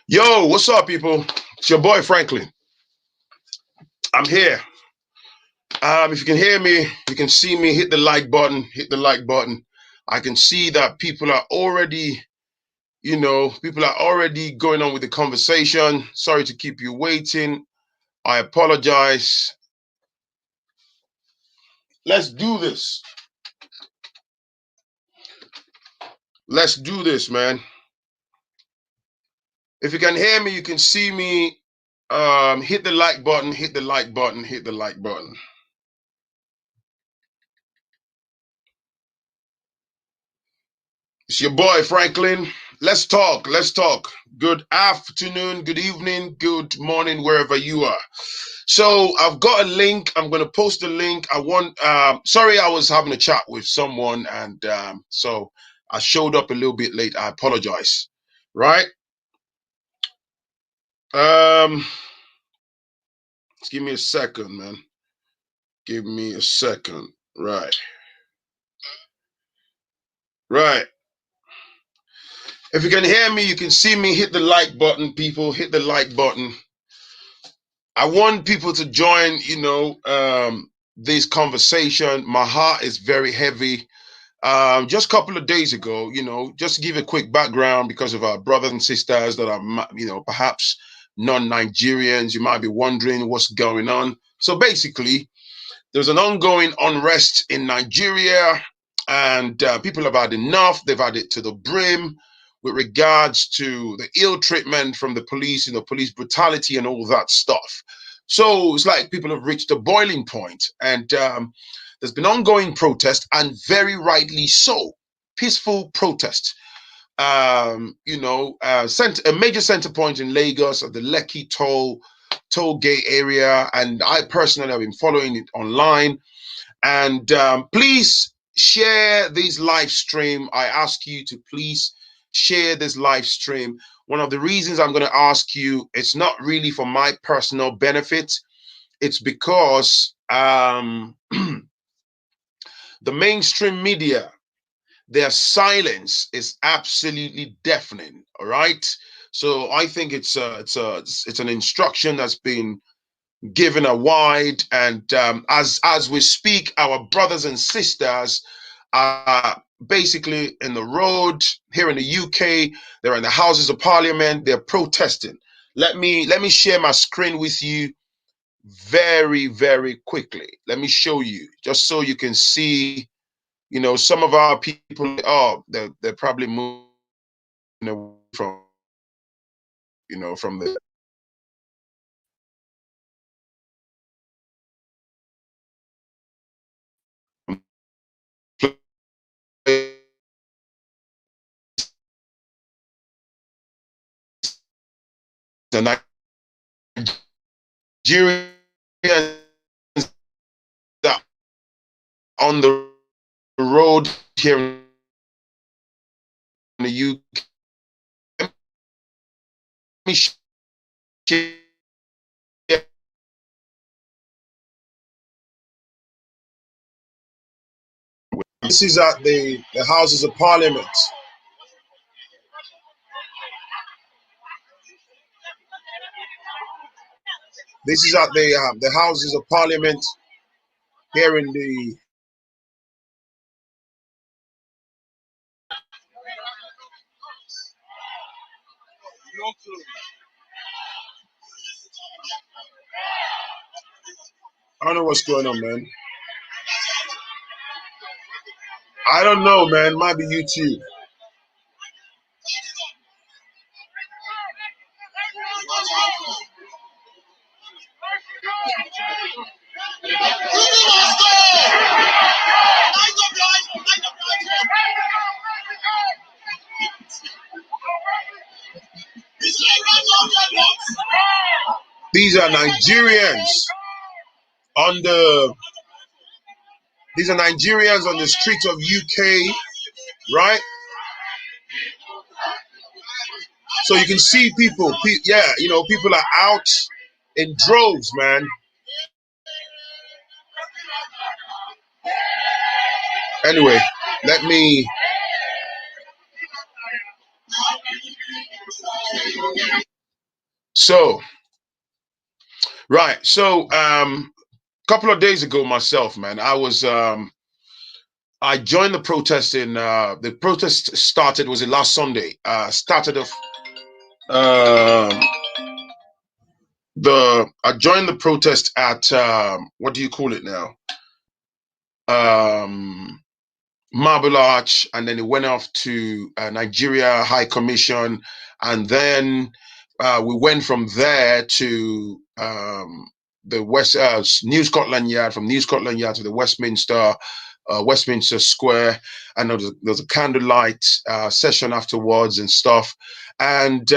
Yo, what's up, people? It's your boy Phrankleen. I'm here. If you can hear me, you can see me. Hit the like button. Hit the like button. I can see that people are already, people are already going on with the conversation. Sorry to keep you waiting. I apologize. Let's do this. Let's do this, man. If you can hear me, you can see me. Hit the like button. Hit the like button. Hit the like button. It's your boy Phrankleen. Let's talk. Let's talk. Good afternoon, good evening, good morning, wherever you are. So I've got a link. I'm going to post a link. Sorry, I was having a chat with someone, and so I showed up a little bit late. I apologize. Right? Just give me a second, man. Give me a second. Right. Right. If you can hear me, you can see me. Hit the like button, people. Hit the like button. I want people to join, this conversation. My heart is very heavy. Just a couple of days ago, just to give a quick background because of our brothers and sisters that are, perhaps non-Nigerians, you might be wondering what's going on. So basically, there's an ongoing unrest in Nigeria, and people have had enough. They've had it to the brim with regards to the ill treatment from the police, police brutality and all that stuff. So it's like people have reached a boiling point, and there's been ongoing protest, and very rightly so, peaceful protest. A major center point in Lagos at the Lekki Toll Gate area, and I personally have been following it online. And please share this live stream. I ask you to please share this live stream. One of the reasons I'm going to ask you, it's not really for my personal benefit. It's because the mainstream media, their silence is absolutely deafening. All right. So I think it's an instruction that's been given a wide, and as we speak, our brothers and sisters are basically in the road here in the UK. They're in the Houses of Parliament. They're protesting. Let me share my screen with you very, very quickly. Let me show you just so you can see. Some of our people. Oh, they're probably moving away from the the Nigerians on the road here in the UK. Let me share. This is at the Houses of Parliament. This is at the Houses of Parliament here in the. I don't know what's going on, man. I don't know, man. Might be YouTube. These are Nigerians on the. These are Nigerians on the streets of UK, right? So you can see people. People are out in droves, man. Anyway, let me. So, right. So, couple of days ago myself, man, I joined the protest in the protest started, was it last Sunday? Started off um I joined the protest at what do you call it now? Um Marble Arch, and then it went off to Nigeria High Commission, and then we went from there to the West New Scotland Yard, from New Scotland Yard to the Westminster Square, and there was a candlelight session afterwards and stuff, and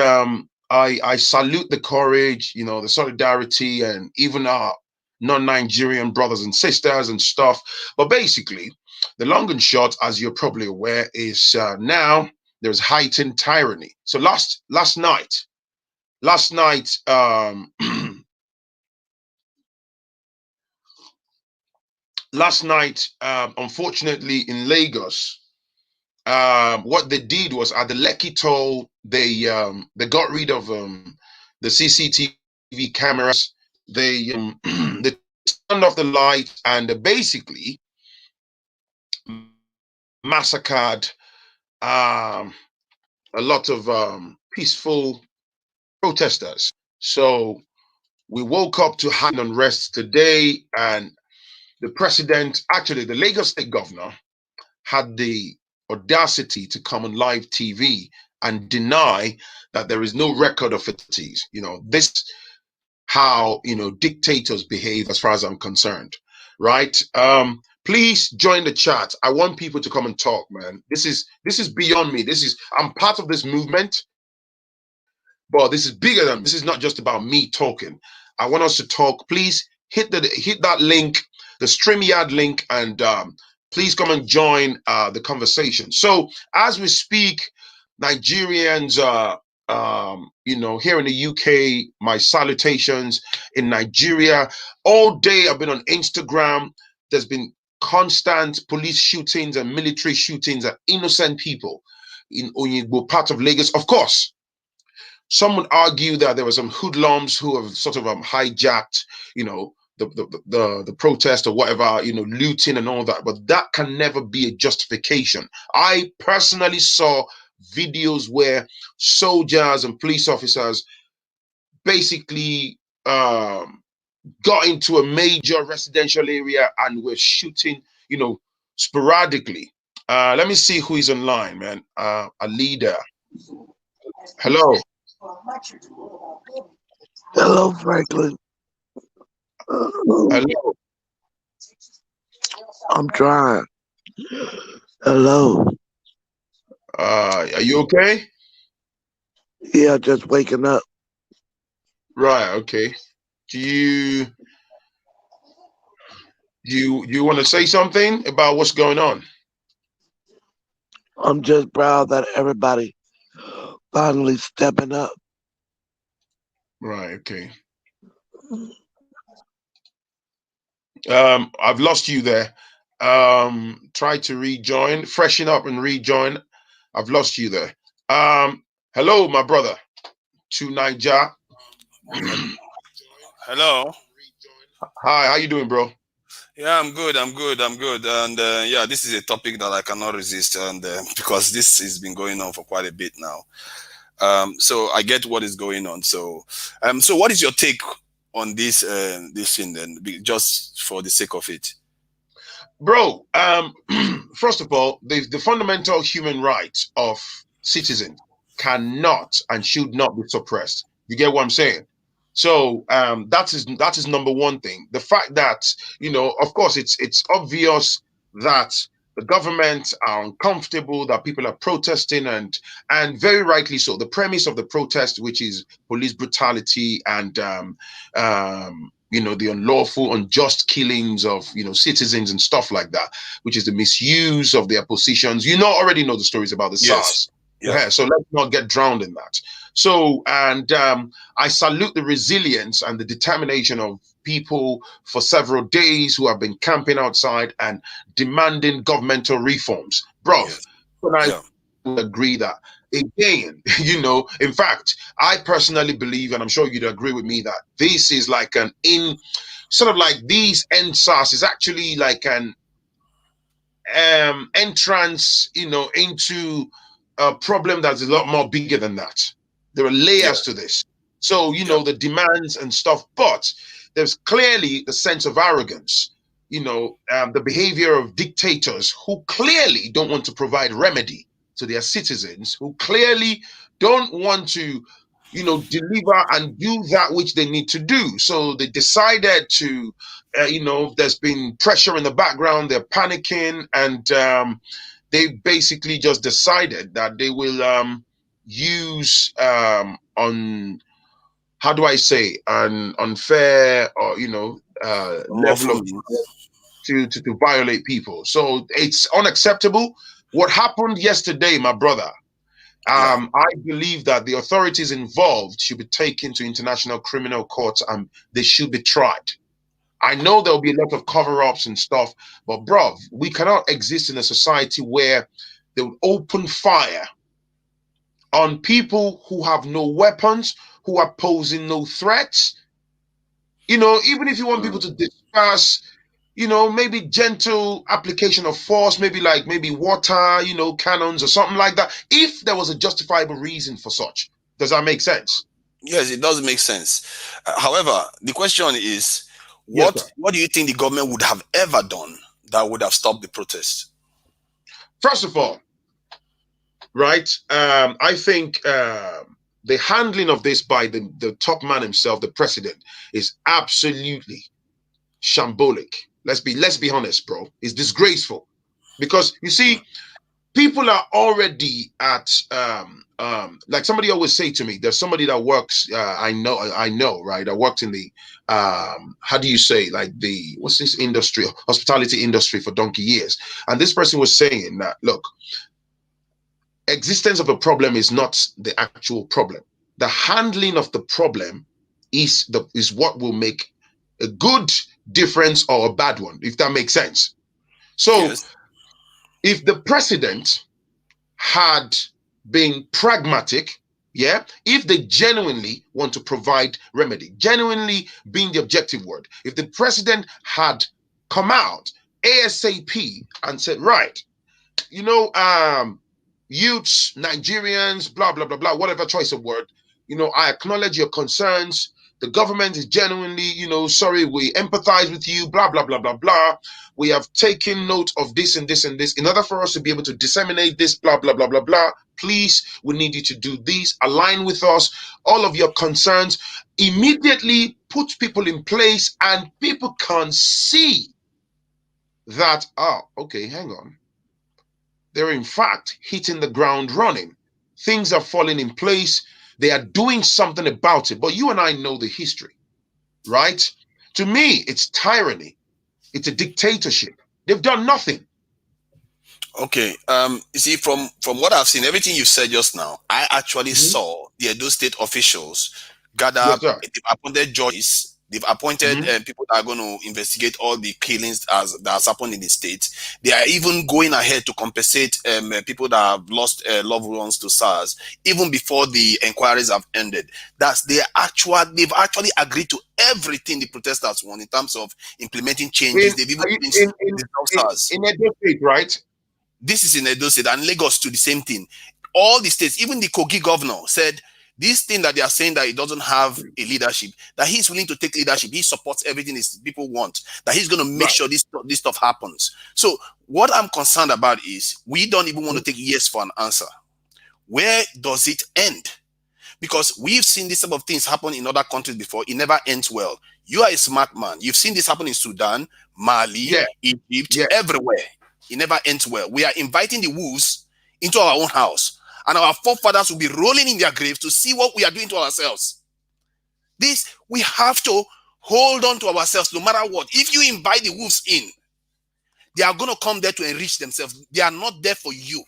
I salute the courage, the solidarity, and even our non-Nigerian brothers and sisters and stuff, but basically. The long and short, as you're probably aware, is now there's heightened tyranny. So last night, last night, unfortunately in Lagos, what they did was at the Lekki Toll, they got rid of the CCTV cameras. They turned off the light and they basically massacred um, a lot of peaceful protesters. So we woke up to high unrest today, and the president, actually the Lagos state governor, had the audacity to come on live TV and deny that there is no record of fatalities. This how dictators behave, as far as I'm concerned, right? Please join the chat. I want people to come and talk, man. This is beyond me. I'm part of this movement. But this is bigger than this. Is not just about me talking. I want us to talk. Please hit that link, the StreamYard link, and please come and join the conversation. So as we speak, Nigerians, here in the UK, my salutations in Nigeria. All day I've been on Instagram. There's been constant police shootings and military shootings at innocent people in Oyingbo, part of Lagos. Of course, some would argue that there were some hoodlums who have sort of hijacked, the protest or whatever, looting and all that. But that can never be a justification. I personally saw videos where soldiers and police officers basically got into a major residential area and were shooting, sporadically. Let me see who is online, man. A leader. Hello. Hello, Phrankleen. Hello. I'm trying. Hello. Are you okay? Yeah, just waking up. Right. Okay. Do you want to say something about what's going on? I'm just proud that everybody finally stepping up. Right. Okay. I've lost you there. Try to rejoin, freshen up and rejoin. I've lost you there. Hello, my brother, to Niger. Hello. Hi. How you doing, bro? Yeah, I'm good. And yeah, this is a topic that I cannot resist, and because this has been going on for quite a bit now. So I get what is going on. So what is your take on this thing then? Just for the sake of it. Bro, first of all, the fundamental human rights of citizens cannot and should not be suppressed. You get what I'm saying? So that is number one thing. The fact that, of course, it's obvious that the government are uncomfortable, that people are protesting, and very rightly so. The premise of the protest, which is police brutality and the unlawful, unjust killings of citizens and stuff like that, which is the misuse of their positions. Already know the stories about the Yes. SARS. Yeah. So let's not get drowned in that. So, and I salute the resilience and the determination of people for several days who have been camping outside and demanding governmental reforms. Bro, Yes. and I Yeah. would agree that again, in fact, I personally believe, and I'm sure you'd agree with me, that this is like sort of like these NSAS is actually like an entrance, into a problem that's a lot more bigger than that. There are Yeah. layers to this. So, Yeah. the demands and stuff, but there's clearly the sense of arrogance, the behavior of dictators who clearly don't want to provide remedy to their citizens, who clearly don't want to, deliver and do that which they need to do. So they decided to there's been pressure in the background, they're panicking, and they basically just decided that they will use on how do I say an unfair or level Lawful of means. to violate people. So it's unacceptable. What happened yesterday, my brother? Yeah. I believe that the authorities involved should be taken to international criminal courts and they should be tried. I know there'll be a lot of cover-ups and stuff, but bruv, we cannot exist in a society where they will open fire on people who have no weapons, who are posing no threats. Even if you want people to disperse, maybe gentle application of force, maybe water, cannons or something like that, if there was a justifiable reason for such. Does that make sense? Yes, it does make sense. However, the question is, Yes, sir. what do you think the government would have ever done that would have stopped the protest? First of all, right, I think the handling of this by the top man himself, the president, is absolutely shambolic. Let's be honest, bro. It's disgraceful because you see, people are already at like somebody always say to me, there's somebody that works I know, right, I worked in the how do you say, like, the what's this industry, hospitality industry, for donkey years, and this person was saying that, look, existence of a problem is not the actual problem. The handling of the problem is what will make a good difference or a bad one, if that makes sense. So Yes. if the president had been pragmatic, yeah, if they genuinely want to provide remedy, genuinely being the objective word, if the president had come out ASAP and said, right, youths, Nigerians, blah, blah, blah, blah, whatever choice of word, I acknowledge your concerns. The government is genuinely, sorry, we empathize with you, blah, blah, blah, blah, blah. We have taken note of this and this and this. In order for us to be able to disseminate this, blah, blah, blah, blah, blah, please, we need you to do this, align with us, all of your concerns, immediately put people in place, and people can see that, oh, okay, hang on. They're in fact hitting the ground running. Things are falling in place. They are doing something about it. But you and I know the history, right? To me, it's tyranny. It's a dictatorship. They've done nothing. Okay. You see, from what I've seen, everything you said just now, I actually Mhm. saw the Edo State officials gather. Yes, sir. They've appointed judges. They've appointed Mhm. people that are going to investigate all the killings that has happened in the state. They are even going ahead to compensate people that have lost loved ones to SARS, even before the inquiries have ended. They've actually agreed to everything the protesters want in terms of implementing changes. In They've even in in dissolved in, SARS. in Edo State, right? This is in Edo State, and Lagos to the same thing. All the states, even the Kogi governor said this thing that they are saying that he doesn't have a leadership, that he's willing to take leadership. He supports everything his people want, that he's going to make Right. sure this stuff happens. So what I'm concerned about is we don't even want to take yes for an answer. Where does it end? Because we've seen this type of things happen in other countries before. It never ends well. You are a smart man. You've seen this happen in Sudan, Mali, Yeah. Egypt, Yeah. everywhere. It never ends well. We are inviting the wolves into our own house, and our forefathers will be rolling in their graves to see what we are doing to ourselves. This, we have to hold on to ourselves no matter what. If you invite the wolves in, they are going to come there to enrich themselves. They are not there for you.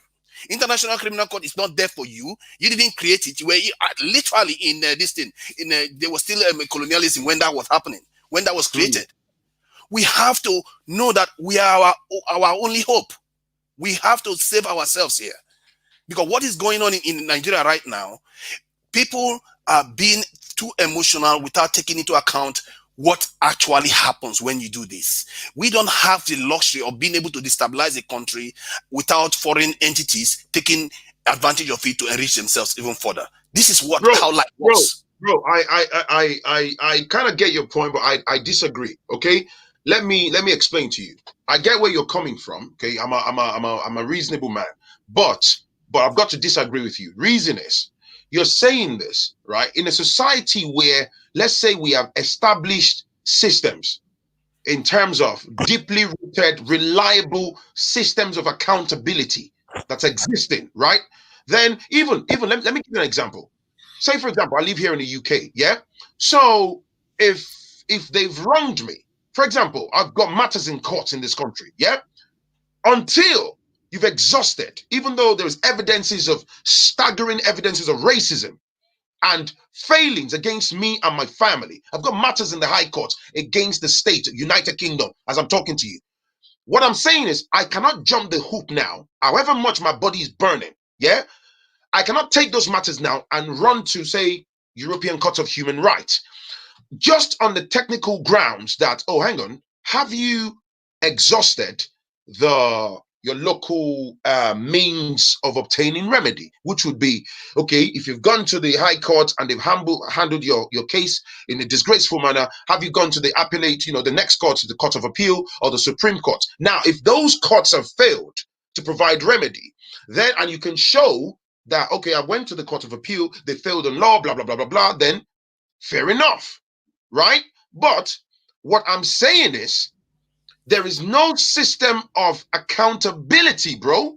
International Criminal Court is not there for you. You didn't create it. You were literally in this thing. There was still colonialism when that was happening, when that was created. We have to know that we are our only hope. We have to save ourselves here. Because what is going on in Nigeria right now, people are being too emotional without taking into account what actually happens when you do this. We don't have the luxury of being able to destabilize a country without foreign entities taking advantage of it to enrich themselves even further. This is how life works. Bro, I kind of get your point, but I disagree. Okay, let me explain to you. I get where you're coming from. Okay, I'm a reasonable man, but I've got to disagree with you. Reason is, you're saying this right in a society where, let's say, we have established systems in terms of deeply rooted, reliable systems of accountability that's existing, right? Then even let me give you an example. Say, for example, I live here in the UK, yeah? So if they've wronged me, for example, I've got matters in courts in this country, yeah? Until you've exhausted, even though there's staggering evidences of racism and failings against me and my family. I've got matters in the High Court against the state, United Kingdom, as I'm talking to you. What I'm saying is, I cannot jump the hoop now, however much my body is burning. Yeah, I cannot take those matters now and run to, say, European Court of Human Rights, just on the technical grounds that, oh, hang on, have you exhausted your local means of obtaining remedy, which would be, okay, if you've gone to the High Court and they've handled your case in a disgraceful manner, have you gone to the appellate, the next court, the Court of Appeal or the Supreme Court? Now, if those courts have failed to provide remedy, then, and you can show that, okay, I went to the Court of Appeal, they failed on law, blah, blah, blah, blah, blah, then fair enough, right? But what I'm saying is, there is no system of accountability, bro.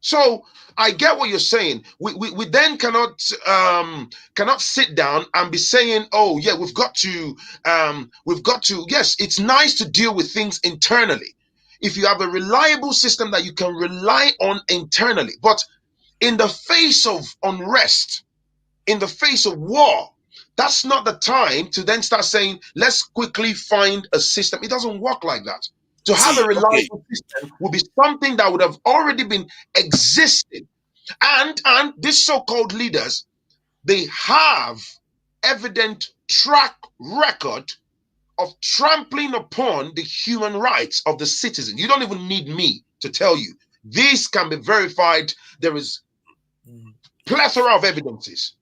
So I get what you're saying. We then cannot sit down and be saying, oh yeah, we've got to. Yes, it's nice to deal with things internally. If you have a reliable system that you can rely on internally, but in the face of unrest, in the face of war, that's not the time to then start saying, let's quickly find a system. It doesn't work like that. To have a reliable system would be something that would have already been existing. And these so-called leaders, they have evident track record of trampling upon the human rights of the citizen. You don't even need me to tell you. This can be verified. There is plethora of evidences.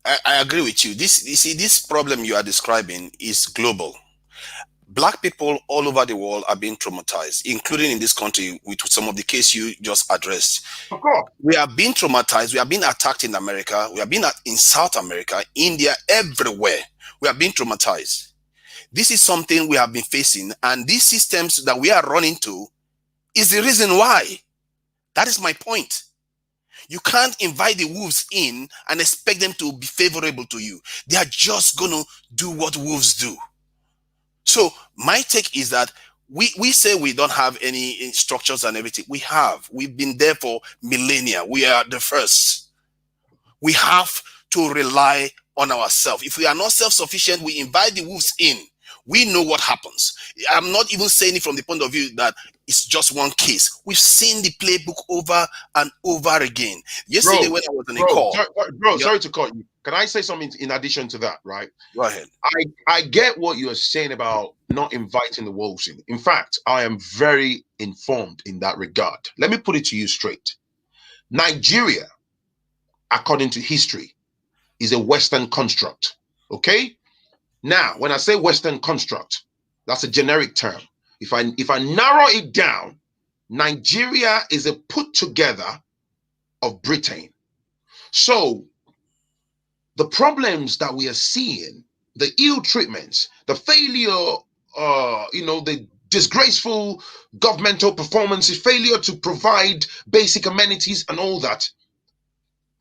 I agree with you. This problem you are describing is global. Black people all over the world are being traumatized, including in this country with some of the case you just addressed. Of course. We are being traumatized. We are being attacked in America. We are being in South America, India, everywhere. We are being traumatized. This is something we have been facing, and these systems that we are running to is the reason why. That is my point. You can't invite the wolves in and expect them to be favorable to you. They are just going to do what wolves do. So my take is that we say we don't have any structures and everything. We have. We've been there for millennia. We are the first. We have to rely on ourselves. If we are not self-sufficient, we invite the wolves in. We know what happens. I'm not even saying it from the point of view that it's just one case. We've seen the playbook over and over again. Yesterday when I was on a call. Sorry to cut you. Can I say something in addition to that, right? Go ahead. I get what you are saying about not inviting the wolves in. In fact, I am very informed in that regard. Let me put it to you straight. Nigeria, according to history, is a Western construct. Okay? Now, when I say Western construct, that's a generic term. If I narrow it down, Nigeria is a put together of Britain. So the problems that we are seeing, the ill treatments, the failure, the disgraceful governmental performances, failure to provide basic amenities and all that,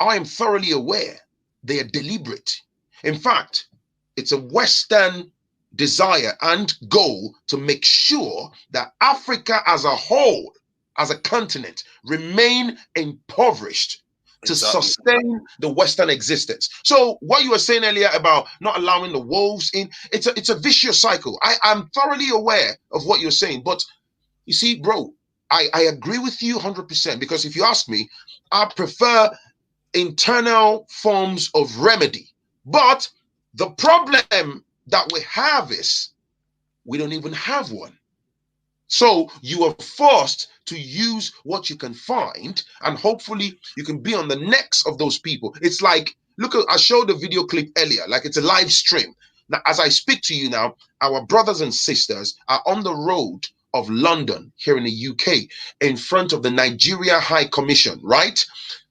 I am thoroughly aware they are deliberate. In fact, it's a Western desire and goal to make sure that Africa as a whole, as a continent, remain impoverished to sustain the Western existence. So what you were saying earlier about not allowing the wolves in, it's a vicious cycle. I'm thoroughly aware of what you're saying, but you see, bro, I agree with you 100%, because if you ask me, I prefer internal forms of remedy. But the problem that we have is we don't even have one. So you are forced to use what you can find, and hopefully you can be on the necks of those people. It's like, look, I showed the video clip earlier, like it's a live stream. Now, as I speak to you now, our brothers and sisters are on the road of London here in the UK in front of the Nigeria High Commission, right?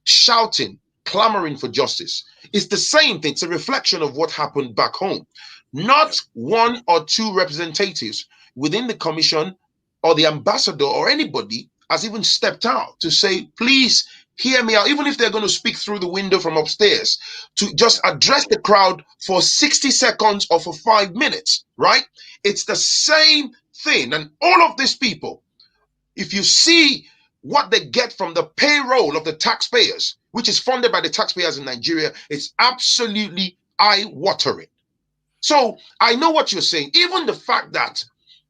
Shouting, clamoring for justice. It's the same thing. It's a reflection of what happened back home. Yeah. Not one or two representatives within the commission or the ambassador or anybody has even stepped out to say, please hear me out, even if they're going to speak through the window from upstairs, to just address the crowd for 60 seconds or for 5 minutes, right? It's the same thing. And all of these people, if you see what they get from the payroll of the taxpayers, which is funded by the taxpayers in Nigeria, it's absolutely eye-watering. So I know what you're saying. Even the fact that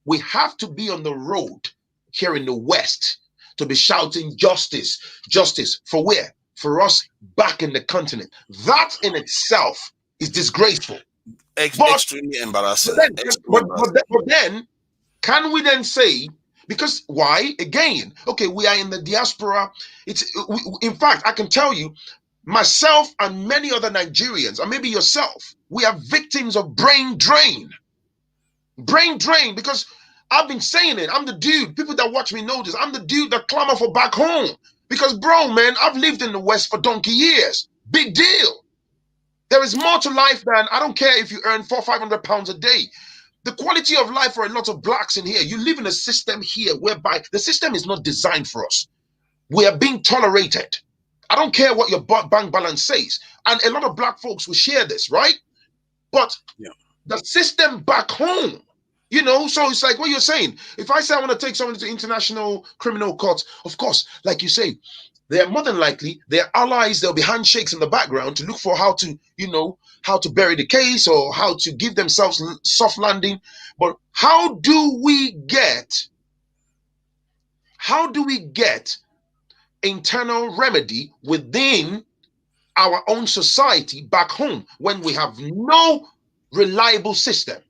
we have to be on the road here in the West to be shouting justice, justice for where? For us back in the continent. That in itself is disgraceful. Extremely embarrassing. But then, can we then say, because why? Again, okay, we are in the diaspora. In fact, I can tell you, myself and many other Nigerians, or maybe yourself, we are victims of brain drain. Brain drain, because I've been saying it. I'm the dude. People that watch me know this. I'm the dude that clamor for back home. Because, bro, man, I've lived in the West for donkey years. Big deal. There is more to life than, I don't care if you earn £400-500 a day. The quality of life for a lot of blacks in here, you live in a system here whereby the system is not designed for us. We are being tolerated. I don't care what your bank balance says. And a lot of black folks will share this, right? But the system back home, so it's like what you're saying. If I say I want to take someone to international criminal court, of course, like you say, they're more than likely, they're allies, there'll be handshakes in the background to look for how to bury the case or how to give themselves soft landing. But how do we get internal remedy within our own society back home when we have no reliable system?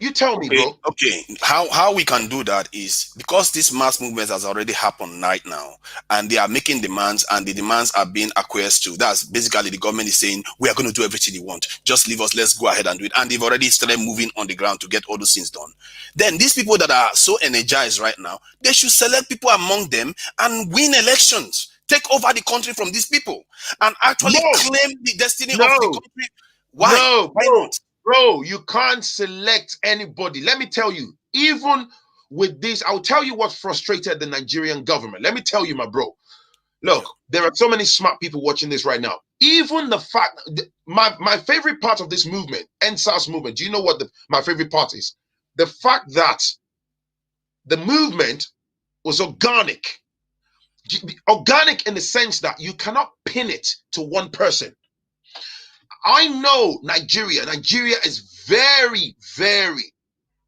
You tell me, bro. Okay. How we can do that is because this mass movement has already happened right now, and they are making demands, and the demands are being acquiesced to. That's basically the government is saying we are going to do everything you want. Just leave us. Let's go ahead and do it. And they've already started moving on the ground to get all those things done. Then these people that are so energized right now, they should select people among them and win elections. Take over the country from these people and actually claim the destiny of the country. Why? Why not? Bro, you can't select anybody. Let me tell you, even with this, I'll tell you what frustrated the Nigerian government. Let me tell you, my bro. Look, there are so many smart people watching this right now. Even the fact, my favorite part of this movement, Sars movement, do you know what my favorite part is? The fact that the movement was organic. Organic in the sense that you cannot pin it to one person. I know Nigeria is very, very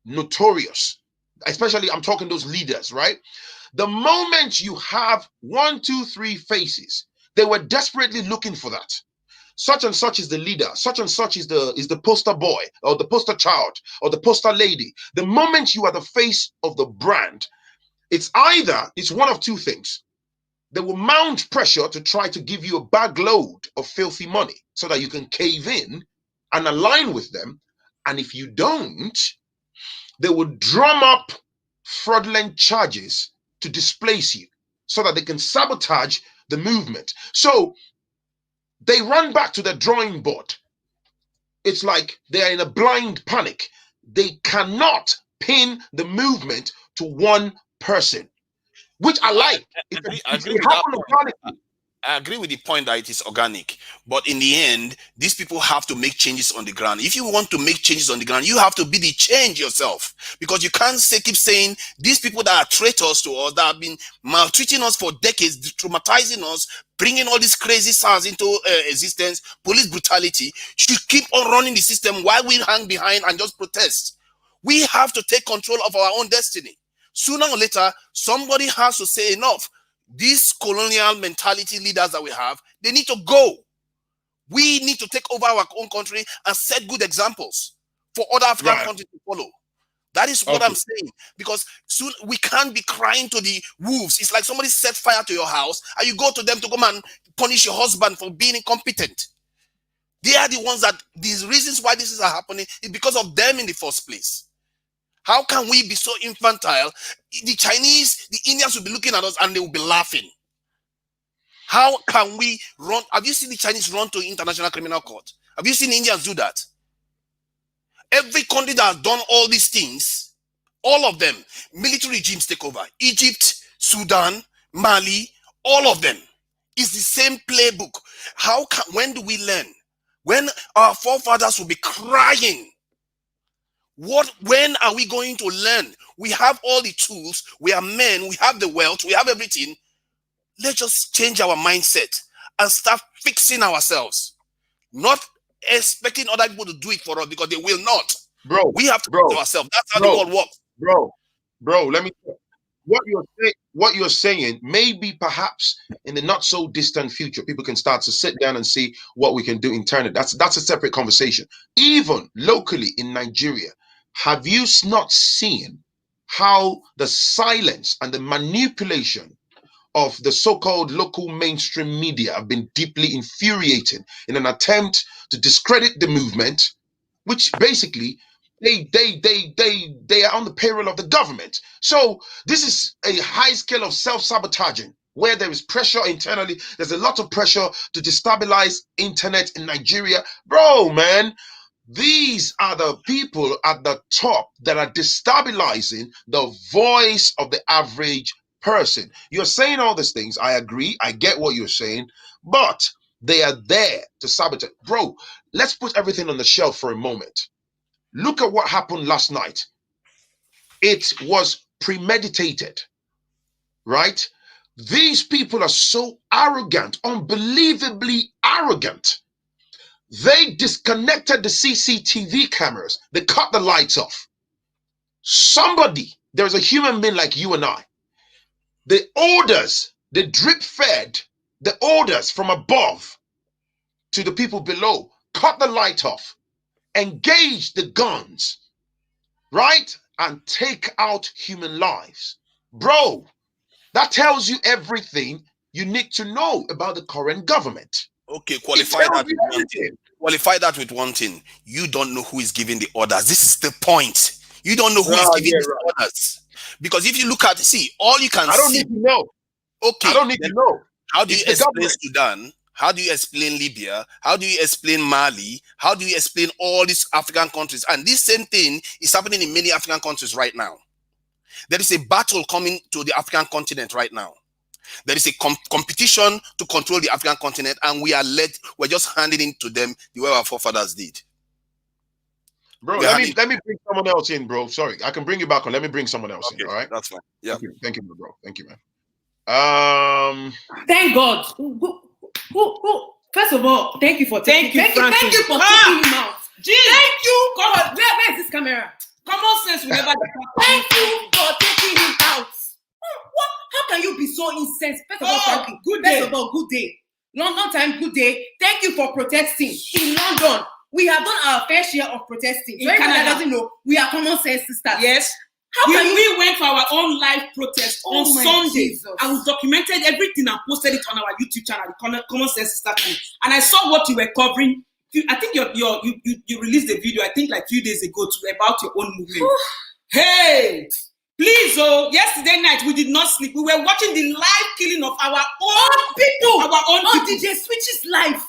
notorious, especially I'm talking those leaders, right? The moment you have 1, 2, 3 faces, they were desperately looking for that. Such and such is the leader, such and such is the poster boy or the poster child or the poster lady. The moment you are the face of the brand, it's one of two things. They will mount pressure to try to give you a bag load of filthy money so that you can cave in and align with them. And if you don't, they will drum up fraudulent charges to displace you so that they can sabotage the movement. So they run back to the drawing board. It's like they are in a blind panic. They cannot pin the movement to one person, which I like. I agree with that point. I agree with the point that it is organic, but in the end, these people have to make changes on the ground. If you want to make changes on the ground, you have to be the change yourself, because you can't keep saying these people that are traitors to us, that have been maltreating us for decades, traumatizing us, bringing all these crazy SARS into existence, police brutality, should keep on running the system while we hang behind and just protest. We have to take control of our own destiny. Sooner or later, somebody has to say enough. These colonial mentality leaders that we have, they need to go. We need to take over our own country and set good examples for other African countries to follow. That is what I'm saying. Because soon we can't be crying to the wolves. It's like somebody set fire to your house and you go to them to come and punish your husband for being incompetent. They are the ones that, these reasons why this is happening is because of them in the first place. How can we be so infantile? The Chinese, the Indians will be looking at us and they will be laughing. How can we run? Have you seen the Chinese run to International Criminal Court? Have you seen the Indians do that? Every country that has done all these things, all of them, military regimes take over. Egypt, Sudan, Mali, all of them. It's the same playbook. When do we learn? When our forefathers will be crying. When are we going to learn? We have all the tools. We are men. We have the wealth. We have everything. Let's just change our mindset and start fixing ourselves. Not expecting other people to do it for us because they will not. Bro, we have to do it ourselves. That's how the world works. Bro, let me what you're saying, maybe perhaps in the not so distant future, people can start to sit down and see what we can do internally. That's a separate conversation. Even locally in Nigeria, have you not seen how the silence and the manipulation of the so-called local mainstream media have been deeply infuriating in an attempt to discredit the movement, which basically they are on the payroll of the government. So this is a high scale of self-sabotaging where there is pressure internally. There's a lot of pressure to destabilize internet in Nigeria. Bro, man, these are the people at the top that are destabilizing the voice of the average person. You're saying all these things. I agree. I get what you're saying, but they are there to sabotage. Bro, let's put everything on the shelf for a moment. Look at what happened last night. It was premeditated, right? These people are so arrogant, unbelievably arrogant. They disconnected the CCTV cameras. They cut the lights off. Somebody, there's a human being like you and I. The orders, the drip fed, the orders from above to the people below, cut the light off, engage the guns, right? And take out human lives. Bro, that tells you everything you need to know about the current government. Okay, qualify that with one thing. Qualify that with one thing. You don't know who is giving the orders. This is the point. You don't know who is giving the orders. Because if you look at, all you can see. I don't need to know. Okay. I don't need to know. How do you explain Sudan? How do you explain Libya? How do you explain Mali? How do you explain all these African countries? And this same thing is happening in many African countries right now. There is a battle coming to the African continent right now. There is a competition to control the African continent, and we're just handing it to them the way our forefathers did. Bro, let me bring someone else in, bro. Sorry, I can bring you back on. Let me bring someone else in, all right? That's fine. Yeah. Thank you, bro. Thank you, man. Thank God. First of all, thank you for taking him out. Thank you. God, where is this camera? Common sense will never. Thank you for taking him out. What? How can you be so incensed? First of all, thank you. Good day. First of all, good day. Long time, good day. Thank you for protesting in London. We have done our fair share of protesting. In Canada doesn't know we are common sense sisters. Yes. We went for our own live protest on Sunday, and we documented everything and posted it on our YouTube channel, Common Sense Sister. And I saw what you were covering. I think you released the video. I think like a few days ago about your own movement. Hey, please, yesterday night we did not sleep. We were watching the live killing of our own people, our own people. DJ Switch's life.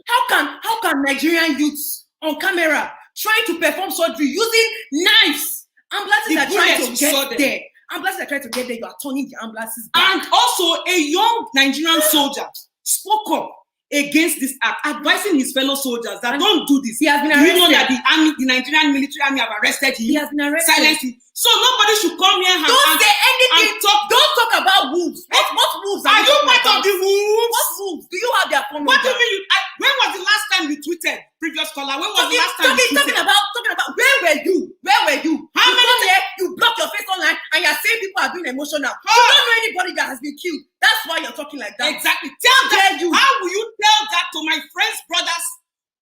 How can Nigerian youths on camera trying to perform surgery using knives? Ambulances are trying to get there. Ambulances are trying to get there. You are turning the ambulances back. And also, a young Nigerian soldier spoke up against this act, advising his fellow soldiers that don't do this. He has been arrested. You know that the Nigerian military army have arrested him. He has been arrested. Silenced him. So nobody should come here and say anything. Don't talk about wolves. What wolves are you part of the wolves? What wolves? Do you have their phone number? What do you mean? When was the last time you tweeted? Previous caller. When was the last time you tweeted? Talking about where were you? Where were you? How many? You block your face online and you're saying people getting emotional. You don't know anybody that has been killed. That's why you're talking like that. Exactly. Tell that. How will you tell that to my friends, brothers,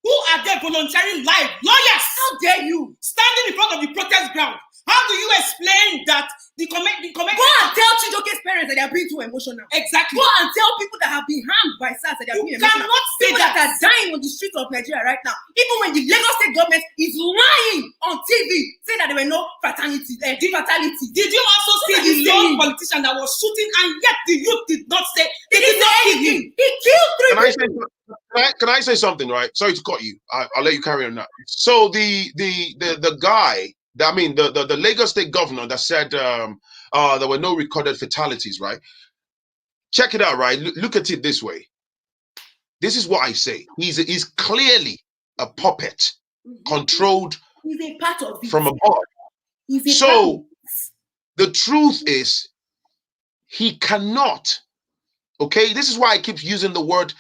who are there volunteering live? Lawyers. How dare you? Standing in front of the protest ground. How do you explain that the comment? Go and tell Chijoke's parents that they are being too emotional. Exactly. Go and tell people that have been harmed by SARS that they are being emotional. Cannot say people that are dying on the streets of Nigeria right now. Even when the Lagos State government is lying on TV, saying that there were no fatality. Did you also see the young politician that was shooting and yet the youth did not say they did not kill him? He killed 3 people. Can I say something, right? Sorry to cut you. I'll let you carry on now. So the guy, the Lagos State governor that said there were no recorded fatalities, right? Check it out, right? Look at it this way. This is what I say. He's clearly a puppet, controlled He's a part of it. from above. So the truth is, he cannot. Okay, this is why I keep using the word.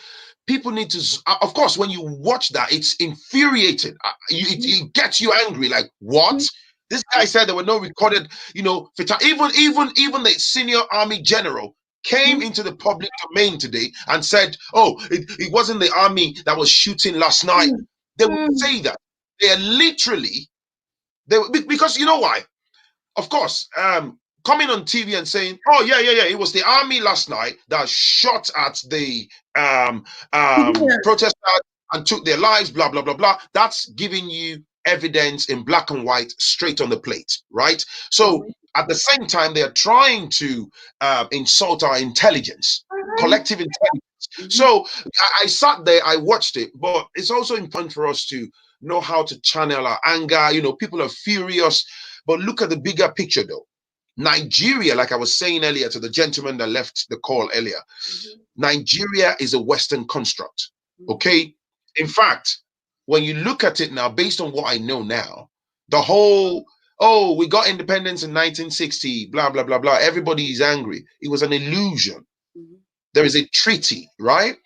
People need to, of course, when you watch that, it's infuriating. It gets you angry. Like, what? This guy said there were no recorded, even the senior army general came into the public domain today and said, oh, it wasn't the army that was shooting last night. They would say that. They are literally, because you know why? Of course, coming on TV and saying, oh, yeah, it was the army last night that shot at the protesters and took their lives, blah, blah, blah, blah. That's giving you evidence in black and white straight on the plate, right? So at the same time, they're trying to insult our intelligence, collective intelligence. So I sat there, I watched it, but it's also important for us to know how to channel our anger. People are furious, but look at the bigger picture though. Nigeria, like I was saying earlier to the gentleman that left the call earlier, Nigeria is a Western construct, okay? In fact, when you look at it now, based on what I know now, the whole, oh, we got independence in 1960, blah, blah, blah, blah, everybody is angry. It was an illusion. There is a treaty, right?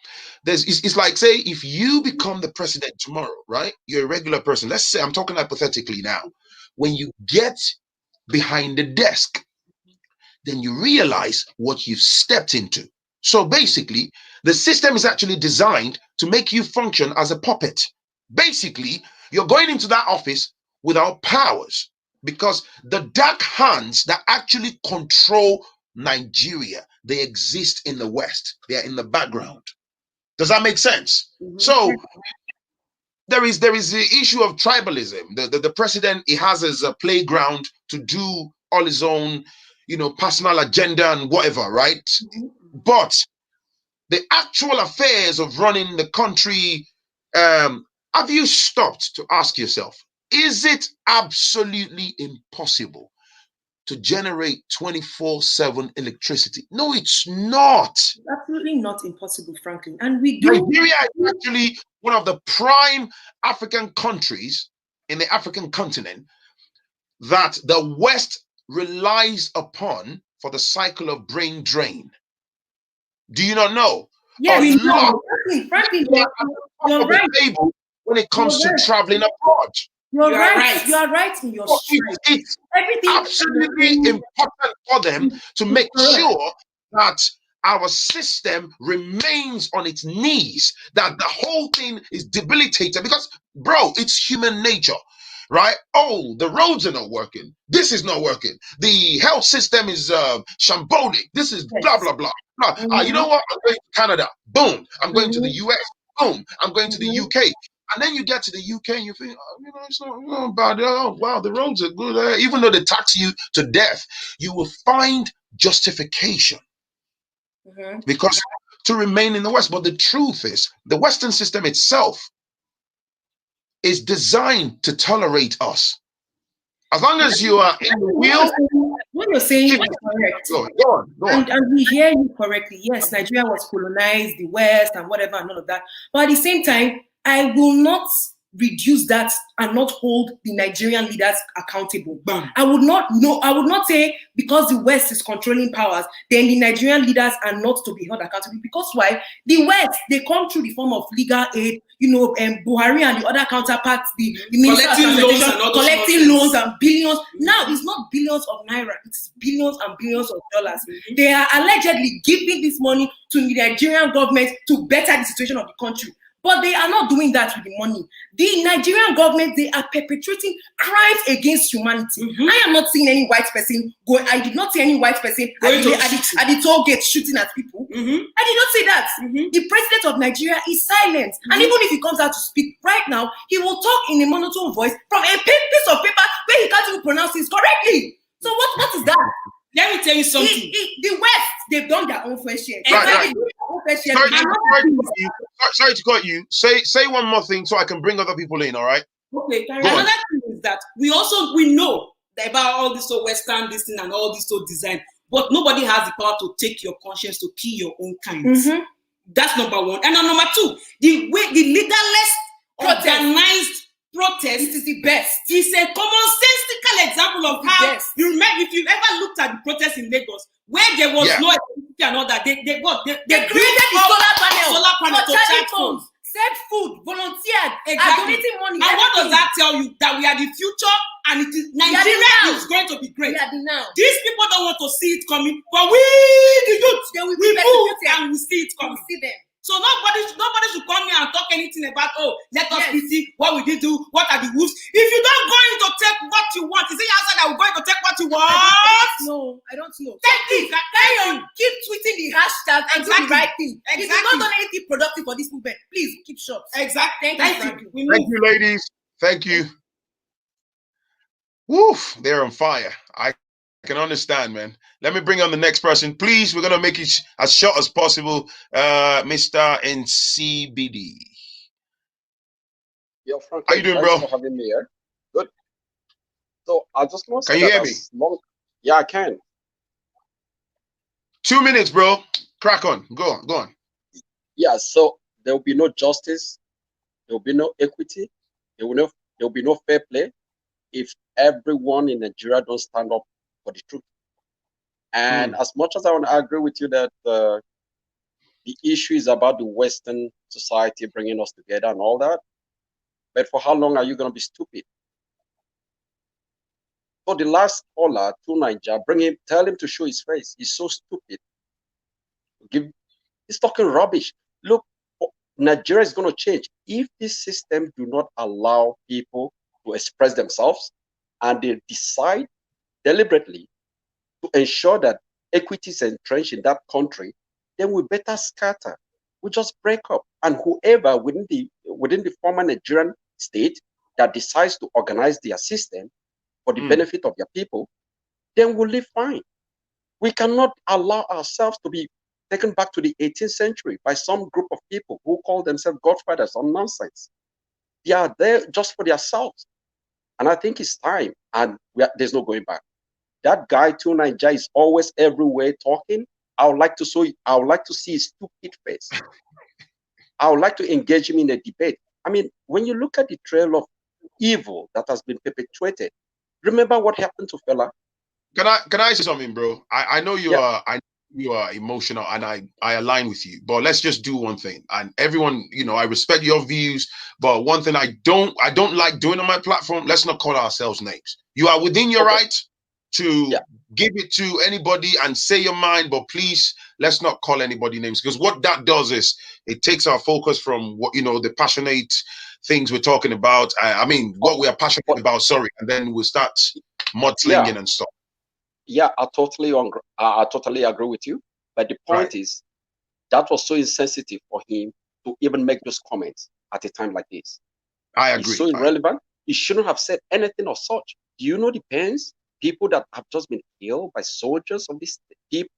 It's like, say, if you become the president tomorrow, right? You're a regular person. Let's say, I'm talking hypothetically now. When you get behind the desk, then you realize what you've stepped into. So basically, the system is actually designed to make you function as a puppet. Basically, you're going into that office without powers because the dark hands that actually control Nigeria, they exist in the West. They are in the background. Does that make sense? So there is the issue of tribalism. The president, he has his playground to do all his own, personal agenda and whatever, right? But the actual affairs of running the country, have you stopped to ask yourself, is it absolutely impossible to generate 24/7 electricity? No, it's not. Absolutely not impossible, Phrankleen. And we do. Nigeria is actually one of the prime African countries in the African continent that the West relies upon for the cycle of brain drain. Do you not know? Yeah, we know. Phrankleen, you're right. When it comes to traveling abroad. You're right. You are right in your strength. It's everything absolutely important for them to make sure that our system remains on its knees, that the whole thing is debilitated because, bro, it's human nature, right? Oh, the roads are not working. This is not working. The health system is shambolic. This is blah, blah, blah. You know what? I'm going to Canada. Boom. I'm going to the US. Boom. I'm going to the UK. And then you get to the UK and you think, it's not bad. Oh, wow, the roads are good. Even though they tax you to death, you will find justification because to remain in the West. But the truth is, the Western system itself is designed to tolerate us. As long as you are in the wheel. What you're saying is correct. Go on. And we hear you correctly. Yes, Nigeria was colonized, the West and whatever and all of that. But at the same time, I will not reduce that and not hold the Nigerian leaders accountable. Bam. I would not say because the West is controlling powers, then the Nigerian leaders are not to be held accountable. Because why? The West, they come through the form of legal aid, Buhari and the other counterparts, the Minister of Transportation, collecting loans and billions. Now it's not billions of naira, it's billions and billions of dollars. They are allegedly giving this money to the Nigerian government to better the situation of the country. But they are not doing that with the money. The Nigerian government, they are perpetrating crimes against humanity. I am not seeing any white person go. I did not see any white person at the toll gate shooting at people. I did not see that. The president of Nigeria is silent. And even if he comes out to speak right now, he will talk in a monotone voice from a piece of paper where he can't even pronounce it correctly. So what is that? Let me tell you something. The West, they've done their own fair share. Right. Sorry to cut you. Say one more thing so I can bring other people in, all right? Okay. Another thing is that we know about all this Western this thing and all this design, but nobody has the power to take your conscience to kill your own kind. That's number one. And number two, the leaderless organized protest is the best. It's a commonsensical example of how you remember if you ever looked at the protest in Lagos where there was no electricity and all that. They created the solar panel to charge phones, sent food, volunteered, donating money. And what does that tell you? That we are the future and it is Nigeria is going to be great. These people don't want to see it coming, but we the youth we move and we see it coming. We see them. So nobody should come here and talk anything about, let us see what we did do, what are the wolves. If you don't go in to take what you want, is it your answer that we're going to take what you want? I don't know. Carry on. Keep tweeting the hashtag and do the right thing. If you've not done anything productive for this movement, please keep short. Exactly. Thank you. Thank you, ladies. Thank you. Woof, they're on fire. I can understand, man. Let me bring on the next person. Please, we're going to make it as short as possible. Mr. NCBD. Yo, Frank, how you doing, bro? Thanks for having me here. Good. So I just want to say, can you hear me? Yeah, I can. 2 minutes, bro. Crack on. Go on. Yeah, so there will be no justice. There will be no equity. There will be no fair play if everyone in Nigeria don't stand up for the truth. And as much as I want to agree with you that the issue is about the Western society bringing us together and all that, but for how long are you going to be stupid? So the last caller to Nigeria, tell him to show his face. He's so stupid. He's talking rubbish. Look, Nigeria is going to change if this system do not allow people to express themselves and they decide deliberately to ensure that equity is entrenched in that country, then we better scatter. We just break up. And whoever within the former Nigerian state that decides to organize their system for the benefit of their people, then we'll live fine. We cannot allow ourselves to be taken back to the 18th century by some group of people who call themselves godfathers or nonsense. They are there just for themselves. And I think it's time, and there's no going back. That guy, Too Niger, is always everywhere talking. I would like to see his stupid face. I would like to engage him in a debate. I mean, when you look at the trail of evil that has been perpetrated, remember what happened to Fela? Can I say something, bro? I know you are emotional, and I align with you. But let's just do one thing. And everyone, I respect your views. But one thing I don't like doing on my platform, let's not call ourselves names. You are within your right to give it to anybody and say your mind, but please let's not call anybody names, because what that does is it takes our focus from what the passionate things we're talking about. I mean, what we are passionate about. Sorry, and then we'll start mudslinging and stuff. Yeah, I totally agree with you. But the point is, that was so insensitive for him to even make those comments at a time like this. I agree. It's so irrelevant. He shouldn't have said anything of such. Do you know the pains? People that have just been killed by soldiers of this people,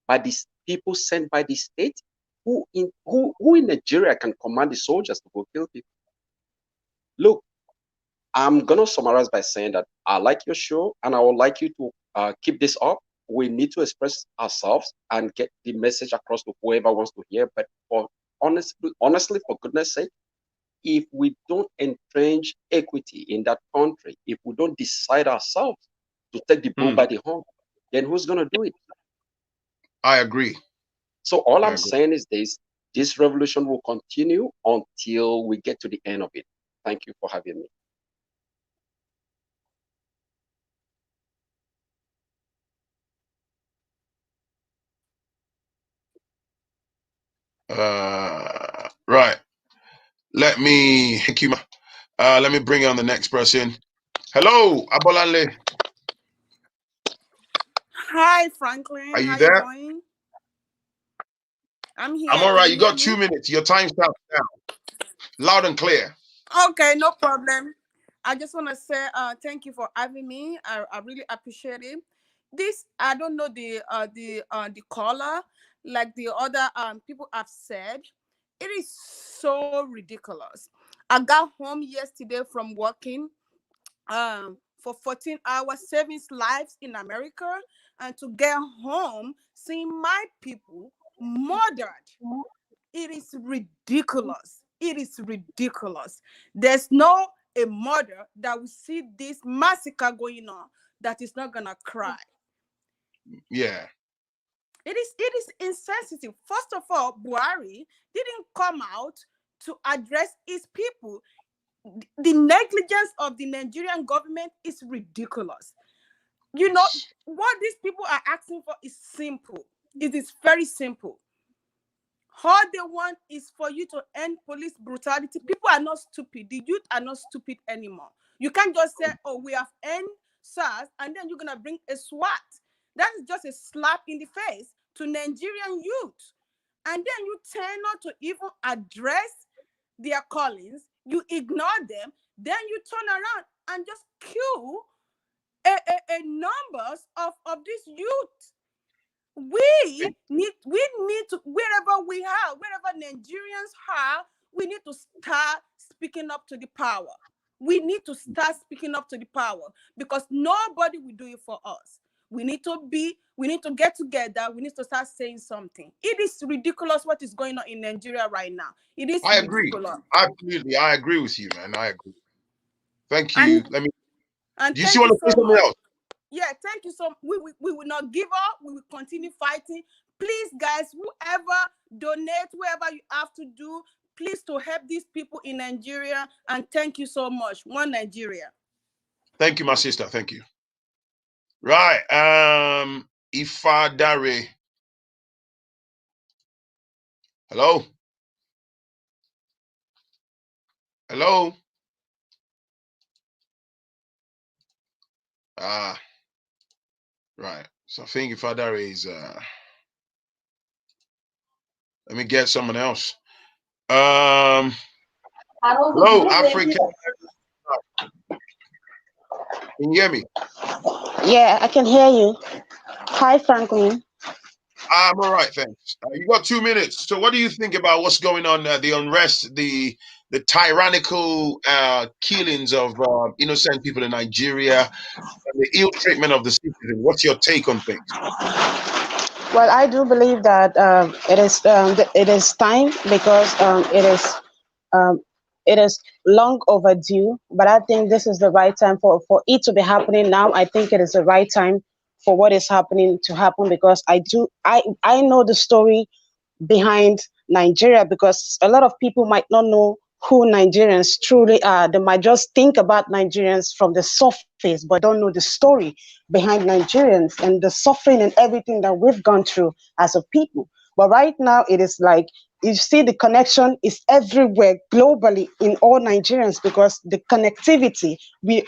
by these people sent by the state, who in Nigeria can command the soldiers to go kill people? Look, I'm gonna summarize by saying that I like your show, and I would like you to keep this up. We need to express ourselves and get the message across to whoever wants to hear. But honestly, for goodness sake, if we don't entrench equity in that country, if we don't decide ourselves to take the bull by the horn, then who's going to do it? I agree. So all I'm saying is this revolution will continue until we get to the end of it. Thank you for having me. Right. Let me thank you. Let me bring on the next person. Hello, Abolale. Hi, Phrankleen. Are you How there? you doing? I'm here. I'm all Can right. you You hear got me? 2 minutes. Your time's out now. Loud and clear. Okay, no problem. I just want to say thank you for having me. I really appreciate it. This I don't know the caller like the other people have said. It is so ridiculous. I got home yesterday from working for 14 hours, saving lives in America, and to get home seeing my people murdered. It is ridiculous. It is ridiculous. There's no a murder that will see this massacre going on that is not gonna cry. Yeah. It is insensitive. First of all, Buhari didn't come out to address his people. The negligence of the Nigerian government is ridiculous. You know, what these people are asking for is simple. It is very simple. All they want is for you to end police brutality. People are not stupid. The youth are not stupid anymore. You can't just say, oh, we have end SARS, and then you're going to bring a SWAT. That is just a slap in the face to Nigerian youth. And then you tend not to even address their callings. You ignore them. Then you turn around and just kill a numbers of this youth. We need to, wherever we are, wherever Nigerians are, we need to start speaking up to the power. We need to start speaking up to the power because nobody will do it for us. We need to get together. We need to start saying something. It is ridiculous what is going on in Nigeria right now. It is ridiculous. Absolutely. I agree with you, man. I agree. Thank you. Do you want to say something else? Yeah, thank you so much. We will not give up. We will continue fighting. Please, guys, whoever donate, whoever you have to do, please to help these people in Nigeria. And thank you so much. One Nigeria. Thank you, my sister. Thank you. Right. Ifadare. Hello. Hello. Right. So I think Ifadare is let me get someone else. Hello, Africa. Can you hear me? Yeah, I can hear you. Hi, Phrankleen. I'm all right, thanks. You got 2 minutes. So what do you think about what's going on, the unrest, the tyrannical killings of innocent people in Nigeria, and the ill treatment of the citizens? What's your take on things? Well, I do believe that it is time because it is long overdue. But I think this is the right time for it to be happening now. I think it is the right time for what is happening to happen because I know the story behind Nigeria because a lot of people might not know who Nigerians truly are. They might just think about Nigerians from the surface, but don't know the story behind Nigerians and the suffering and everything that we've gone through as a people. But right now, it is like you see the connection is everywhere globally in all Nigerians because the connectivity, we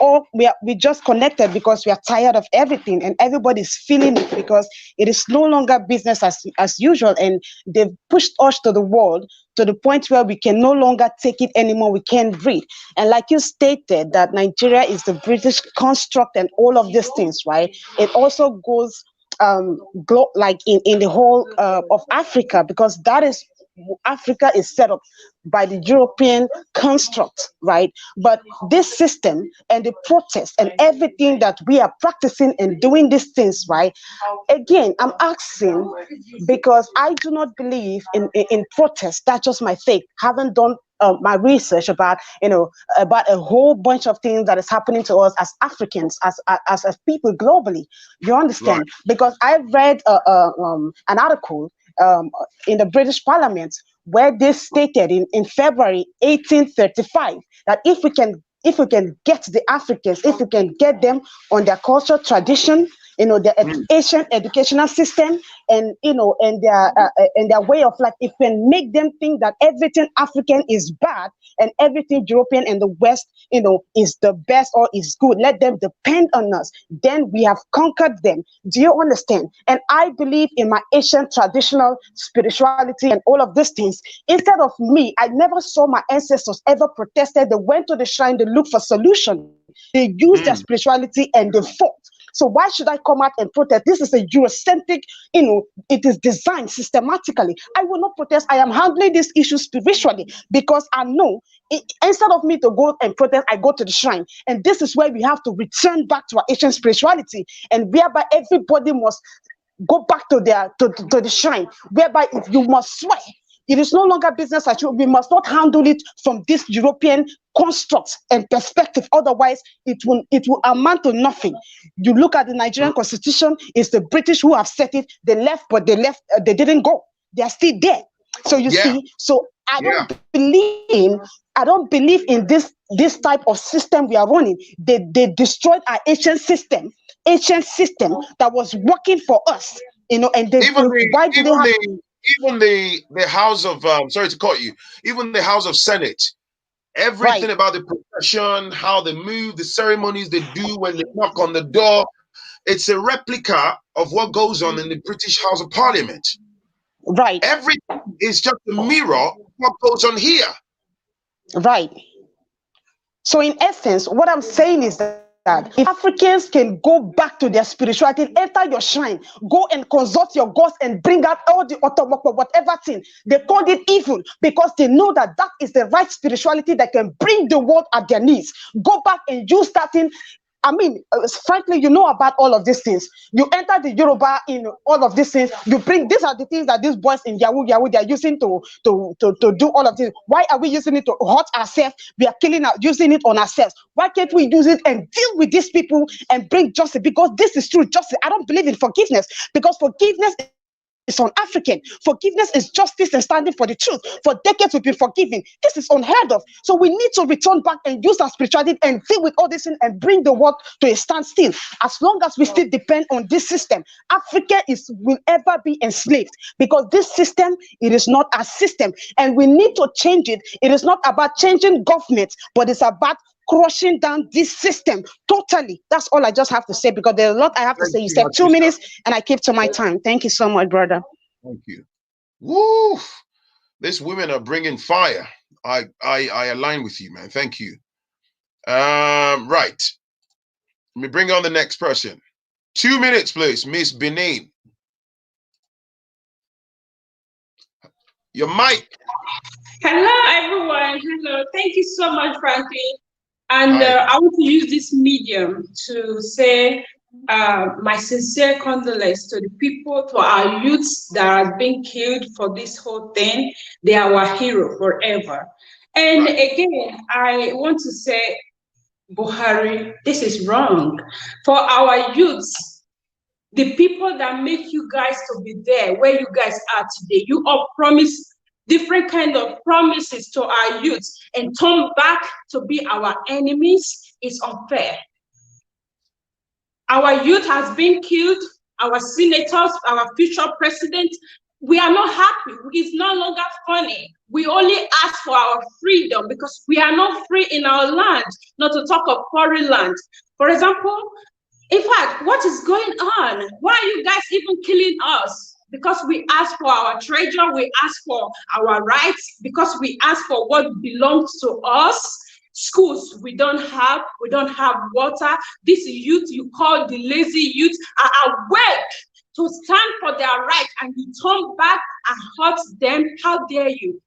just connected because we are tired of everything and everybody's feeling it because it is no longer business as usual. And they've pushed us to the wall to the point where we can no longer take it anymore. We can't breathe. And like you stated that Nigeria is the British construct and all of these things, right? It also goes like in the whole of Africa because that is Africa is set up by the European construct, right? But this system and the protest and everything that we are practicing and doing these things, right? Again, I'm asking because I do not believe in protest. That's just my faith. Haven't done my research about about a whole bunch of things that is happening to us as Africans, as people globally. You understand? Right. Because I read an article in the British Parliament where they stated in February 1835 that if we can get the Africans, if we can get them on their culture, tradition, their ancient educational system, and and their way of life, if we can make them think that everything African is bad and everything European and the West, is the best or is good, let them depend on us, then we have conquered them. Do you understand? And I believe in my ancient traditional spirituality and all of these things. Instead of me, I never saw my ancestors ever protested. They went to the shrine, they looked for solution. They used their spirituality and they fought. So why should I come out and protest? This is a Eurocentric, it is designed systematically. I will not protest. I am handling this issue spiritually because I know instead of me to go and protest, I go to the shrine. And this is where we have to return back to our ancient spirituality, and whereby everybody must go back to the shrine, whereby if you must swear. It is no longer business as usual. We must not handle it from this European construct and perspective. Otherwise, it will amount to nothing. You look at the Nigerian constitution, it's the British who have set it. They left, but they didn't go. They are still there. So you see, so I don't believe in this type of system we are running. They destroyed our ancient system that was working for us. And even the House of sorry to cut you, even the House of Senate, everything about the procession, how they move, the ceremonies they do when they knock on the door, it's a replica of what goes on in the British House of Parliament. Right. Everything is just a mirror of what goes on here. Right. So in essence, what I'm saying is that if Africans can go back to their spirituality, enter your shrine, go and consult your gods and bring out all the otomoko, whatever thing, they called it evil because they know that is the right spirituality that can bring the world at their knees. Go back and use that thing. I mean, frankly, you know about all of these things. You enter the Yoruba in all of these things. You bring, these are the things that these boys in Yahoo, they are using to do all of this. Why are we using it to hurt ourselves? We are using it on ourselves. Why can't we use it and deal with these people and bring justice? Because this is true justice. I don't believe in forgiveness because forgiveness is un-African. Forgiveness is justice and standing for the truth. For decades we've been forgiven. This is unheard of. So we need to return back and use our spirituality and deal with all this and bring the world to a standstill. As long as we still depend on this system, Africa will ever be enslaved because this system, it is not a system and we need to change it. It is not about changing government, but it's about crushing down this system totally. That's all I just have to say because there's a lot I have to say. You said 2 minutes and I keep to my time. Thank you so much, brother. Thank you. Woo! These women are bringing fire. I align with you, man. Thank you. Right. Let me bring on the next person. 2 minutes, please, Miss Benin. Your mic. Hello, everyone. Hello. Thank you so much, Phrankleen. And I want to use this medium to say my sincere condolence to the people, to our youths that are being killed for this whole thing. They are our hero forever. And again, I want to say, Buhari, this is wrong. For our youths, the people that make you guys to be there, where you guys are today, you all promise different kind of promises to our youths and turn back to be our enemies is unfair. Our youth has been killed, our senators, our future president. We are not happy. It's no longer funny. We only ask for our freedom because we are not free in our land, not to talk of foreign land. For example, in fact, what is going on? Why are you guys even killing us? Because we ask for our treasure, we ask for our rights, because we ask for what belongs to us. Schools we don't have water. This youth you call the lazy youth are awake. to stand for their rights, and you turn back and hurt them. How dare you?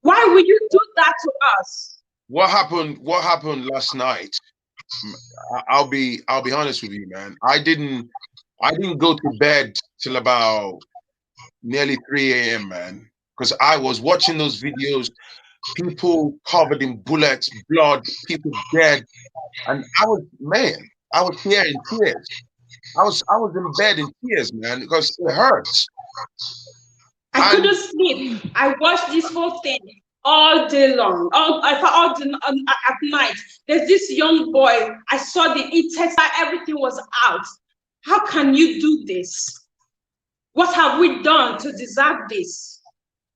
Why would you do that to us? What happened last night? I'll be honest with you, man. I didn't go to bed till about nearly 3 a.m., man, because I was watching those videos, people covered in bullets, blood, people dead, and I was here in tears. I was in bed in tears, man, because it hurts. I couldn't sleep. I watched this whole thing all day long, at night. There's this young boy. I saw the e-text, everything was out. How can you do this? What have we done to deserve this?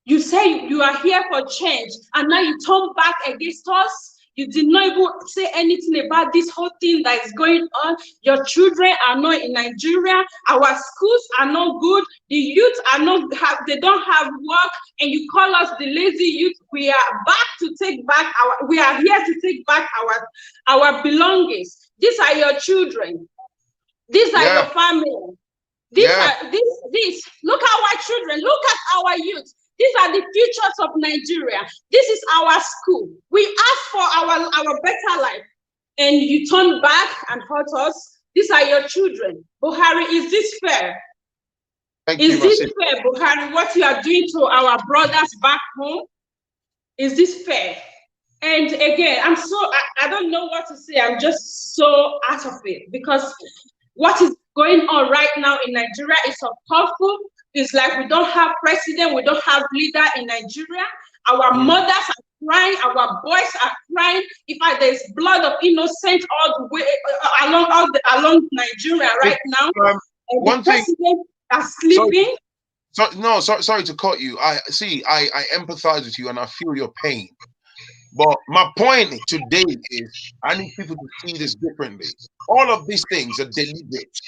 You say you are here for change, and now you turn back against us. You did not even say anything about this whole thing that is going on. Your children are not in Nigeria. Our schools are not good. The youth are not, they don't have work, and you call us the lazy youth. We are we are here to take back our belongings. These are your children. These are your family. Look at our children. Look at our youth. These are the futures of Nigeria. This is our school. We ask for our better life, and you turn back and hurt us. These are your children. Buhari, is this fair? Is this fair, Buhari, what you are doing to our brothers back home? Is this fair? And again, I don't know what to say. I'm just so out of it, because what is going on right now in Nigeria is so powerful. It's like we don't have president, we don't have leader in Nigeria. Our mothers are crying, our boys are crying. In fact, there's blood of innocent all the way along Nigeria right now. One thing, are sleeping. Sorry to cut you. I empathize with you and I feel your pain. But my point today is I need people to see this differently. All of these things are deliberate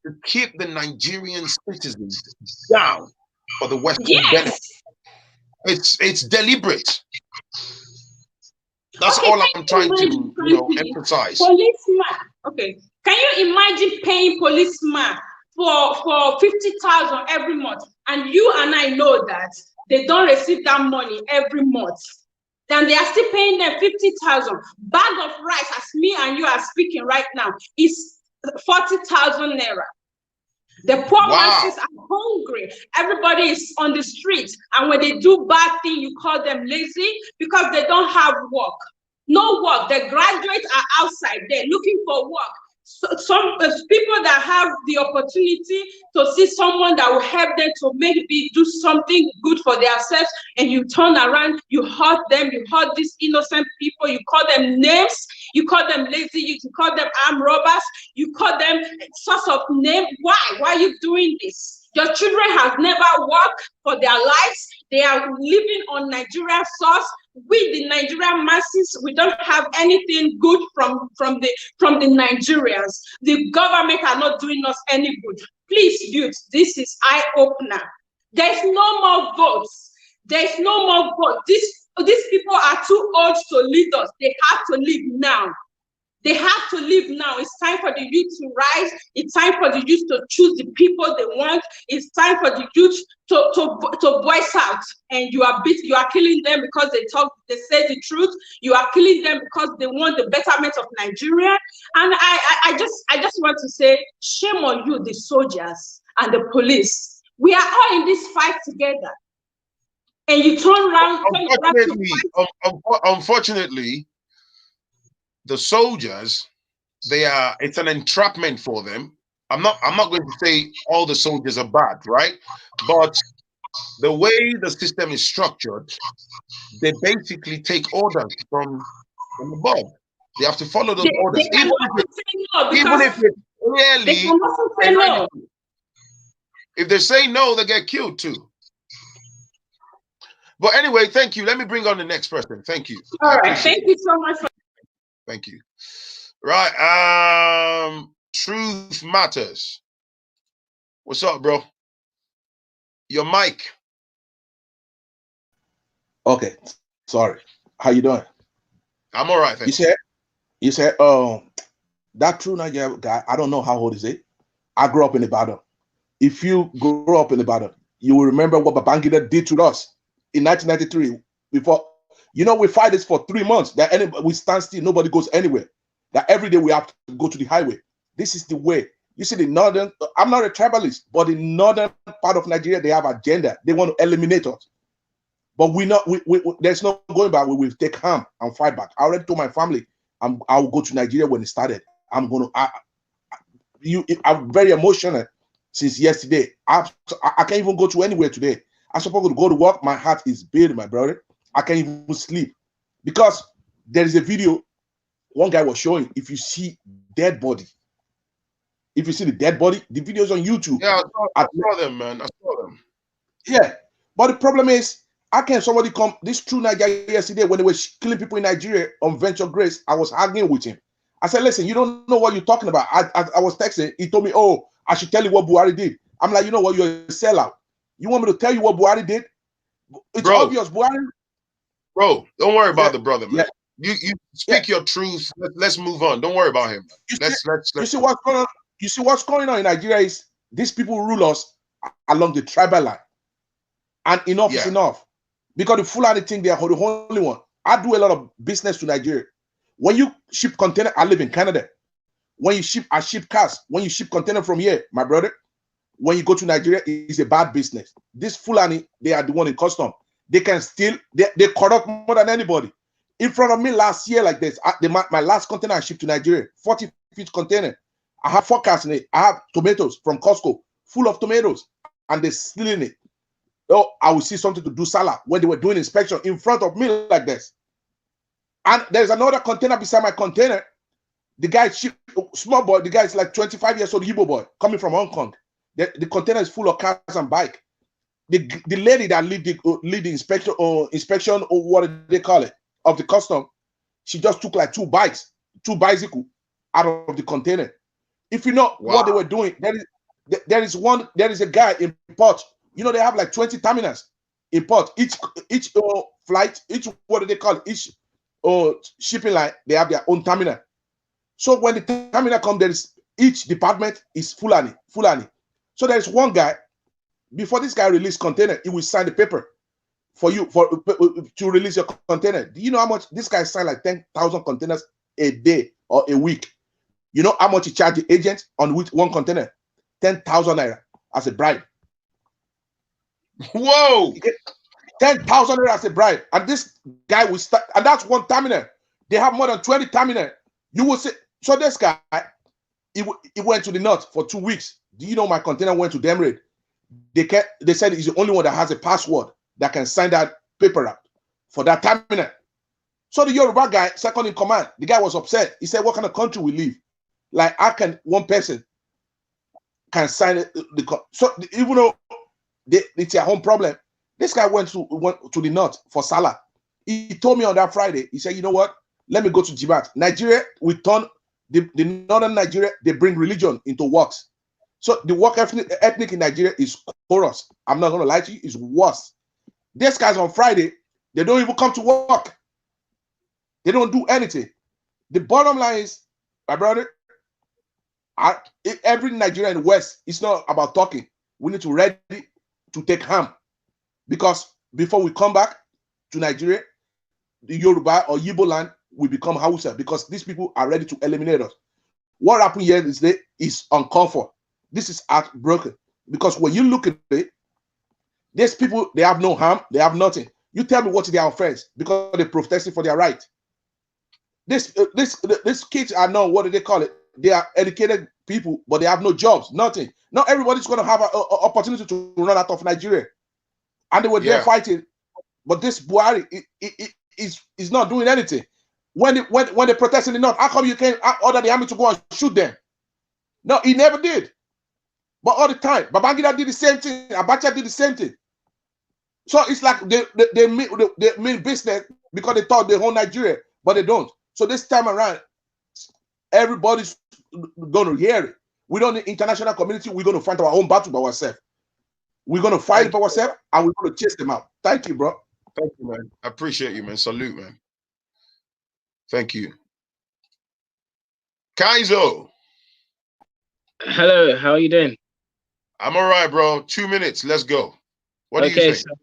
to keep the Nigerian citizens down for the Western benefit. It's deliberate. That's all I'm trying to emphasize. Policeman, okay. Can you imagine paying policeman for 50,000 every month? And you and I know that they don't receive that money every month. Then they are still paying them 50,000. Bag of rice, as me and you are speaking right now, is 40,000 naira. The poor masses are hungry. Everybody is on the streets, and when they do bad things, you call them lazy because they don't have work. No work. The graduates are outside there looking for work. So, some people that have the opportunity to see someone that will help them to maybe do something good for themselves, and you turn around, you hurt them, you hurt these innocent people, you call them names, you call them lazy, you call them armed robbers, you call them sorts of name. Why are you doing this? Your children have never worked for their lives. They are living on Nigerian source. We, the Nigerian masses, we don't have anything good from the Nigerians. The government are not doing us any good. Please, youth, this is eye-opener. There's no more votes. There's no more votes. These people are too old to lead us. They have to leave now. They have to leave now. It's time for the youth to rise. It's time for the youth to choose the people they want. It's time for the youth to voice out. And you are killing them because they say the truth. You are killing them because they want the betterment of Nigeria. And I just want to say, shame on you, the soldiers and the police. We are all in this fight together. And you turn around. Unfortunately, the soldiers, it's an entrapment for them. I'm not going to say all the soldiers are bad, right? But the way the system is structured, they basically take orders from above. They have to follow those orders. Even if it's clearly, if they say no, they get killed too. But anyway, thank you. Let me bring on the next person. Thank you. All right. Thank you so much. Thank you. Right. Truth Matters. What's up, bro? Your mic. Okay. Sorry. How you doing? I'm all right. You said, that True Nigeria guy, I don't know how old is it. I grew up in Ibadan. If you grew up in Ibadan, you will remember what Babangida did to us in 1993. Before, you know, we fight this for 3 months. That we stand still, nobody goes anywhere. That every day we have to go to the highway. This is the way. You see, the northern, I'm not a tribalist, but the northern part of Nigeria, they have agenda. They want to eliminate us. But there's no going back. We will take harm and fight back. I already told my family, I will go to Nigeria when it started. I'm very emotional since yesterday. I can't even go to anywhere today. I'm supposed to go to work. My heart is beating, my brother. I can't even sleep because there is a video one guy was showing. If you see dead body, if you see the dead body, the video's on YouTube. Yeah, I saw them, man. I saw them. Yeah, but the problem is, how can somebody come? This true Nigeria yesterday when they were killing people in Nigeria on Venture Grace, I was arguing with him. I said, listen, you don't know what you're talking about. I was texting. He told me, oh, I should tell you what Buhari did. I'm like, you know what? You're a sellout. You want me to tell you what Buhari did? It's obvious, Buhari. Bro, don't worry about the brother, man. Yeah. You speak your truth. Let's move on. Don't worry about him. You see what's going on? You see what's going on in Nigeria is these people rule us along the tribal line. And enough is enough. Because the Fulani think they are the only one. I do a lot of business to Nigeria. When you ship container, I live in Canada. When you ship, I ship cars. When you ship container from here, my brother, when you go to Nigeria, it's a bad business. This Fulani, they are the one in custom. They can steal, they corrupt more than anybody. In front of me last year like this, my last container I shipped to Nigeria, 40-feet container. I have 4 cars in it. I have tomatoes from Costco, full of tomatoes, and they're stealing it. Oh, I will see something to do salad when they were doing inspection in front of me like this. And there's another container beside my container. The guy, small boy, the guy is like 25 years old, Igbo boy, coming from Hong Kong. The container is full of cars and bike. The lady that lead the inspection or what they call it, of the custom, she just took like 2 bicycles out of the container. If you know what they were doing, there is a guy in port. You know, they have like 20 terminals in port. Each flight, what do they call it? Each shipping line, they have their own terminal. So when the terminal comes, there is each department is Fulani. So there is one guy. Before this guy release container, he will sign the paper for you to release your container. Do you know how much this guy signed? Like 10,000 containers a day or a week. You know how much he charge the agent on which one container? 10,000 naira as a bribe. Whoa! 10,000 naira as a bribe. And this guy will start, and that's one terminal. They have more than 20 terminal. You will say, so this guy, he went to the north for 2 weeks. Do you know my container went to them raid? They said he's the only one that has a password that can sign that paper out for that terminal. So the Yoruba guy, second in command, the guy was upset. He said, what kind of country we live? Like, how can one person can sign it? So even though it's their home problem, this guy went to the north for Salah. He told me on that Friday, he said, you know what? Let me go to Jibat. Nigeria, we turn the northern Nigeria, they bring religion into works. So the work ethnic in Nigeria is chorus. I'm not going to lie to you, it's worse. These guys on Friday, they don't even come to work. They don't do anything. The bottom line is, my brother, every Nigerian in the West, it's not about talking. We need to ready to take harm. Because before we come back to Nigeria, the Yoruba or Yibo land will become Hausa because these people are ready to eliminate us. What happened here is uncomfort. This is heartbroken. Because when you look at it, these people, they have no harm, they have nothing. You tell me what's their offense because they're protesting for their right. These kids are not, what do they call it? They are educated people, but they have no jobs, nothing. Not everybody's going to have an opportunity to run out of Nigeria. And they were there fighting. But this Buhari is not doing anything. When they protest in the north, how come you can't order the army to go and shoot them? No, he never did. But all the time, Babangida did the same thing. Abacha did the same thing. So it's like they mean business because they thought they own Nigeria, but they don't. So this time around, everybody's going to hear it. We don't need international community. We're going to fight our own battle by ourselves. We're going to fight by ourselves, and we're going to chase them out. Thank you, bro. Thank you, man. I appreciate you, man. Salute, man. Thank you. Kaizo. Hello, how are you doing? I'm all right, bro. 2 minutes. Let's go. What do you Okay, think? so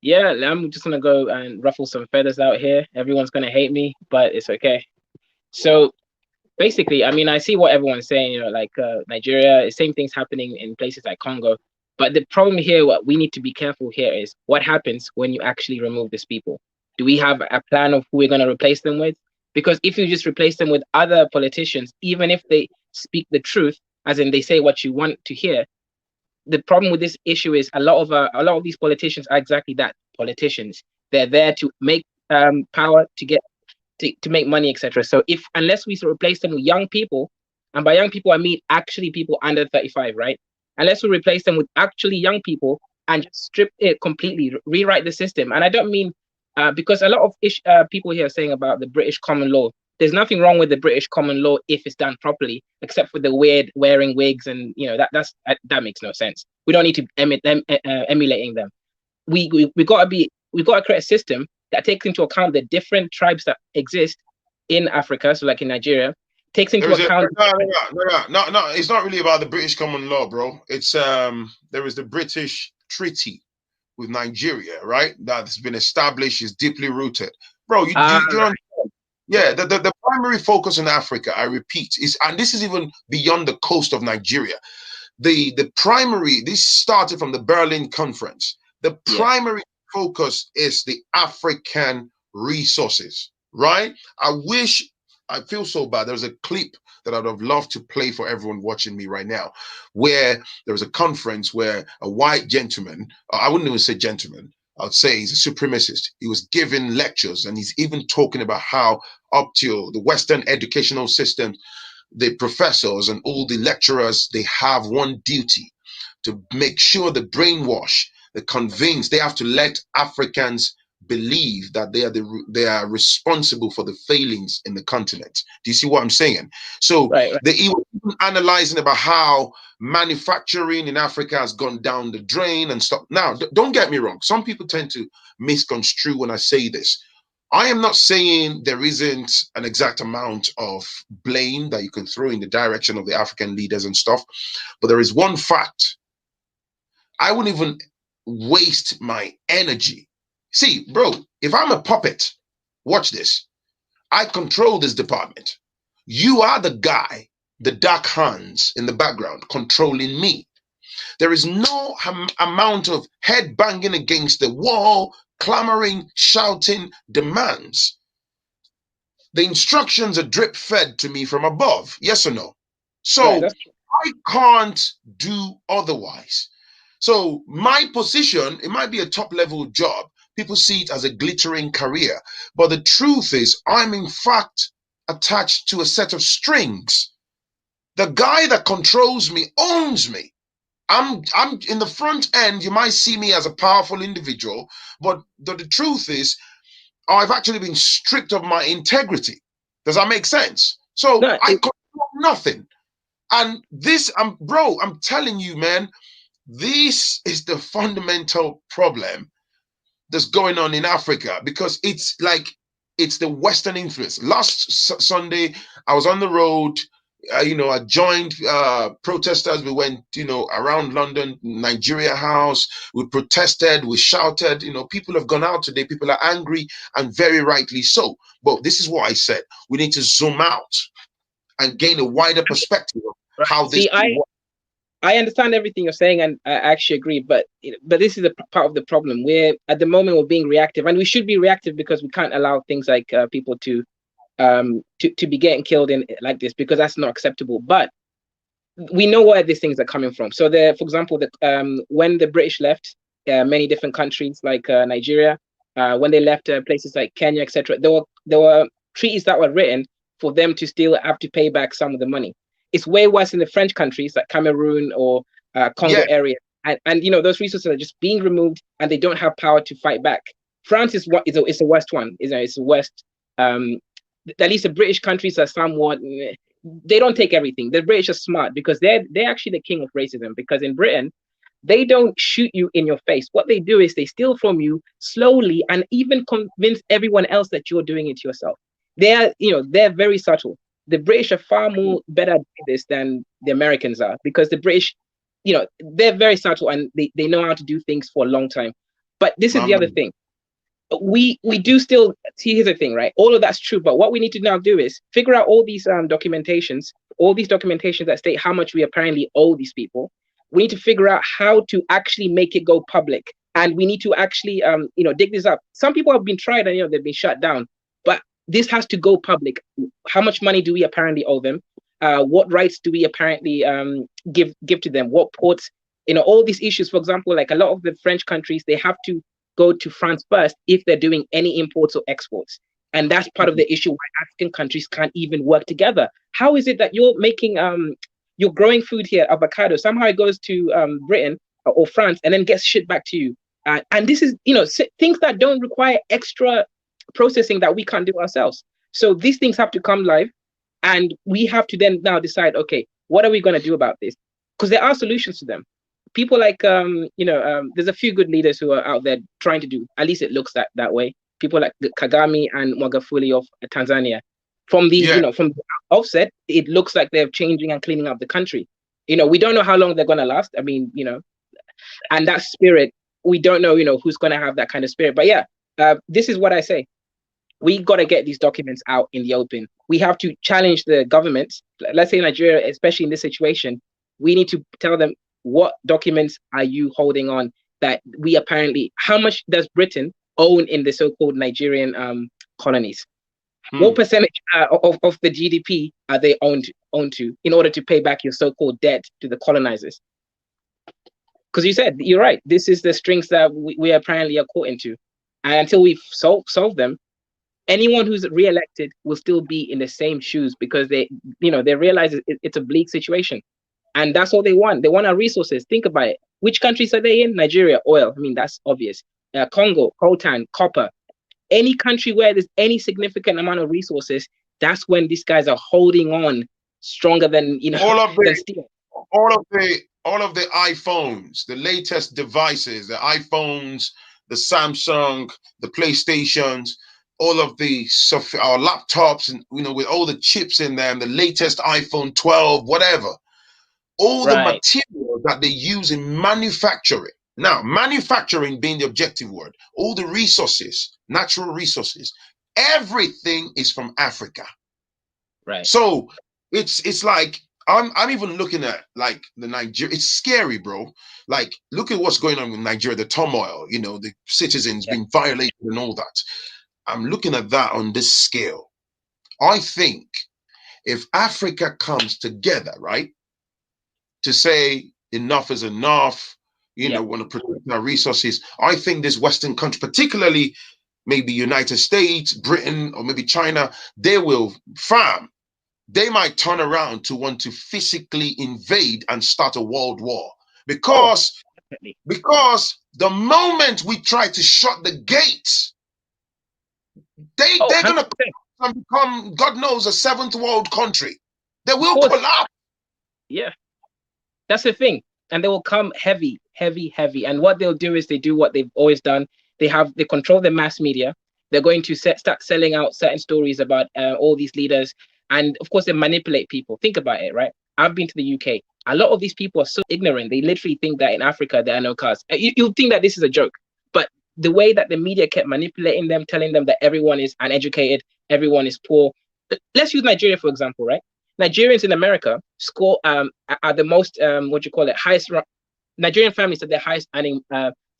yeah, I'm just gonna go and ruffle some feathers out here. Everyone's gonna hate me, but it's okay. So basically, I mean, I see what everyone's saying, like Nigeria, same things happening in places like Congo. But the problem here, what we need to be careful here is what happens when you actually remove these people. Do we have a plan of who we're going to replace them with? Because if you just replace them with other politicians, even if they speak the truth, as in they say what you want to hear, the problem with this issue is a lot of these politicians are exactly that, politicians. They're there to make power, to get to make money, etc. So if unless we replace them with young people, and by young people I mean actually people under 35, right? Unless we replace them with actually young people and just strip it completely, rewrite the system. And I don't mean because a lot of people here are saying about the British common law. There's nothing wrong with the British common law if it's done properly, except for the weird wearing wigs and that makes no sense. We don't need to emulating them. We gotta create a system that takes into account the different tribes that exist in Africa, so like in Nigeria, takes into account. No. It's not really about the British common law, bro. It's there is the British treaty with Nigeria, right? That's been established, is deeply rooted, bro. You know, yeah. The primary focus in Africa, I repeat, is, and this is even beyond the coast of Nigeria. The primary, this started from the Berlin Conference. The primary focus is the African resources, right? I feel so bad. There's a clip that I'd have loved to play for everyone watching me right now, where there was a conference where a white gentleman, I wouldn't even say gentleman, I'd say he's a supremacist. He was giving lectures, and he's even talking about how up till the Western educational system, the professors and all the lecturers, they have one duty: to make sure the brainwash, the convince, they have to let Africans believe that they are responsible for the failings in the continent. Do you see what I'm saying? So right. They were analyzing about how manufacturing in Africa has gone down the drain and stuff. Now, don't get me wrong. Some people tend to misconstrue when I say this. I am not saying there isn't an exact amount of blame that you can throw in the direction of the African leaders and stuff, but there is one fact. I wouldn't even waste my energy. See, bro, if I'm a puppet, watch this. I control this department. You are the guy, the dark hands in the background controlling me. There is no amount of head banging against the wall, clamoring, shouting demands. The instructions are drip fed to me from above. Yes or no? So I can't do otherwise. So my position, it might be a top level job. People see it as a glittering career. But the truth is, I'm in fact attached to a set of strings. The guy that controls me owns me. I'm in the front end. You might see me as a powerful individual, but the truth is, I've actually been stripped of my integrity. Does that make sense? So I control nothing. And this, I'm telling you, man, this is the fundamental problem that's going on in Africa, because it's the Western influence. Last Sunday, I was on the road. I joined protesters. We went, around London, Nigeria House. We protested, we shouted. People have gone out today. People are angry, and very rightly so. But this is what I said. We need to zoom out and gain a wider perspective of how this works. I understand everything you're saying, and I actually agree. But this is a part of the problem. We're at the moment we're being reactive, and we should be reactive because we can't allow things like people to be getting killed in like this, because that's not acceptable. But we know where these things are coming from. So for example, when the British left many different countries like Nigeria, when they left places like Kenya, etc., there were treaties that were written for them to still have to pay back some of the money. It's way worse in the French countries like Cameroon or Congo area, and those resources are just being removed, and they don't have power to fight back. France is the worst one. It's the worst. At least the British countries are somewhat. They don't take everything. The British are smart because they're actually the king of racism. Because in Britain, they don't shoot you in your face. What they do is they steal from you slowly and even convince everyone else that you're doing it yourself. They're very subtle. The British are far more better at this than the Americans are, because the British, they're very subtle and they know how to do things for a long time. But this is the other thing. We do still see. Here's the thing, right? All of that's true, but what we need to now do is figure out all these documentations that state how much we apparently owe these people. We need to figure out how to actually make it go public, and we need to actually dig this up. Some people have been tried and they've been shut down, but this has to go public. How much money do we apparently owe them? What rights do we apparently give to them? What ports? All these issues. For example, like a lot of the French countries, they have to go to France first if they're doing any imports or exports. And that's part of the issue why African countries can't even work together. How is it that you're making, you're growing food here, avocado, somehow it goes to Britain or France and then gets shipped back to you? And this is, things that don't require extra processing that we can't do ourselves. So these things have to come live, and we have to then now decide, okay, what are we going to do about this? Because there are solutions to them. People like, there's a few good leaders who are out there trying to do, at least it looks that way. People like Kagame and Magufuli of Tanzania. From the, from the offset, it looks like they're changing and cleaning up the country. We don't know how long they're going to last. I mean, and that spirit, we don't know, who's going to have that kind of spirit. But yeah, this is what I say. We got to get these documents out in the open. We have to challenge the government. Let's say Nigeria, especially in this situation, we need to tell them, what documents are you holding on that we apparently, how much does Britain own in the so-called Nigerian colonies? What percentage of the GDP are they owned to in order to pay back your so-called debt to the colonizers? Because you said, you're right, this is the strings that we apparently are caught into. And until we've solved them, anyone who's re-elected will still be in the same shoes, because they realize it's a bleak situation. And that's all they want. They want our resources. Think about it. Which countries are they in? Nigeria, oil. I mean, that's obvious. Congo, coltan, copper. Any country where there's any significant amount of resources, that's when these guys are holding on stronger than, than steel. All of the iPhones, the latest devices, the iPhones, the Samsung, the PlayStations, all of our laptops, and with all the chips in them, the latest iPhone 12, whatever. All the material that they use in manufacturing. Now, manufacturing being the objective word, all the resources, natural resources, everything is from Africa. Right. So it's like I'm even looking at like the Nigeria. It's scary, bro. Like, look at what's going on with Nigeria, the turmoil, the citizens being violated and all that. I'm looking at that on this scale. I think if Africa comes together, right, to say enough is enough, want to protect our resources. I think this Western country, particularly maybe United States, Britain, or maybe China, they will farm. They might turn around to want to physically invade and start a world war. Because the moment we try to shut the gates, they're going to become, God knows, a seventh world country. They will collapse. Yeah. That's the thing. And they will come heavy. And what they'll do is they do what they've always done. They control the mass media. They're going to start selling out certain stories about all these leaders. And of course, they manipulate people. Think about it, right? I've been to the UK. A lot of these people are so ignorant. They literally think that in Africa, there are no cars. You think that this is a joke. But the way that the media kept manipulating them, telling them that everyone is uneducated, everyone is poor. Let's use Nigeria, for example, right? Nigerians in America score are the most highest. Nigerian families are the highest earning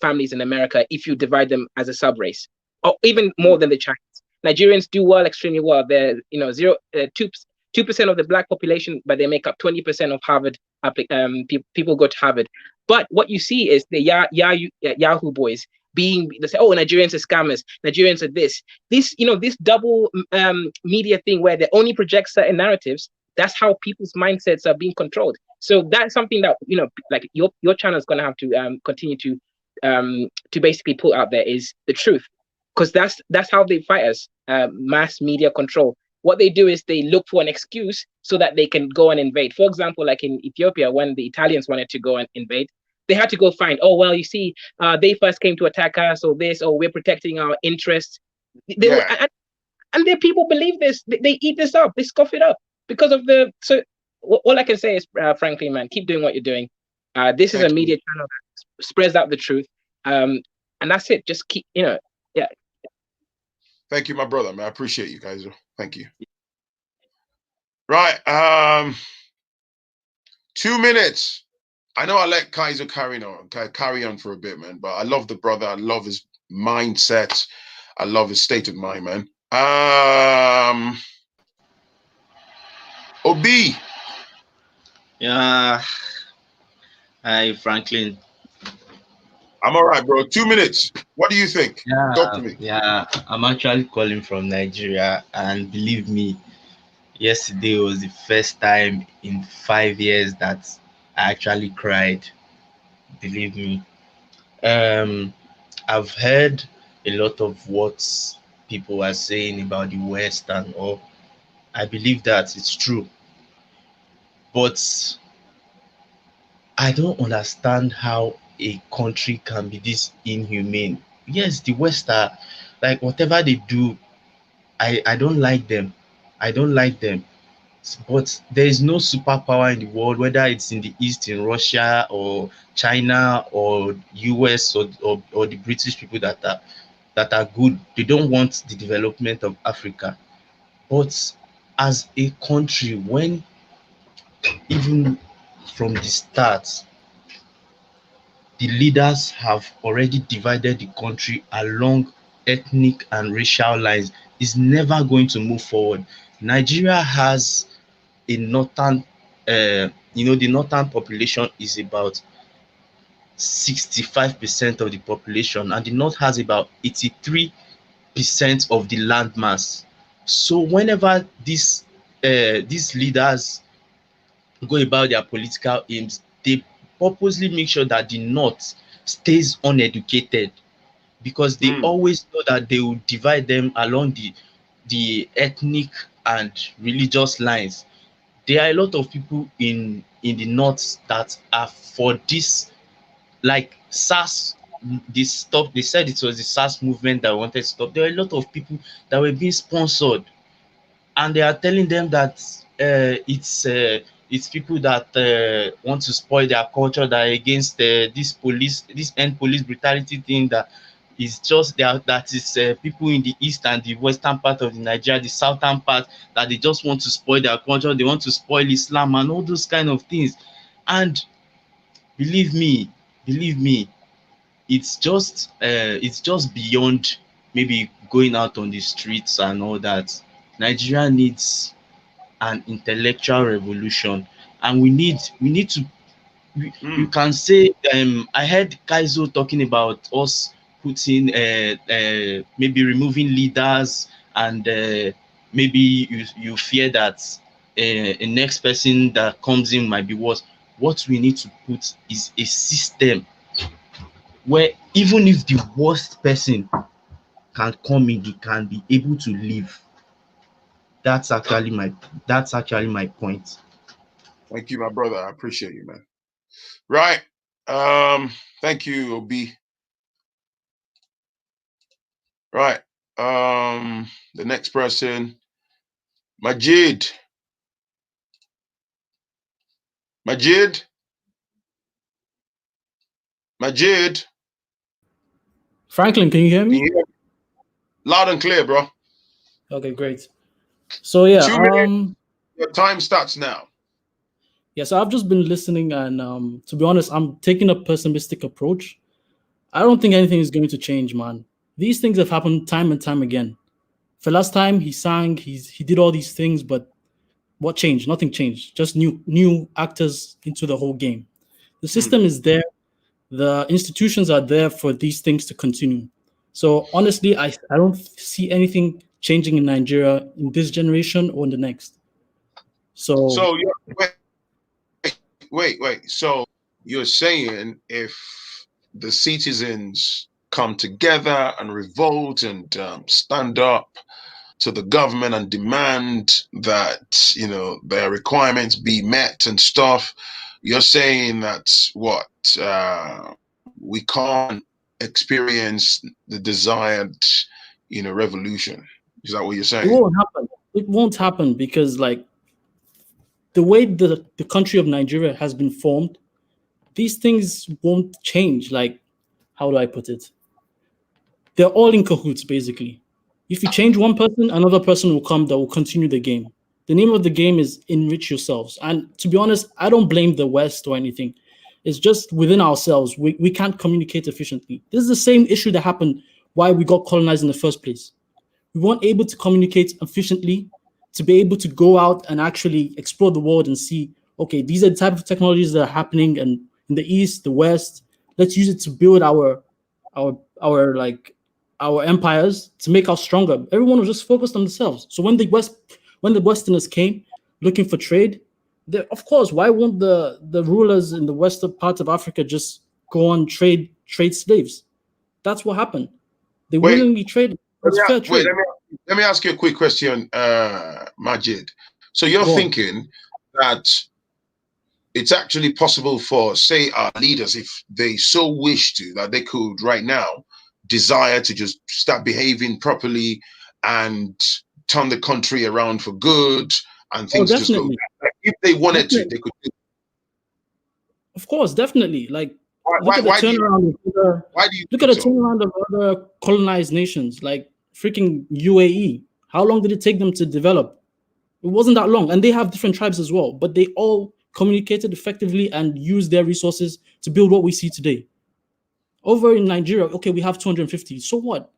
families in America if you divide them as a sub race, or even more than the Chinese. Nigerians do extremely well. They're 2% of the black population, but they make up 20% of Harvard people go to Harvard. But what you see is the Yahoo boys they say, oh, Nigerians are scammers, Nigerians are this double media thing where they only project certain narratives. That's how people's mindsets are being controlled. So that's something that, like your channel is going to have to continue to basically put out there is the truth, because that's how they fight us, mass media control. What they do is they look for an excuse so that they can go and invade. For example, like in Ethiopia, when the Italians wanted to go and invade, they had to go find, oh, well, you see, they first came to attack us, or this, or we're protecting our interests. And their people believe this. They eat this up. They scoff it up. because of the all I can say is, Phrankleen, man, keep doing what you're doing. This is a media channel that spreads out the truth. And that's it. Just keep, yeah. Thank you, my brother, man. I appreciate you guys. Thank you. Right. 2 minutes. I know I let Kaiser carry on for a bit, man, but I love the brother. I love his mindset. I love his state of mind, man. OB. Yeah. Hi, Phrankleen. I'm all right, bro. 2 minutes. What do you think? Talk to me. Yeah, I'm actually calling from Nigeria, and believe me, yesterday was the first time in 5 years that I actually cried. Believe me. I've heard a lot of what people are saying about the West and all. I believe that it's true, but I don't understand how a country can be this inhumane. Yes, the West are like whatever they do, I don't like them. I don't like them. But there is no superpower in the world, whether it's in the East, in Russia or China or US or the British people that are good. They don't want the development of Africa. But as a country, when even from the start, the leaders have already divided the country along ethnic and racial lines, is never going to move forward. Nigeria has a northern, the northern population is about 65% of the population, and the north has about 83% of the land mass. So whenever these leaders go about their political aims, they purposely make sure that the north stays uneducated, because they always know that they will divide them along the ethnic and religious lines. There are a lot of people in the north that are for this, like SARS. They said it was the SARS movement that wanted to stop. There are a lot of people that were being sponsored, and they are telling them that it's people that want to spoil their culture, that are against this end police brutality thing, that is just there, that is people in the east and the western part of the Nigeria, the southern part, that they just want to spoil their culture, they want to spoil Islam and all those kind of things. And believe me, it's just beyond maybe going out on the streets and all that. Nigeria needs an intellectual revolution, and we need to you can say, I heard Kaizo talking about us putting maybe removing leaders, and maybe you fear that a next person that comes in might be worse. What we need to put is a system where even if the worst person can come in, he can be able to leave. That's actually my point. Thank you, my brother. I appreciate you, man. Right. Thank you, OB. Right. The next person, Majid. Majid. Phrankleen, can you hear me? Loud and clear, bro. Okay, great. So yeah, 2 minutes. Your time starts now. Yeah, so I've just been listening, and to be honest, I'm taking a pessimistic approach. I don't think anything is going to change, man. These things have happened time and time again. For last time, he sang, he did all these things, but what changed? Nothing changed. Just new actors into the whole game. The system is there. The institutions are there for these things to continue. So honestly, I don't see anything changing in Nigeria in this generation or in the next. So wait. So you're saying if the citizens come together and revolt and stand up to the government and demand that, their requirements be met and stuff, you're saying that what, we can't experience the desired, revolution? Is that what you're saying? it won't happen. It won't happen because, like, the way the country of Nigeria has been formed, these things won't change. Like, how do I put it? They're all in cahoots, basically. If you change one person, another person will come that will continue the game. The name of the game is enrich yourselves. And to be honest, I don't blame the West or anything. It's just within ourselves. We can't communicate efficiently. This is the same issue that happened why we got colonized in the first place. We weren't able to communicate efficiently, to be able to go out and actually explore the world and see, okay, these are the type of technologies that are happening and in the East, the West. Let's use it to build our empires, to make us stronger. Everyone was just focused on themselves. So when the Westerners came looking for trade, of course, why won't the rulers in the western part of Africa just go on trade slaves? That's what happened. They willingly traded. Let me ask you a quick question, Majid. So you're thinking that it's actually possible for, say, our leaders, if they so wish to, that they could right now desire to just start behaving properly and turn the country around for good, and things just go. Like, if they wanted to, they could do it. Of course, definitely. Like, look at the turnaround of other colonized nations, like freaking UAE. How long did it take them to develop? It wasn't that long, and they have different tribes as well, but they all communicated effectively and used their resources to build what we see today. Over in Nigeria, okay, we have 250. So what?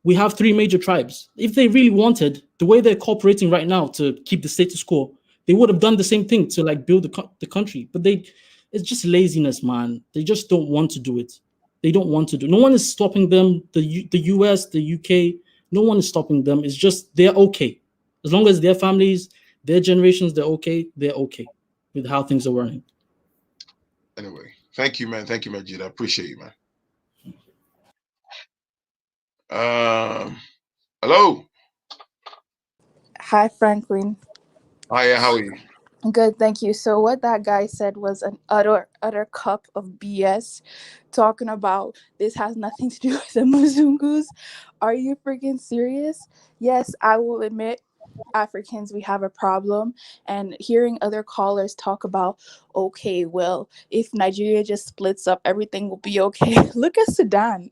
We have 3 major tribes. If they really wanted, the way they're cooperating right now to keep the status quo, they would have done the same thing to like build the country. But it's just laziness, man. They just don't want to do it. They don't want to do it. No one is stopping them. The US, the UK, no one is stopping them. It's just they're okay. As long as their families, their generations, they're okay with how things are running. Anyway, thank you, man. Thank you, Majid. I appreciate you, man. Hello. Hi, Phrankleen. Hiya, how are you? Good, thank you. So what that guy said was an utter cup of BS, talking about this has nothing to do with the Muzungus. Are you freaking serious? Yes, I will admit, Africans, we have a problem. And hearing other callers talk about, okay, well, if Nigeria just splits up, everything will be okay. Look at Sudan.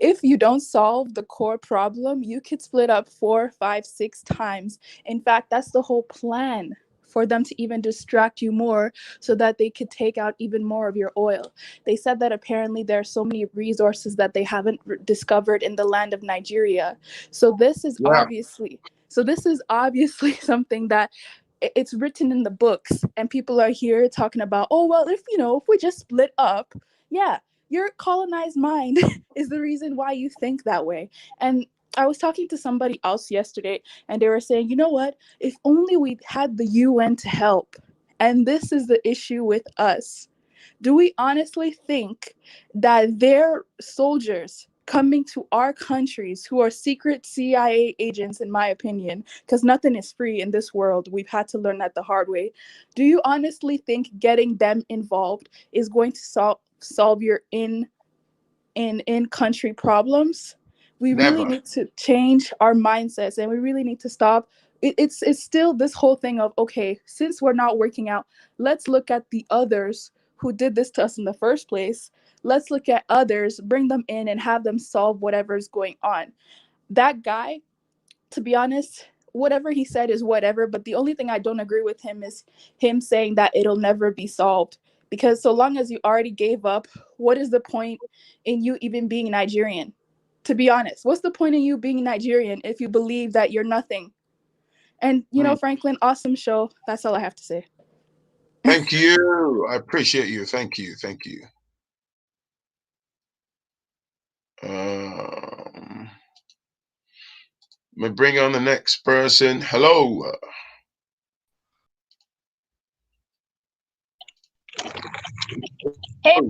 If you don't solve the core problem, you could split up 4, 5, 6 times. In fact, that's the whole plan, for them to even distract you more so that they could take out even more of your oil. They said that apparently there are so many resources that they haven't discovered in the land of Nigeria. So this is obviously something that it's written in the books, and people are here talking about, oh, well, if we just split up, yeah, your colonized mind is the reason why you think that way. And I was talking to somebody else yesterday, and they were saying, you know what? If only we had the UN to help. And this is the issue with us. Do we honestly think that their soldiers coming to our countries, who are secret CIA agents, in my opinion, because nothing is free in this world, we've had to learn that the hard way. Do you honestly think getting them involved is going to solve your in-country problems? We really need to change our mindsets, and we really need to stop. It's still this whole thing of, okay, since we're not working out, let's look at the others who did this to us in the first place. Let's look at others, bring them in, and have them solve whatever's going on. That guy, to be honest, whatever he said is whatever, but the only thing I don't agree with him is him saying that it'll never be solved. Because so long as you already gave up, what is the point in you even being Nigerian? To be honest, what's the point in you being Nigerian if you believe that you're nothing? And, Phrankleen, awesome show. That's all I have to say. Thank you. I appreciate you. Thank you. Thank you. Let me bring on the next person. Hello. Hey,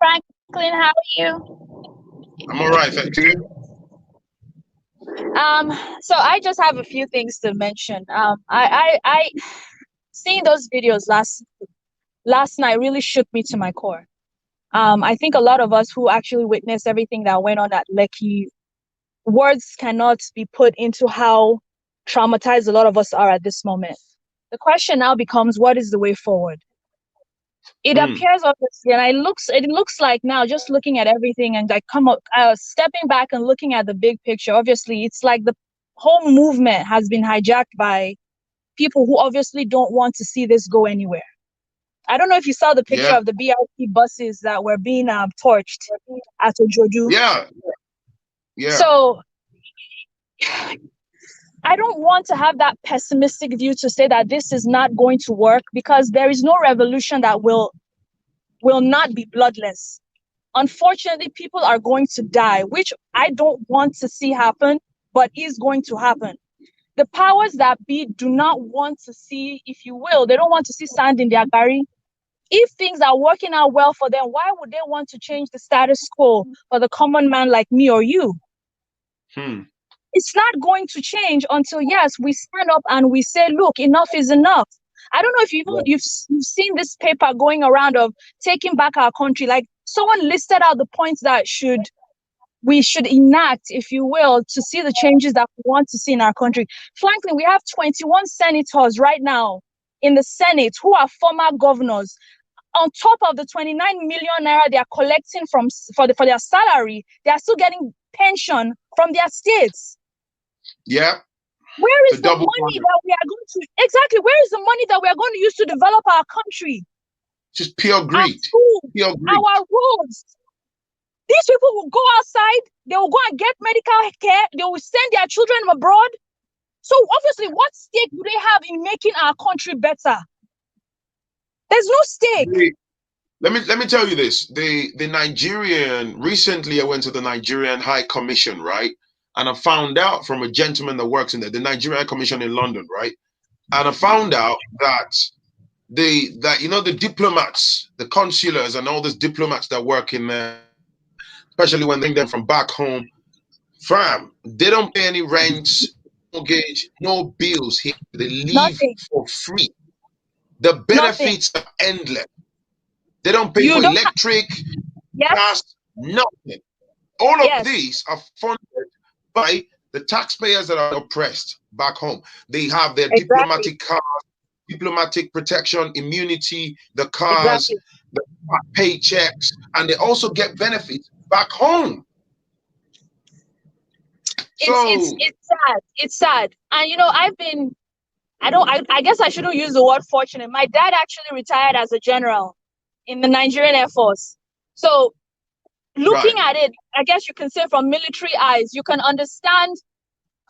Phrankleen, how are you? I'm all right, thank you. So I just have a few things to mention. I seeing those videos last night really shook me to my core. I think a lot of us who actually witnessed everything that went on at Lekki, words cannot be put into how traumatized a lot of us are at this moment. The question now becomes, what is the way forward? It appears obviously, and it looks like now, just looking at everything and stepping back and looking at the big picture, obviously it's like the whole movement has been hijacked by people who obviously don't want to see this go anywhere. I don't know if you saw the picture of the BRT buses that were being torched at Ojodu. Yeah. So I don't want to have that pessimistic view to say that this is not going to work, because there is no revolution that will not be bloodless. Unfortunately, people are going to die, which I don't want to see happen, but is going to happen. The powers that be do not want to see, if you will, they don't want to see sand in their gari. If things are working out well for them, why would they want to change the status quo for the common man like me or you? It's not going to change until, yes, we stand up and we say, look, enough is enough. I don't know if you've seen this paper going around of taking back our country. Like, someone listed out the points that we should enact, if you will, to see the changes that we want to see in our country. Phrankleen, we have 21 senators right now in the Senate who are former governors. On top of the 29 million naira they are collecting for their salary, they are still getting pension from their states. Yeah. Where is the money that we are going to where is the money that we are going to use to develop our country? Just pure greed. Our roads. These people will go outside, they will go and get medical care, they will send their children abroad. So obviously, what stake do they have in making our country better? There's no stake. Let me tell you this. The Nigerian, recently I went to the Nigerian High Commission, right? And I found out from a gentleman that works in the Nigerian High Commission in London, right? And I found out that the diplomats, the consulars and all these diplomats that work in there, especially when they bring them from back home, fam, they don't pay any rents, mortgage, no bills here. They live for free. The benefits are endless. They don't pay for electric, gas, nothing. All of these are funded by the taxpayers that are oppressed back home. They have their diplomatic cars, diplomatic protection, immunity, the cars, the paychecks, and they also get benefits back home. It's sad. It's sad. And I guess I shouldn't use the word fortunate. My dad actually retired as a general in the Nigerian Air Force. So looking at it, I guess you can say from military eyes, you can understand.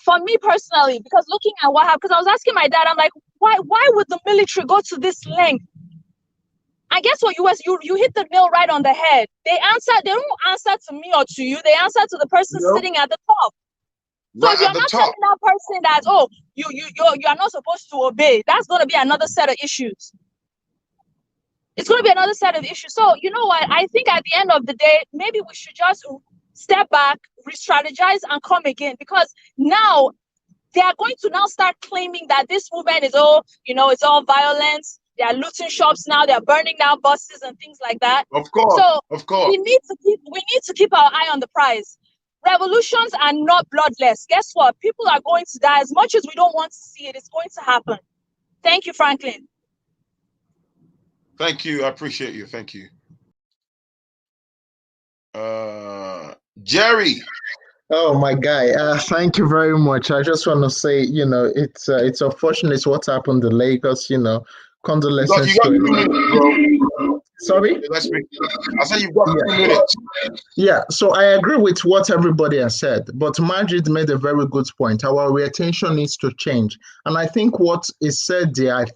For me personally, because looking at what happened, because I was asking my dad, I'm like, why would the military go to this length? I guess what you hit the nail right on the head. They don't answer to me or to you, they answer to the person sitting at the top. So if you're not telling that person that, you are not supposed to obey, that's going to be another set of issues. It's going to be another set of issues. So you know what? I think at the end of the day, maybe we should just step back, re-strategize, and come again. Because now they are going to now start claiming that this movement is it's all violence. They are looting shops now. They are burning down buses and things like that. Of course. So of course, we need to keep our eye on the prize. Revolutions are not bloodless. Guess what? People are going to die. As much as we don't want to see it, it's going to happen. Thank you, Phrankleen. Thank you. I appreciate you. Thank you. Jerry. Oh, my guy. Thank you very much. I just want to say, it's unfortunate what happened in Lagos, condolences. You got 2 minutes, bro. Sorry? I said you've got 2 minutes. Yeah, so I agree with what everybody has said, but Majid made a very good point. Our orientation needs to change. And I think what is said there,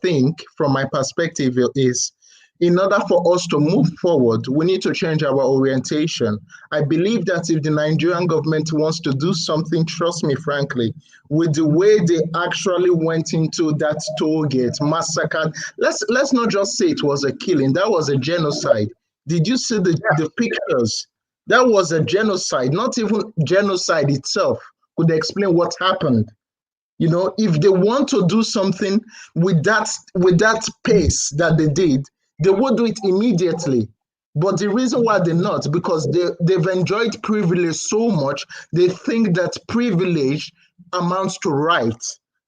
from my perspective, is in order for us to move forward, we need to change our orientation. I believe that if the Nigerian government wants to do something, trust me, frankly, with the way they actually went into that toll gate, massacred, let's not just say it was a killing, that was a genocide. Did you see the pictures? That was a genocide. Not even genocide itself could explain what happened. If they want to do something with that pace that they did, they would do it immediately. But the reason why they're not, because they've enjoyed privilege so much, they think that privilege amounts to right.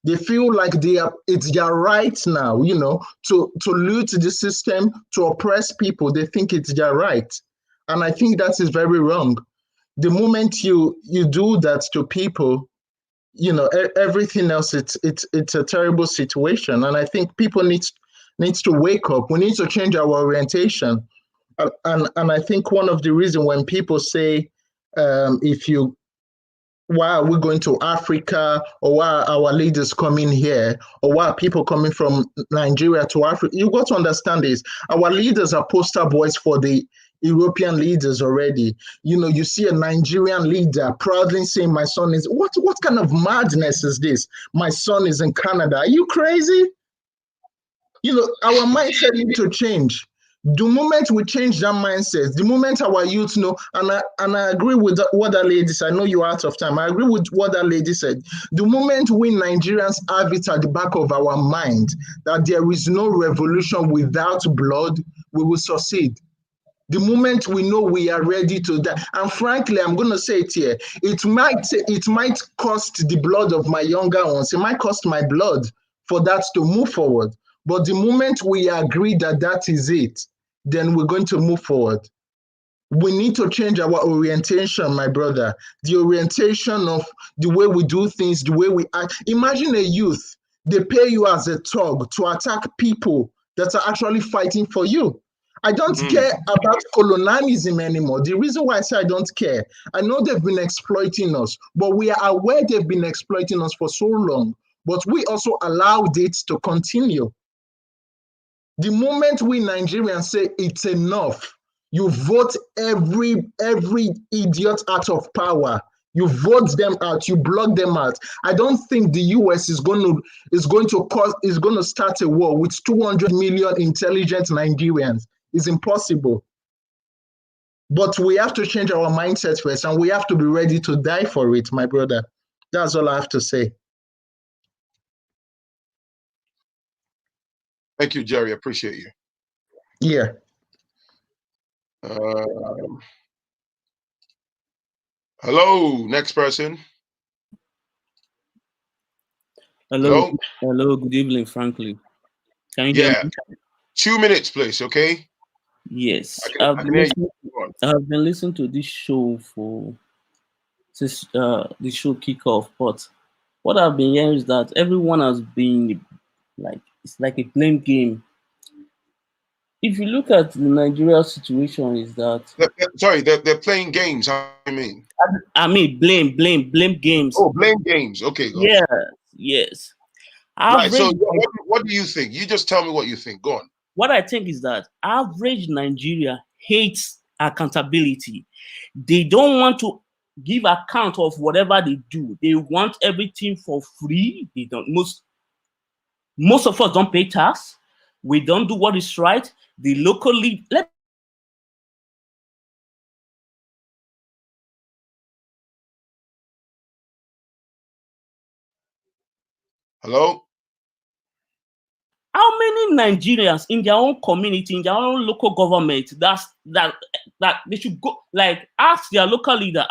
They feel like it's their right now, you know, to loot the system, to oppress people. They think it's their right. And I think that is very wrong. The moment you do that to people, you know, everything else, it's a terrible situation. And I think people needs to wake up. We need to change our orientation. And I think one of the reasons when people say, why are we going to Africa, or why are our leaders coming here, or why are people coming from Nigeria to Africa? You got to understand this. Our leaders are poster boys for the European leaders already. You know, you see a Nigerian leader proudly saying, my son is, what kind of madness is this? My son is in Canada. Are you crazy? You know, our mindset needs to change. The moment we change that mindset, the moment our youth know, and I agree with what that lady said. I know you're out of time. I agree with what that lady said. The moment we Nigerians have it at the back of our mind that there is no revolution without blood, we will succeed. The moment we know we are ready to die, and frankly, I'm going to say it here, it might cost the blood of my younger ones. It might cost my blood for that to move forward. But the moment we agree that that is it, then we're going to move forward. We need to change our orientation, my brother. The orientation of the way we do things, the way we act. Imagine a youth, they pay you as a thug to attack people that are actually fighting for you. I don't care about colonialism anymore. The reason why I say I don't care, I know they've been exploiting us, but we are aware they've been exploiting us for so long, but we also allowed it to continue. The moment we Nigerians say it's enough, you vote every idiot out of power. You vote them out. You block them out. I don't think the US is going to start a war with 200 million intelligent Nigerians. It's impossible. But we have to change our mindset first, and we have to be ready to die for it, my brother. That's all I have to say. Thank you, Jerry. I appreciate you. Yeah. Hello, next person. Hello. Hello. Good evening, Phrankleen. Can you hear me? 2 minutes, please. Okay. Yes. I've been listening to this show since the show kickoff, but what I've been hearing is that everyone has been it's like a blame game. If you look at the Nigeria situation, is that they're playing games. How do you mean? I mean blame games. Oh, blame games. Okay. Yeah. Yes. Right. So what do you think? You just tell me what you think. Go on. What I think is that average Nigeria hates accountability. They don't want to give account of whatever they do. They want everything for free. They don't. Most of us don't pay tax. We don't do what is right. The local lead. Hello? How many Nigerians in their own community, in their own local government, that they should go, like, ask their local leader,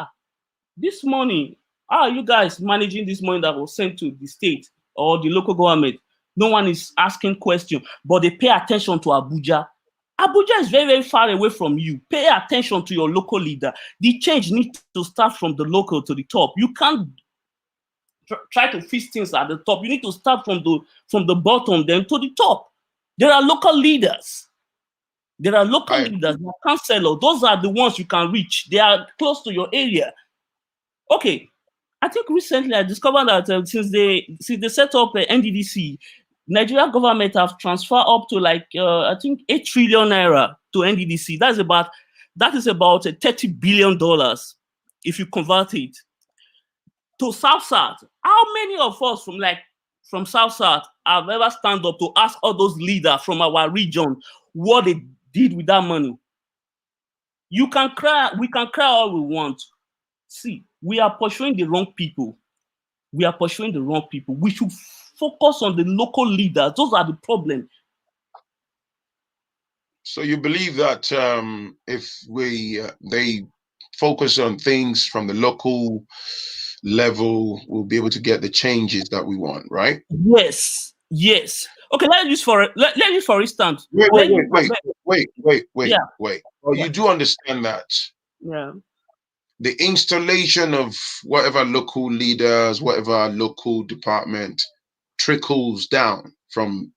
this money, how are you guys managing this money that was sent to the state or the local government? No one is asking questions, but they pay attention to Abuja. Abuja is very, very far away from you. Pay attention to your local leader. The change needs to start from the local to the top. You can't try to fix things at the top. You need to start from the bottom, then to the top. There are local leaders. There are local leaders, councillors. Those are the ones you can reach. They are close to your area. Okay, I think recently I discovered that since they set up NDDC, Nigerian government have transferred up to I think 8 trillion naira to NDDC. That is about $30 billion if you convert it to South South. How many of us from South South have ever stand up to ask all those leaders from our region what they did with that money? You can cry. We can cry all we want. See, we are pursuing the wrong people. We are pursuing the wrong people. We should focus on the local leaders. Those are the problems. So you believe that if they focus on things from the local level, we'll be able to get the changes that we want, right? Yes, yes. Okay, let's use for instance. Wait. Yeah. Well, you do understand that Yeah. the installation of whatever local leaders, whatever local department trickles down from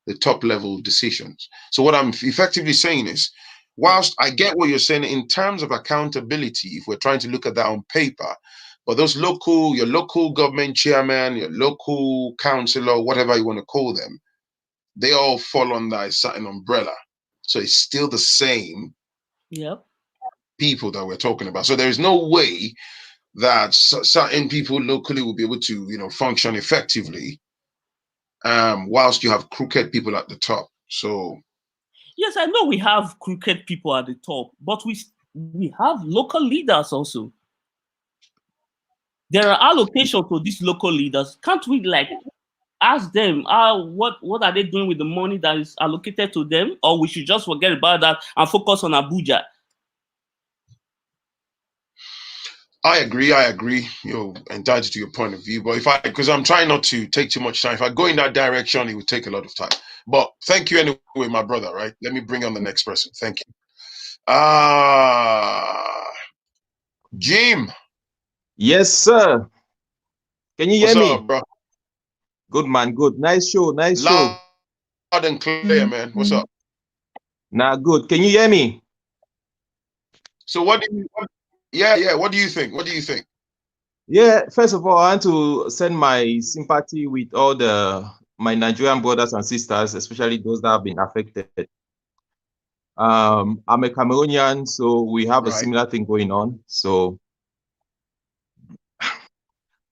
the top level decisions. So what I'm effectively saying is, whilst I get what you're saying in terms of accountability, if we're trying to look at that on paper, but those your local government chairman, your local councillor, whatever you want to call them, they all fall under a certain umbrella. So it's still the same people that we're talking about. So there is no way that certain people locally will be able to, function effectively, whilst you have crooked people at the top. So yes, I know we have crooked people at the top, but we have local leaders also. There are allocations to these local leaders. Can't we ask them what are they doing with the money that is allocated to them, or we should just forget about that and focus on Abuja? I agree. You're entitled to your point of view, but because I'm trying not to take too much time, if I go in that direction, it would take a lot of time. But thank you anyway, my brother, right? Let me bring on the next person. Thank you. Jim. Yes, sir. Can you hear me? What's up, bro? Good, man. Good. Nice show. Loud and clear, man. What's up? Nah, good. Can you hear me? So what do you think? What do you think? Yeah, first of all, I want to send my sympathy with all my Nigerian brothers and sisters, especially those that have been affected. I'm a Cameroonian, so we have a similar thing going on. So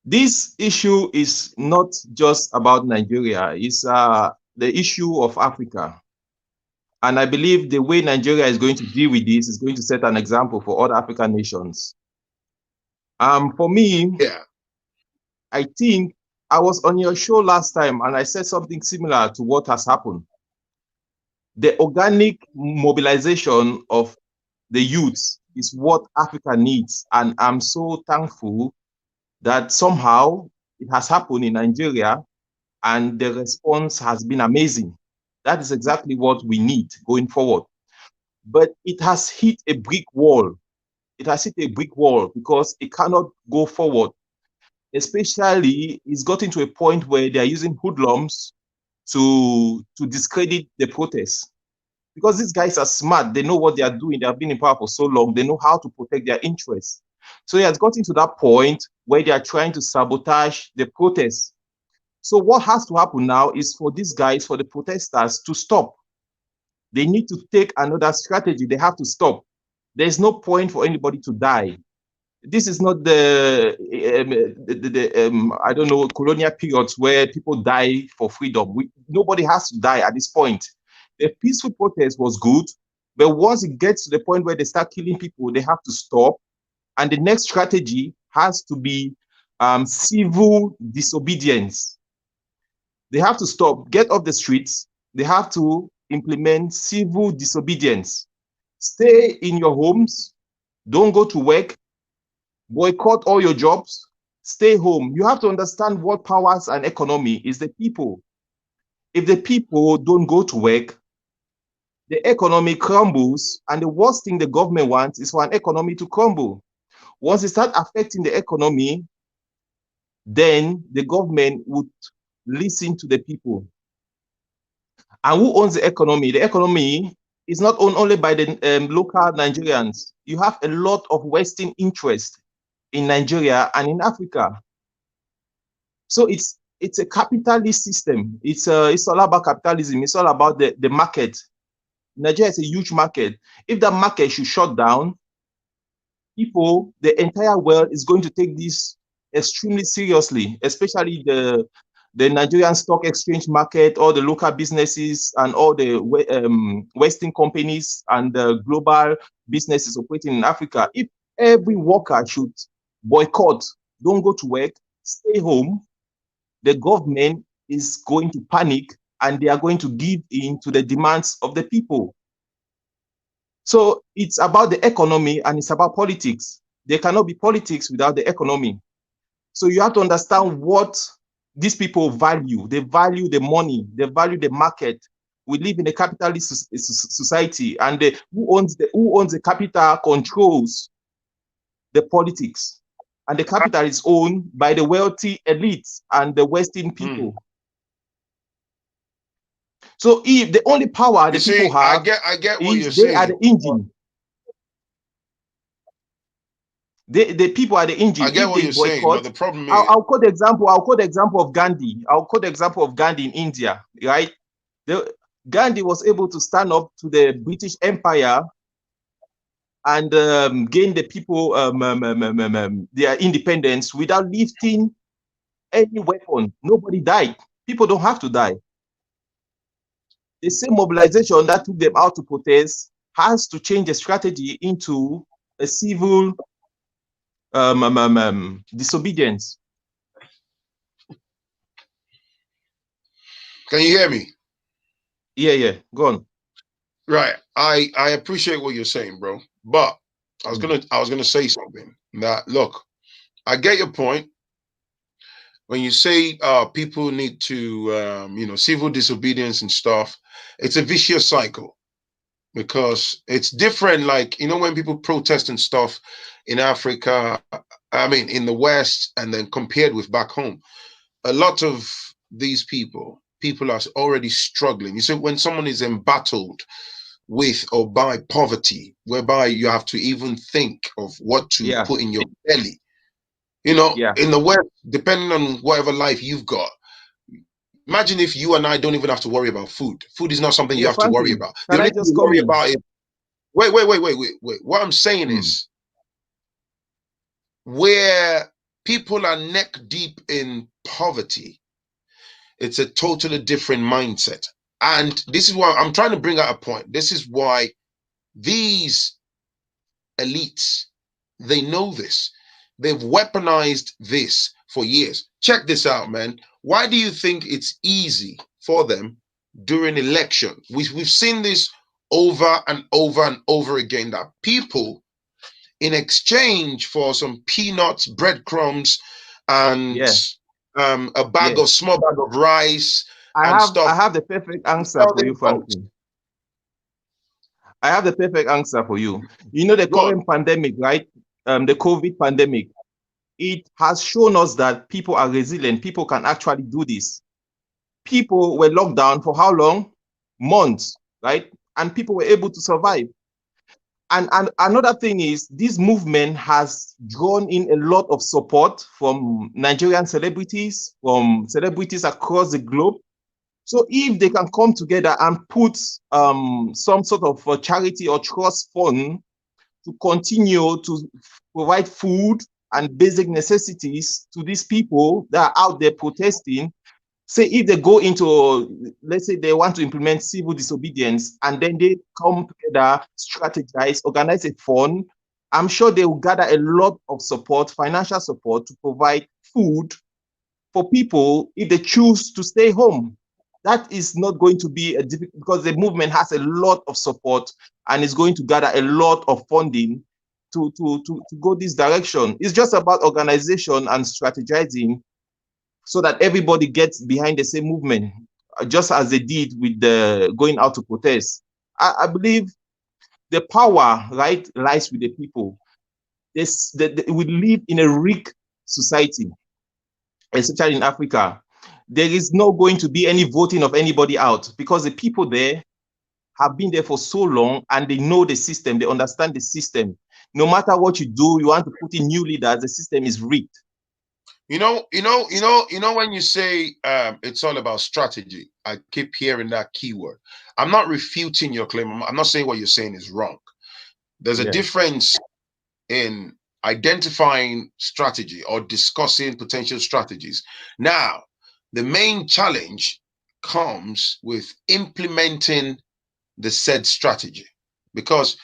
this issue is not just about Nigeria, it's the issue of Africa. And I believe the way Nigeria is going to deal with this is going to set an example for other African nations. For me, I think I was on your show last time and I said something similar to what has happened. The organic mobilization of the youth is what Africa needs. And I'm so thankful that somehow it has happened in Nigeria and the response has been amazing. That is exactly what we need going forward. But it has hit a brick wall. It has hit a brick wall because it cannot go forward. Especially, it's gotten to a point where they are using hoodlums to discredit the protests. Because these guys are smart. They know what they are doing. They have been in power for so long. They know how to protect their interests. So it has gotten to that point where they are trying to sabotage the protests. So what has to happen now is for these guys, for the protesters to stop. They need to take another strategy. They have to stop. There's no point for anybody to die. This is not the I don't know, colonial periods where people die for freedom. Nobody has to die at this point. The peaceful protest was good, but once it gets to the point where they start killing people, they have to stop. And the next strategy has to be civil disobedience. They have to stop, get off the streets. They have to implement civil disobedience. Stay in your homes. Don't go to work. Boycott all your jobs. Stay home. You have to understand what powers an economy is the people. If the people don't go to work, the economy crumbles, and the worst thing the government wants is for an economy to crumble. Once it starts affecting the economy, then the government would listen to the people. And who owns the economy? The economy is not owned only by the local Nigerians. You have a lot of Western interest in Nigeria and in Africa. So it's a capitalist system. It's all about capitalism. It's all about the market. Nigeria is a huge market. If that market should shut down, the entire world is going to take this extremely seriously, especially the Nigerian stock exchange market, all the local businesses and all the Western companies and the global businesses operating in Africa. If every worker should boycott, don't go to work, stay home, the government is going to panic and they are going to give in to the demands of the people. So it's about the economy and it's about politics. There cannot be politics without the economy. So you have to understand what these people value. They value the money. They value the market. We live in a capitalist society, and who owns the capital controls the politics, and the capital is owned by the wealthy elites and the Western people. So if the only power the people have, I get what you're is they are saying. the engine. The people are the engine. I get If what they you're saying, but boycott, the problem is, I'll quote the example. I'll quote the example of Gandhi. I'll quote the example of Gandhi in India. Right, Gandhi was able to stand up to the British Empire and gain the people their independence without lifting any weapon. Nobody died. People don't have to die. The same mobilization that took them out to protest has to change the strategy into a civil disobedience. Can you hear me? Yeah, go on. Right. I appreciate what you're saying, bro. But I was gonna say something. That look, I get your point. When you say people need to civil disobedience and stuff, it's a vicious cycle because it's different. Like, when people protest and stuff in Africa, I mean in the West, and then compared with back home, a lot of these people are already struggling. You see, when someone is embattled with or by poverty, whereby you have to even think of what to put in your belly. In the West, depending on whatever life you've got, imagine if you and I don't even have to worry about food. Food is not something you have to worry Phrankleen, about. The can only I thing just you come worry in? about is wait. What I'm saying is, where people are neck deep in poverty, it's a totally different mindset. And this is why I'm trying to bring out a point. This is why these elites, they know this. They've weaponized this for years. Check this out, man. Why do you think it's easy for them during election? We've seen this over and over and over again, that people, in exchange for some peanuts, breadcrumbs, and a small bag of rice and stuff, I have the perfect answer for you, Phrankleen. I have the perfect answer for you. The current pandemic, right? The COVID pandemic, it has shown us that people are resilient. People can actually do this. People were locked down for how long? Months, right? And people were able to survive. And another thing is, this movement has drawn in a lot of support from Nigerian celebrities, from celebrities across the globe. So if they can come together and put some sort of charity or trust fund to continue to provide food and basic necessities to these people that are out there protesting, say if they go into, let's say they want to implement civil disobedience, and then they come together, strategize, organize a fund, I'm sure they will gather a lot of support, financial support, to provide food for people if they choose to stay home. That is not going to be a difficult, because the movement has a lot of support and is going to gather a lot of funding to go this direction. It's just about organization and strategizing so that everybody gets behind the same movement, just as they did with the going out to protest. I believe the power, right, lies with the people. We live in a rigged society, especially in Africa. There is not going to be any voting of anybody out, because the people there have been there for so long and they know the system, they understand the system. No matter what you do, you want to put in new leaders, the system is rigged. When you say it's all about strategy, I keep hearing that keyword. I'm not refuting your claim. I'm not saying what you're saying is wrong. There's a difference in identifying strategy or discussing potential strategies. Now, the main challenge comes with implementing the said strategy, because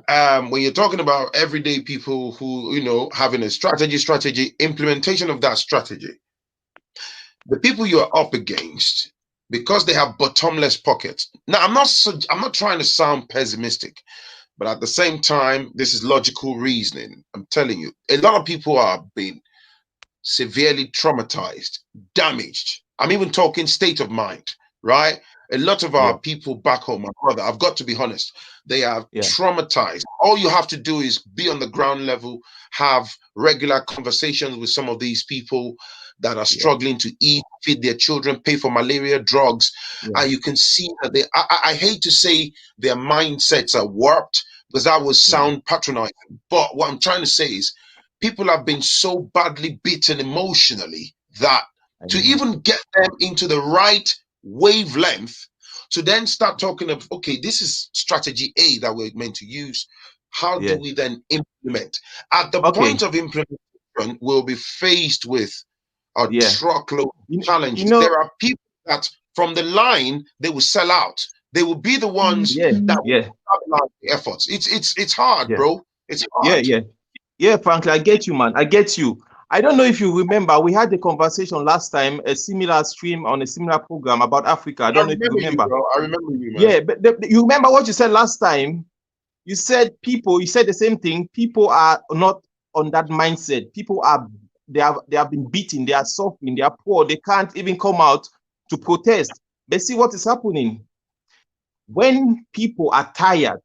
when you're talking about everyday people who having a strategy, implementation of that strategy, the people you are up against, because they have bottomless pockets. Now, I'm not trying to sound pessimistic, but at the same time, this is logical reasoning. I'm telling you, a lot of people are being severely traumatized, damaged. I'm even talking state of mind, right? A lot of our people back home, my brother, I've got to be honest, they are traumatized. All you have to do is be on the ground level, have regular conversations with some of these people that are struggling to eat, feed their children, pay for malaria drugs. And you can see that I hate to say their mindsets are warped because that would sound patronizing. But what I'm trying to say is people have been so badly beaten emotionally that to even get them into the right wavelength to then start talking of, okay, this is strategy A that we're meant to use. How do we then implement? At the point of implementation, we'll be faced with a truckload of challenges. There are people that from the line, they will sell out. They will be the ones that will stabilize the efforts. It's hard, bro. It's hard. Franklin, I get you, man. I get you. I don't know if you remember, we had a conversation last time, a similar stream on a similar program about Africa. I don't know if you remember. You, bro. I remember you, man. Yeah, but you remember what you said last time? You said you said the same thing. People are not on that mindset. People they have been beaten, they are suffering, they are poor, they can't even come out to protest. But see what is happening. When people are tired,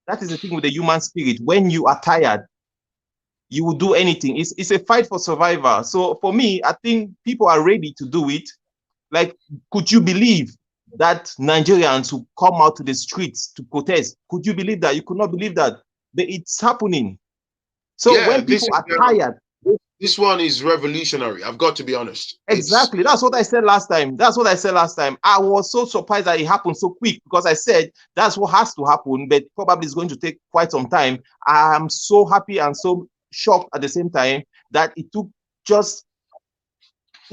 that is the thing with the human spirit. When you are tired, you will do anything. It's a fight for survival. So for me, I think people are ready to do it. Like, could you believe that Nigerians who come out to the streets to protest? Could you believe that? You could not believe that. But it's happening. So when people are tired. This one is revolutionary. I've got to be honest. Exactly. That's what I said last time. I was so surprised that it happened so quick because I said that's what has to happen, but probably it's going to take quite some time. I'm so happy and so shocked at the same time that it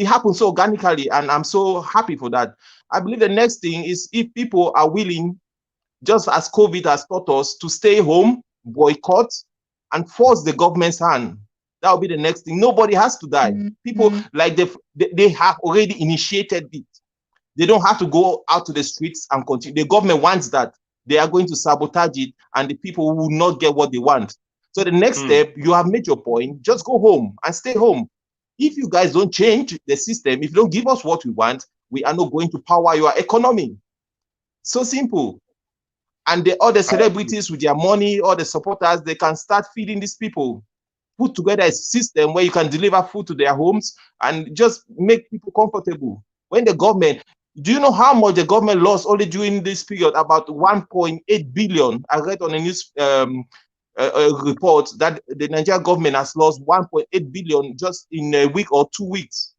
happened so organically, and I'm so happy for that. I believe the next thing is if people are willing, just as COVID has taught us, to stay home, boycott, and force the government's hand. That will be the next thing. Nobody has to die. People like they have already initiated it. They don't have to go out to the streets and continue. The government wants that. They are going to sabotage it, and the people will not get what they want. So the next step, you have made your point. Just go home and stay home. If you guys don't change the system, if you don't give us what we want, we are not going to power your economy. So simple. And the other celebrities with their money, all the supporters, they can start feeding these people. Put together a system where you can deliver food to their homes and just make people comfortable. When the government, do you know how much the government lost only during this period? About 1.8 billion. I read on a news report that the Nigerian government has lost 1.8 billion just in a week or 2 weeks.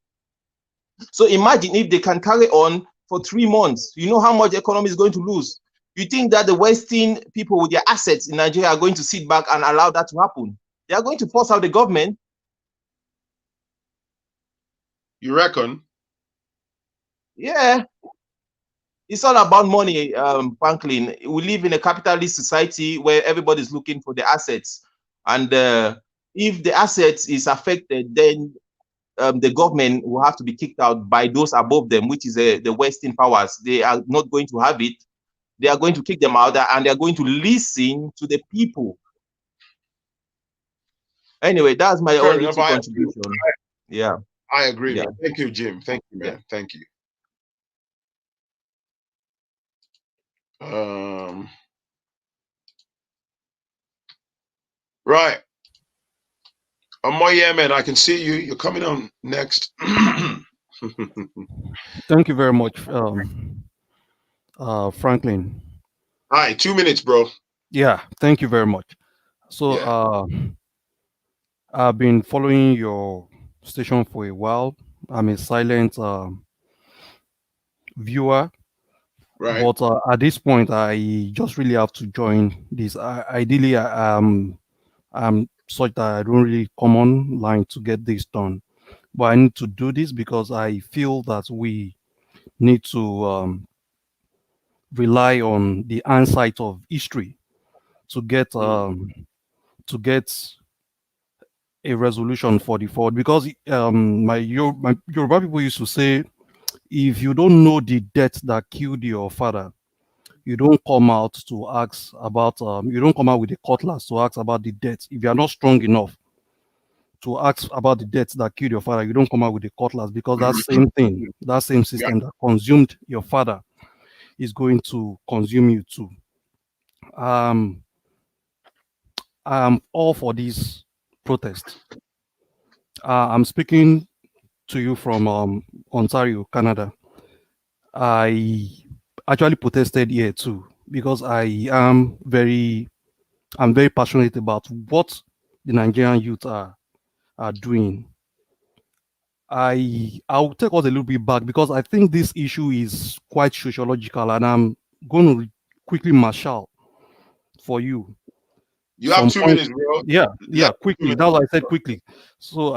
So imagine if they can carry on for 3 months. You know how much the economy is going to lose. You think that the Western people with their assets in Nigeria are going to sit back and allow that to happen? They are going to force out the government. You reckon? Yeah. It's all about money, Phrankleen. We live in a capitalist society where everybody's looking for the assets. And if the assets is affected, then the government will have to be kicked out by those above them, which is the Western powers. They are not going to have it. They are going to kick them out, and they are going to listen to the people. Anyway, that's my only contribution. Yeah. I agree, man. Thank you, Jim. Thank you, man. Thank you. Right. Yeah, man, I can see you. You're coming on next. Thank you very much, Phrankleen. Hi, 2 minutes, bro. Yeah, thank you very much. So I've been following your station for a while. I'm a silent viewer. Right. But at this point, I just really have to join this. Ideally, I'm such that I don't really come online to get this done. But I need to do this because I feel that we need to rely on the insight of history to get a resolution for the forward. Because my Yoruba people used to say, if you don't know the death that killed your father, you don't come out to ask about you don't come out with a cutlass to ask about the death if you are not strong enough to ask about the deaths that killed your father, you don't come out with the cutlass, because that same thing, that same system that consumed your father is going to consume you too. I'm all for this protest. I'm speaking to you from Ontario, Canada. I actually protested here too because I'm very passionate about what the Nigerian youth are doing. I'll take us a little bit back because I think this issue is quite sociological, and I'm going to quickly marshal for you. You have 2 minutes, bro. Yeah, quickly. That's why I said quickly. So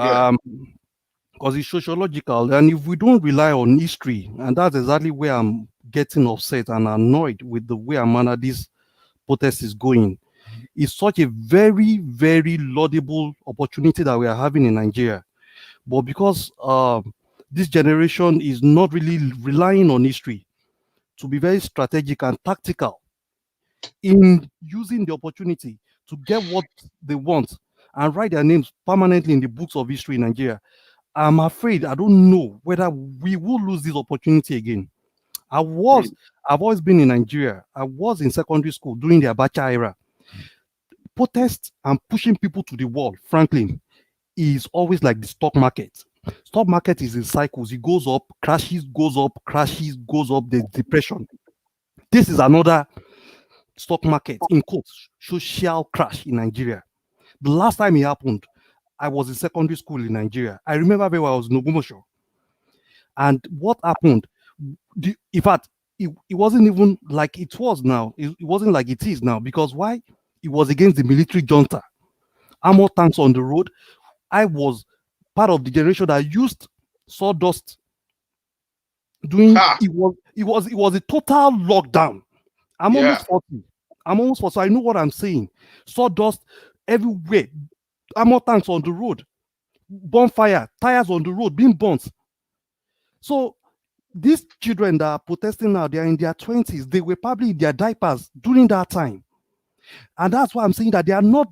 because it's sociological, and if we don't rely on history, and that's exactly where I'm getting upset and annoyed with the way this protest is going. It's such a very, very laudable opportunity that we are having in Nigeria. But because this generation is not really relying on history to be very strategic and tactical in using the opportunity to get what they want and write their names permanently in the books of history in Nigeria, I'm afraid I don't know whether we will lose this opportunity again. I've always been in Nigeria. I was in secondary school during the Abacha era. Protest and pushing people to the wall, Phrankleen, is always like the stock market. Stock market is in cycles. It goes up, crashes, goes up, crashes, goes up. There's depression. This is another stock market, in quotes, social crash in Nigeria. The last time it happened, I was in secondary school in Nigeria. I remember very well I was in Ogumosho. And what happened, in fact, it wasn't even like it was now. It wasn't like it is now. Because why? It was against the military junta. Armor tanks on the road. I was part of the generation that used sawdust. It was a total lockdown. I'm almost 40. So I know what I'm saying. Sawdust everywhere. Armor tanks on the road. Bonfire, tires on the road, being burnt. So these children that are protesting now, they are in their 20s. They were probably in their diapers during that time. And that's why I'm saying that they are not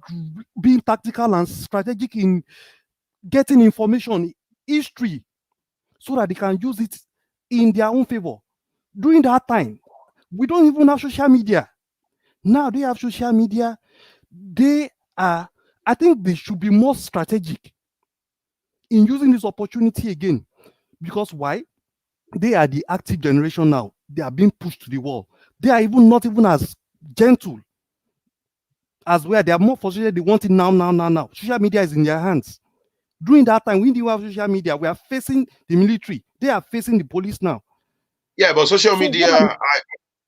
being tactical and strategic in getting information, history, so that they can use it in their own favor. During that time, we don't even have social media. Now they have social media. I think they should be more strategic in using this opportunity again. Because why? They are the active generation now. They are being pushed to the wall. They are not even as gentle as where they are more frustrated. They want it now. Social media is in their hands. During that time, when you have social media, we are facing the military. They are facing the police now. Yeah, but social media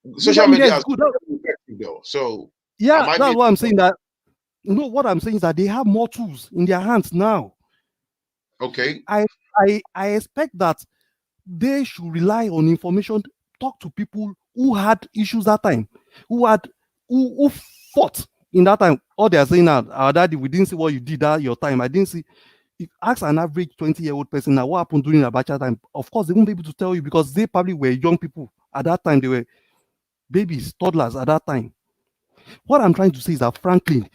is good though. So yeah, that's what I'm saying. That what I'm saying is that they have more tools in their hands now. Okay. I expect that they should rely on information, talk to people who had issues that time, who fought in that time. All they are saying now, our daddy, we didn't see what you did at your time. I didn't see. If ask an average 20-year-old person now what happened during Abacha time, of course they won't be able to tell you because they probably were young people at that time. They were babies, toddlers at that time. What I'm trying to say is that, Phrankleen,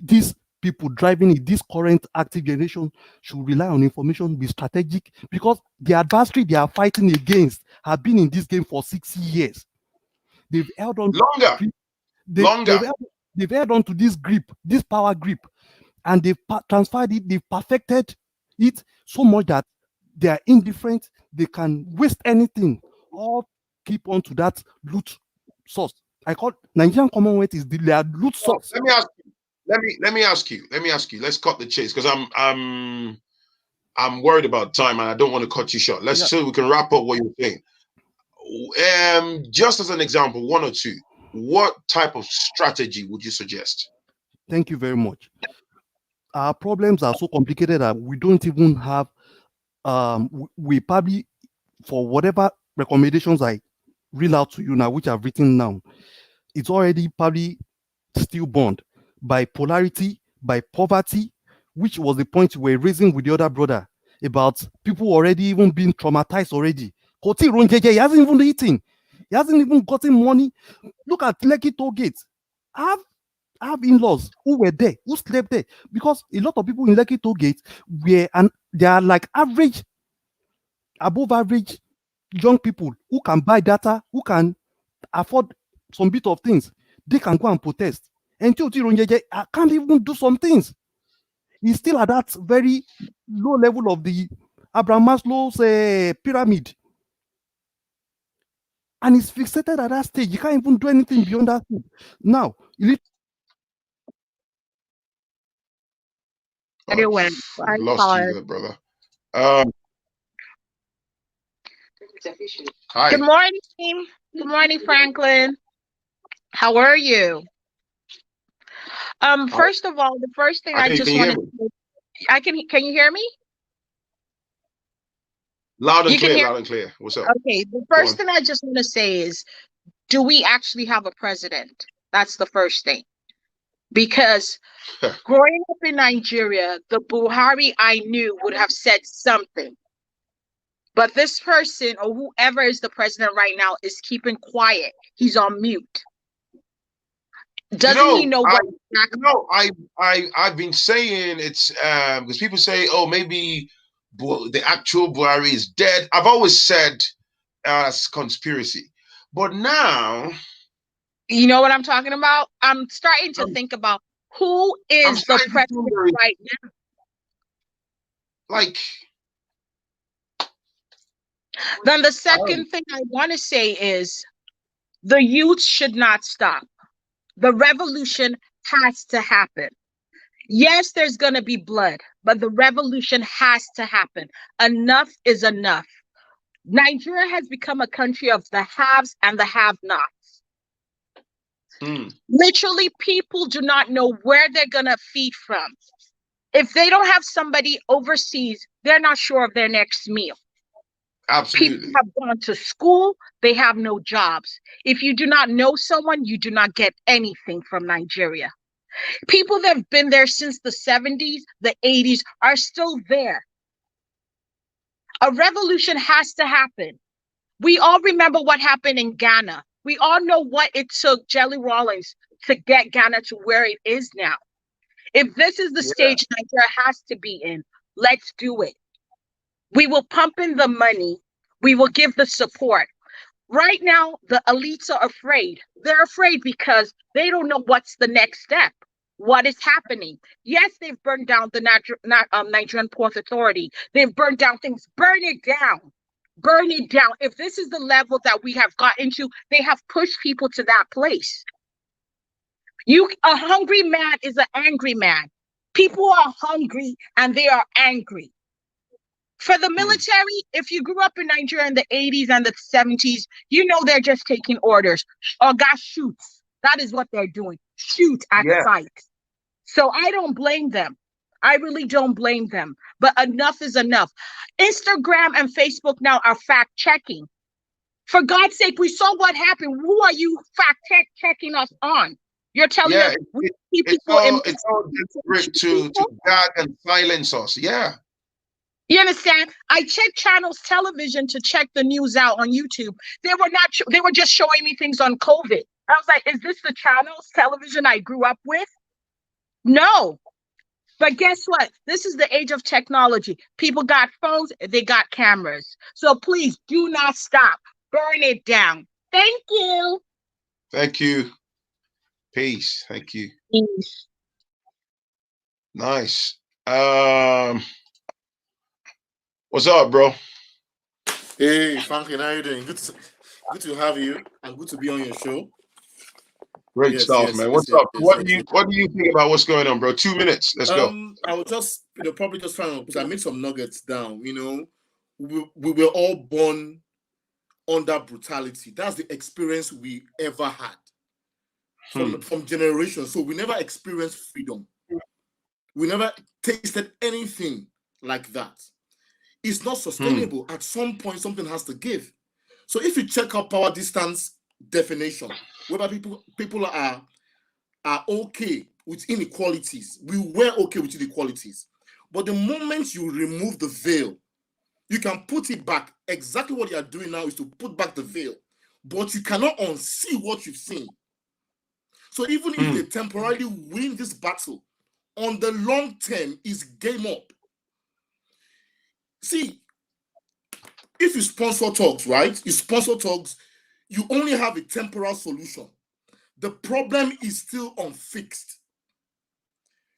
these people driving it, this current active generation should rely on information, be strategic, because the adversary they are fighting against have been in this game for 6 years. They've held on longer. They've held on to this grip, this power grip, and they've transferred it, they've perfected it so much that they are indifferent, they can waste anything, or keep on to that loot source. I call Nigerian Commonwealth is their loot source. Let me ask you. Let's cut the chase because I'm worried about time and I don't want to cut you short. So we can wrap up what you're saying. Just as an example, one or two, what type of strategy would you suggest? Thank you very much. Our problems are so complicated that we don't even have we probably, for whatever recommendations I read out to you now, which I've written down, it's already probably stillborn by polarity, by poverty, which was the point we were raising with the other brother about people already even being traumatized already. He hasn't even eaten. He hasn't even gotten money. Look at Lekki Toll Gate. I have in-laws who were there, who slept there, because a lot of people in Lekki Toll Gate were, and they are like average, above average young people who can buy data, who can afford some bit of things. They can go and protest. And I can't even do some things. He's still at that very low level of the Abraham Maslow's pyramid. And he's fixated at that stage. You can't even do anything beyond that stage. Now, Anyway, I've lost you there, brother. Hi. Good morning, team. Good morning, Phrankleen. How are you? First of all, the first thing I just want to say, can you hear me? Loud and clear, loud and clear. What's up? Okay, the first thing I just want to say is, do we actually have a president? That's the first thing. Because growing up in Nigeria, the Buhari I knew would have said something. But this person, or whoever is the president right now, is keeping quiet. He's on mute. Doesn't he know what? I've been saying it's because people say, oh, maybe the actual Buhari is dead. I've always said it's conspiracy. But now, you know what I'm talking about? I'm starting to think about who is the president right now. Like, then the second thing I want to say is the youth should not stop. The revolution has to happen. Yes, there's going to be blood, but the revolution has to happen. Enough is enough. Nigeria has become a country of the haves and the have-nots. Literally, people do not know where they're going to feed from. If they don't have somebody overseas, they're not sure of their next meal. Absolutely. People have gone to school, they have no jobs. If you do not know someone, you do not get anything from Nigeria. People that have been there since the 70s, the 80s are still there. A revolution has to happen. We all remember what happened in Ghana. We all know what it took Jelly Rollins to get Ghana to where it is now. If this is the stage Nigeria has to be in, let's do it. We will pump in the money. We will give the support. Right now, the elites are afraid. They're afraid because they don't know what's the next step. What is happening? Yes, they've burned down the Nigerian Port Authority. They've burned down things. Burn it down. Burn it down. If this is the level that we have gotten to, they have pushed people to that place. A hungry man is an angry man. People are hungry and they are angry. For the military, if you grew up in Nigeria in the 80s and the 70s, you know they're just taking orders. Or got shoots. That is what they're doing. Shoot at sight. So I don't blame them. I really don't blame them. But enough is enough. Instagram and Facebook now are fact-checking. For God's sake, we saw what happened. Who are you fact-checking us on? You're telling us we see people it's all desperate to gag and silence us. Yeah. You understand? I checked channels television to check the news out on YouTube. They were just showing me things on COVID. I was like, is this the channels television I grew up with? No. But guess what? This is the age of technology. People got phones, they got cameras. So please do not stop. Burn it down. Thank you. Thank you. Peace. Thank you. Peace. Nice. What's up, bro? Hey, Phrankleen, how you doing? Good to have you and good to be on your show. Great stuff, man. What's up? What do you think about what's going on, bro? 2 minutes. Let's go. I was just probably just trying to, because I made some nuggets down. We were all born under brutality. That's the experience we ever had from generations. So we never experienced freedom. We never tasted anything like that. It's not sustainable. At some point, something has to give. So if you check out power distance definition, whether people are okay with inequalities, we were okay with inequalities. But the moment you remove the veil, you can put it back. Exactly what you are doing now is to put back the veil, but you cannot unsee what you've seen. So even if they temporarily win this battle, on the long term, is game up. See, if you sponsor talks, right? You sponsor talks, you only have a temporal solution. The problem is still unfixed.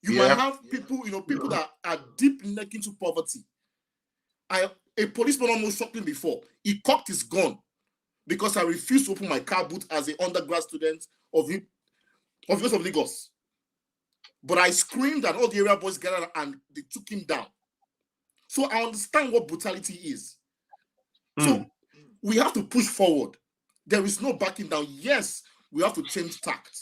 You might have people, people that are deep neck into poverty. A policeman almost shot me before. He cocked his gun because I refused to open my car boot as an undergrad student of Lagos. But I screamed and all the area boys gathered and they took him down. So I understand what brutality is. So we have to push forward. There is no backing down. Yes, we have to change tact.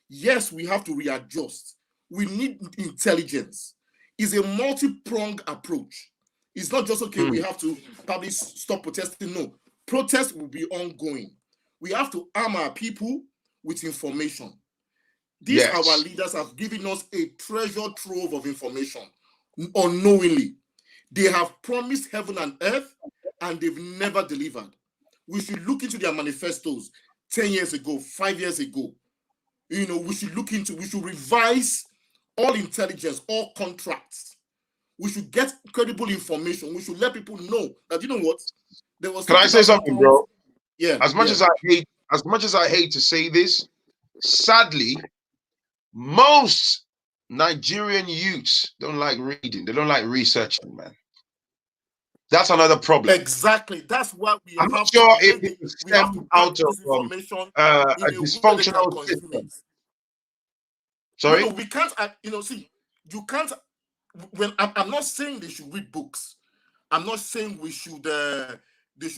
Yes, we have to readjust. We need intelligence. It's a multi-pronged approach. It's not just, okay, we have to probably stop protesting. No, protest will be ongoing. We have to arm our people with information. These our leaders have given us a treasure trove of information unknowingly. They have promised heaven and earth and they've never delivered. We should look into their manifestos 10 years ago, 5 years ago. We should revise all intelligence, all contracts. We should get credible information. We should let people know that, what? There was. Can I say something, bro? Yeah. As much as I hate to say this, sadly, most Nigerian youths don't like reading. They don't like researching, man. That's another problem. Exactly. That's why we I'm have not sure to, if it stems out of a dysfunctional system. Sorry? No, we can't, see, you can't, when I'm not saying they should read books. I'm not saying they should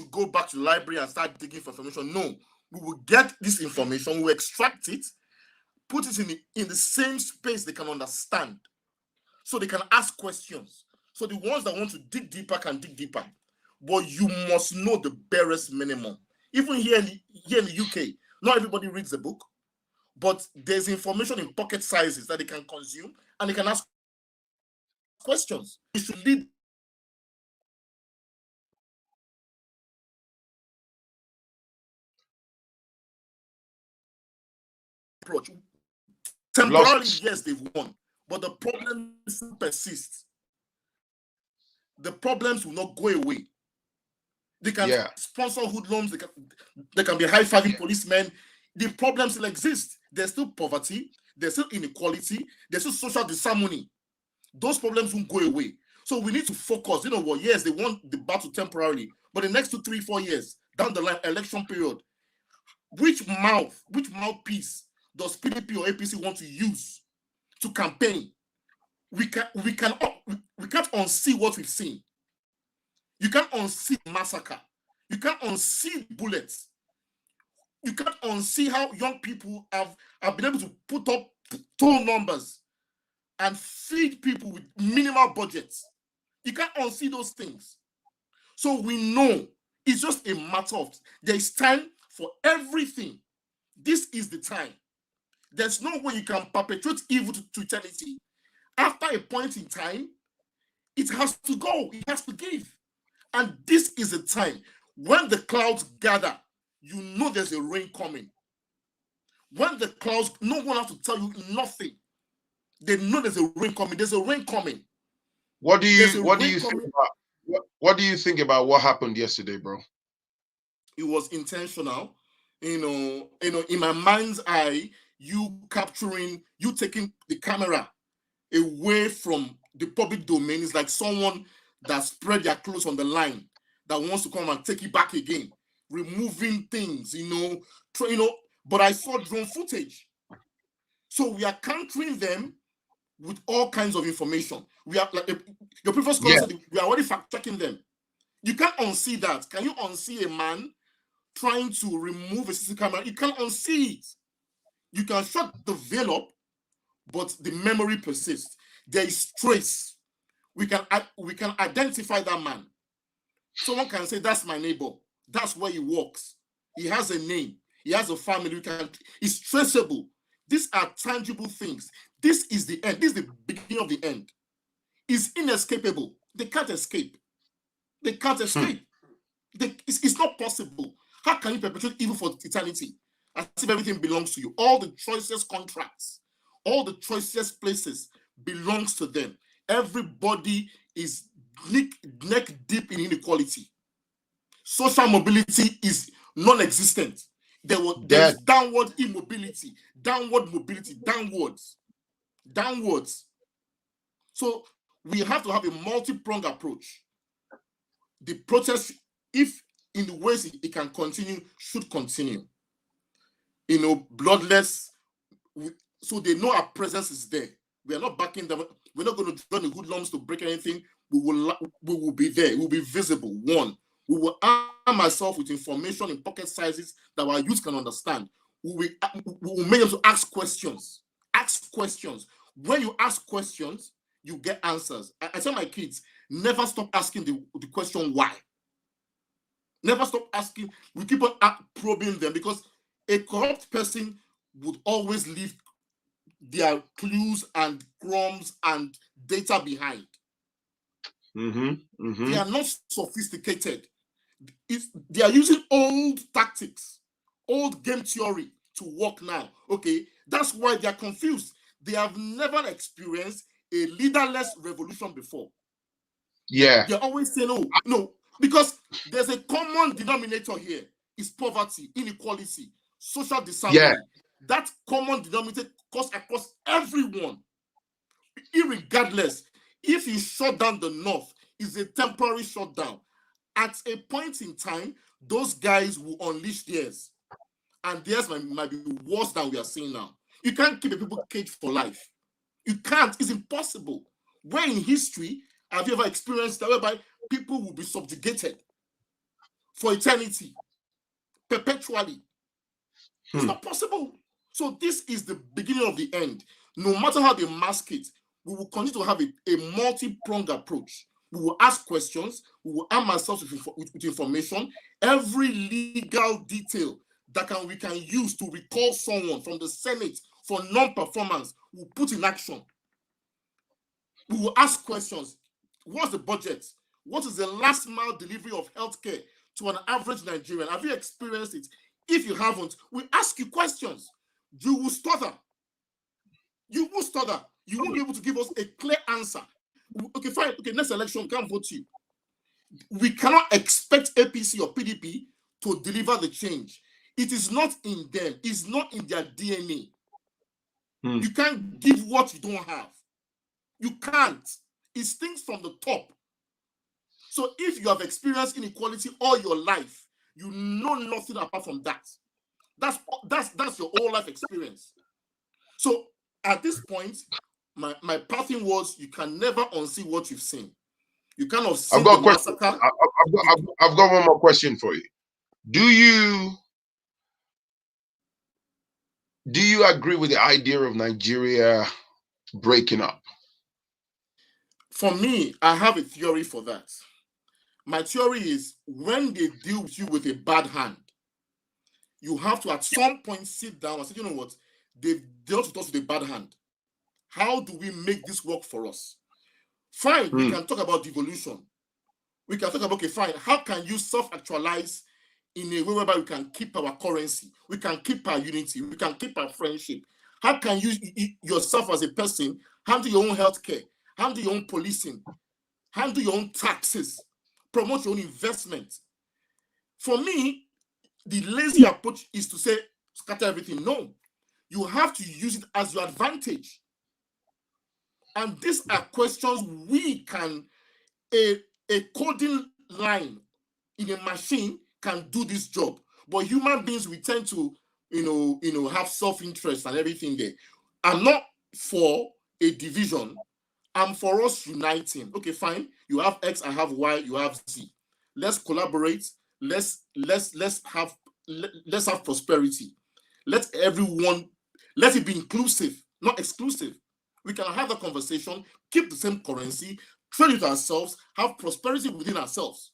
go back to the library and start digging for information. No, we will get this information, we will extract it, put it in the same space they can understand, so they can ask questions. So the ones that want to dig deeper can dig deeper. But you must know the barest minimum. Even here in the UK, not everybody reads the book, but there's information in pocket sizes that they can consume and they can ask questions. We should lead approach. Temporarily, yes, they've won, but the problems persist. The problems will not go away. They can sponsor hoodlums. They can be high-fiving policemen. The problems still exist. There's still poverty. There's still inequality. There's still social disharmony. Those problems won't go away. So we need to focus. Yes, they won the battle temporarily, but the next 2, 3, 4 years down the line, election period, which mouthpiece does PDP or APC want to use to campaign? We can't unsee what we've seen. You can't unsee massacre. You can't unsee bullets. You can't unsee how young people have been able to put up toll numbers and feed people with minimal budgets. You can't unsee those things. So we know it's just a matter of there is time for everything. This is the time. There's no way you can perpetrate evil to eternity. After a point in time, it has to go. It has to give. And this is the time. When the clouds gather, you know there's a rain coming. When the clouds, no one has to tell you nothing. They know there's a rain coming. There's a rain coming. What do you think about what happened yesterday, bro? It was intentional. In my mind's eye, you taking the camera away from the public domain is like someone that spread their clothes on the line that wants to come and take it back again, removing things, but I saw drone footage. So we are countering them with all kinds of information. We are, like your previous caller said, we are already fact-checking them. You can't unsee that. Can you unsee a man trying to remove a CCTV camera? You can't unsee it. You can shut the veil up, but the memory persists. There is trace. We can identify that man. Someone can say, that's my neighbor. That's where he works. He has a name. He has a family. It's traceable. These are tangible things. This is the end. This is the beginning of the end. It's inescapable. They can't escape. They can't escape. It's not possible. How can you perpetrate evil for eternity? as if everything belongs to you. All the choicest contracts, all the choicest places belongs to them. Everybody is neck deep in inequality. Social mobility is non-existent. There's downward immobility, downward mobility, downwards. So we have to have a multi-pronged approach. The protest, if in the ways it can continue, should continue. Bloodless, so they know our presence is there. We are not backing them. We're not going to join the hoodlums to break anything. We will be there. We will be visible. One, we will arm ourselves with information in pocket sizes that our youth can understand. We will make them to ask questions. Ask questions. When you ask questions, you get answers. I tell my kids, never stop asking the question why. Never stop asking. We keep on probing them, because a corrupt person would always leave their clues and crumbs and data behind. They are not sophisticated. They are using old tactics, old game theory to work now. Okay, that's why they are confused. They have never experienced a leaderless revolution before. Yeah. They're always saying, oh, no, because there's a common denominator here. It's poverty, inequality, social disharmony. Yeah. That common denominator goes across everyone. Irregardless, if you shut down the North, it's a temporary shutdown. At a point in time, those guys will unleash theirs. And theirs might be worse than we are seeing now. You can't keep a people caged for life. You can't. It's impossible. Where in history have you ever experienced that, whereby people will be subjugated for eternity, perpetually? It's not possible. So this is the beginning of the end. No matter how they mask it, we will continue to have a multi-pronged approach. We will ask questions. We will arm ourselves with information. Every legal detail that we can use to recall someone from the Senate for non-performance, we'll put in action. We will ask questions. What's the budget? What is the last mile delivery of healthcare to an average Nigerian? Have you experienced it? If you haven't, we ask you questions. You will stutter. You will stutter. You won't be able to give us a clear answer. Okay, fine. Okay, next election, we can't vote you. We cannot expect APC or PDP to deliver the change. It is not in them. It's not in their DNA. You can't give what you don't have. You can't. It stinks from the top. So if you have experienced inequality all your life, you know nothing apart from that. That's your whole life experience. So at this point, my parting words, you can never unsee what you've seen. You cannot see I've got the a question. massacre. I've got one more question for you. Do you agree with the idea of Nigeria breaking up? For me, I have a theory for that. My theory is, when they deal with you with a bad hand, you have to at some point sit down and say, you know what, they've dealt with us with a bad hand. How do we make this work for us? Fine, we can talk about devolution. We can talk about, okay, fine, how can you self-actualize in a way whereby we can keep our currency, we can keep our unity, we can keep our friendship? How can you yourself as a person handle your own healthcare, handle your own policing, handle your own taxes, promote your own investment? For me, the lazy approach is to say, scatter everything. No, you have to use it as your advantage. And these are questions we can, a coding line in a machine can do this job. But human beings, we tend to, have self-interest and everything there. I'm not for a division. I'm for us uniting. Okay, fine. You have X, I have Y, you have Z. Let's collaborate. Let's have prosperity. Let it be inclusive, not exclusive. We can have a conversation, keep the same currency, trade with ourselves, have prosperity within ourselves.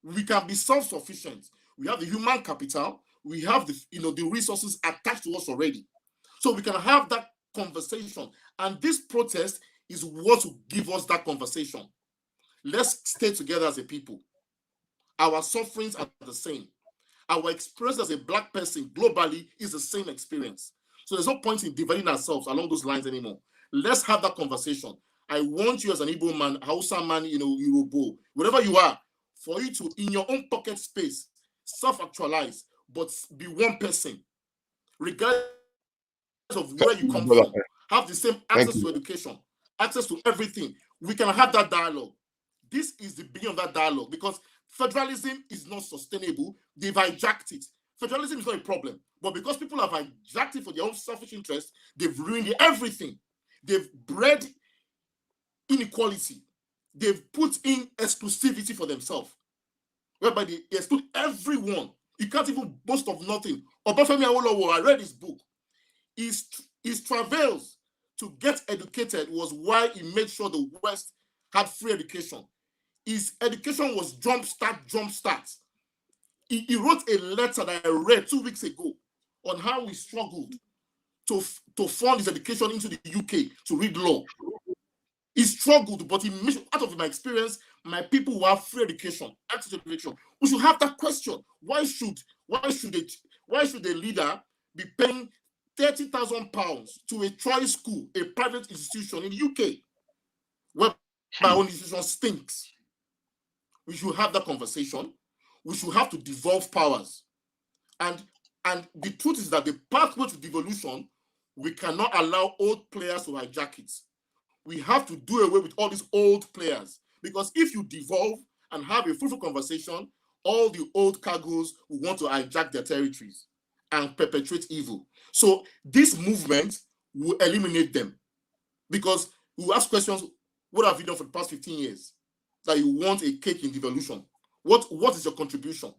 We can be self-sufficient. We have the human capital. We have the resources attached to us already. So we can have that conversation. And this protest is what will give us that conversation. Let's stay together as a people. Our sufferings are the same. Our experience as a black person globally is the same experience. So there's no point in dividing ourselves along those lines anymore. Let's have that conversation. I want you as an Igbo man, Hausa man, Yoruba, whatever you are, for you to, in your own pocket space, self-actualize, but be one person, regardless of where you come from. Have the same access to education, access to everything. We can have that dialogue. This is the beginning of that dialogue, because federalism is not sustainable. They've hijacked it. Federalism is not a problem, but because people have hijacked it for their own selfish interest, they've ruined everything. They've bred inequality. They've put in exclusivity for themselves, whereby they exclude everyone. You can't even boast of nothing. Obafemi Awolowo, I read his book. His travails to get educated was why he made sure the West had free education. His education was jumpstart. He wrote a letter that I read 2 weeks ago on how he struggled to fund his education into the UK to read law. He struggled, but he made, out of my experience, my people who have free education, access to education. We should have that question. Why should a leader be paying £30,000 to a choice school, a private institution in the UK, where my own institution stinks? We should have that conversation. We should have to devolve powers. And the truth is that the pathway to devolution, we cannot allow old players to hijack it. We have to do away with all these old players, because if you devolve and have a fruitful conversation, all the old cargoes will want to hijack their territories and perpetrate evil. So this movement will eliminate them, because we will ask questions: what have you done for the past 15 years that you want a cake in devolution? What is your contribution?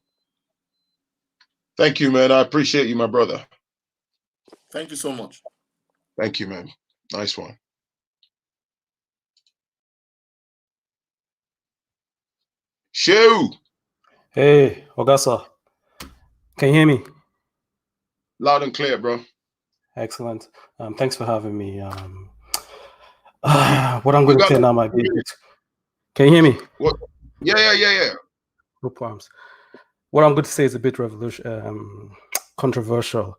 Thank you, man. I appreciate you, my brother. Thank you so much. Thank you, man. Nice one. Shoo! Hey, Ogasa. Can you hear me? Loud and clear, bro. Excellent. Thanks for having me. What I'm going to say now might be a bit... Can you hear me? What? Yeah. No problems. What I'm going to say is a bit controversial.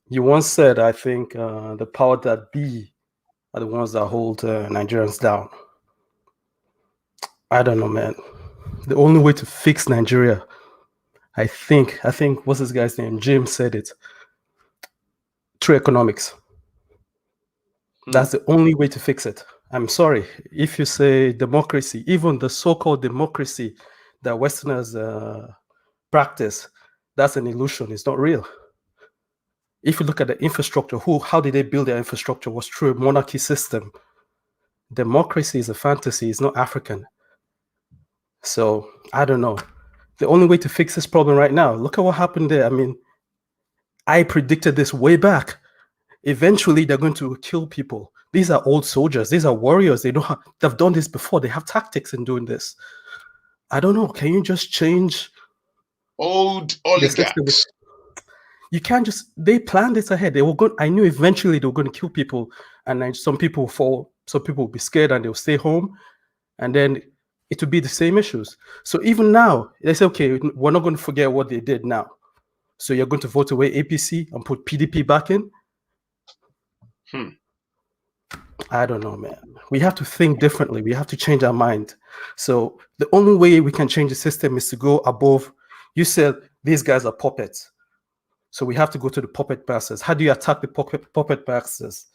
You once said, I think, the power that be are the ones that hold Nigerians down. I don't know, man. The only way to fix Nigeria, I think, what's this guy's name? Jim said it. Through economics. That's the only way to fix it. I'm sorry. If you say democracy, even the so-called democracy that Westerners practice, that's an illusion. It's not real. If you look at the infrastructure, how did they build their infrastructure? It was through a monarchy system. Democracy is a fantasy. It's not African. So I don't know. The only way to fix this problem right now, look at what happened there. I mean, I predicted this way back. Eventually, they're going to kill people. These are old soldiers. These are warriors. They've done this before. They have tactics in doing this. I don't know. Can you just change? Old oligarchs. You can't just. They planned this ahead. They were going. I knew eventually they were going to kill people, and then some people will fall. Some people will be scared and they'll stay home, and then it will be the same issues. So even now, they say, okay, we're not going to forget what they did now. So you're going to vote away APC and put PDP back in? I don't know, man. We have to think differently. We have to change our mind. So the only way we can change the system is to go above. You said these guys are puppets. So we have to go to the puppet masters. How do you attack the puppet masters?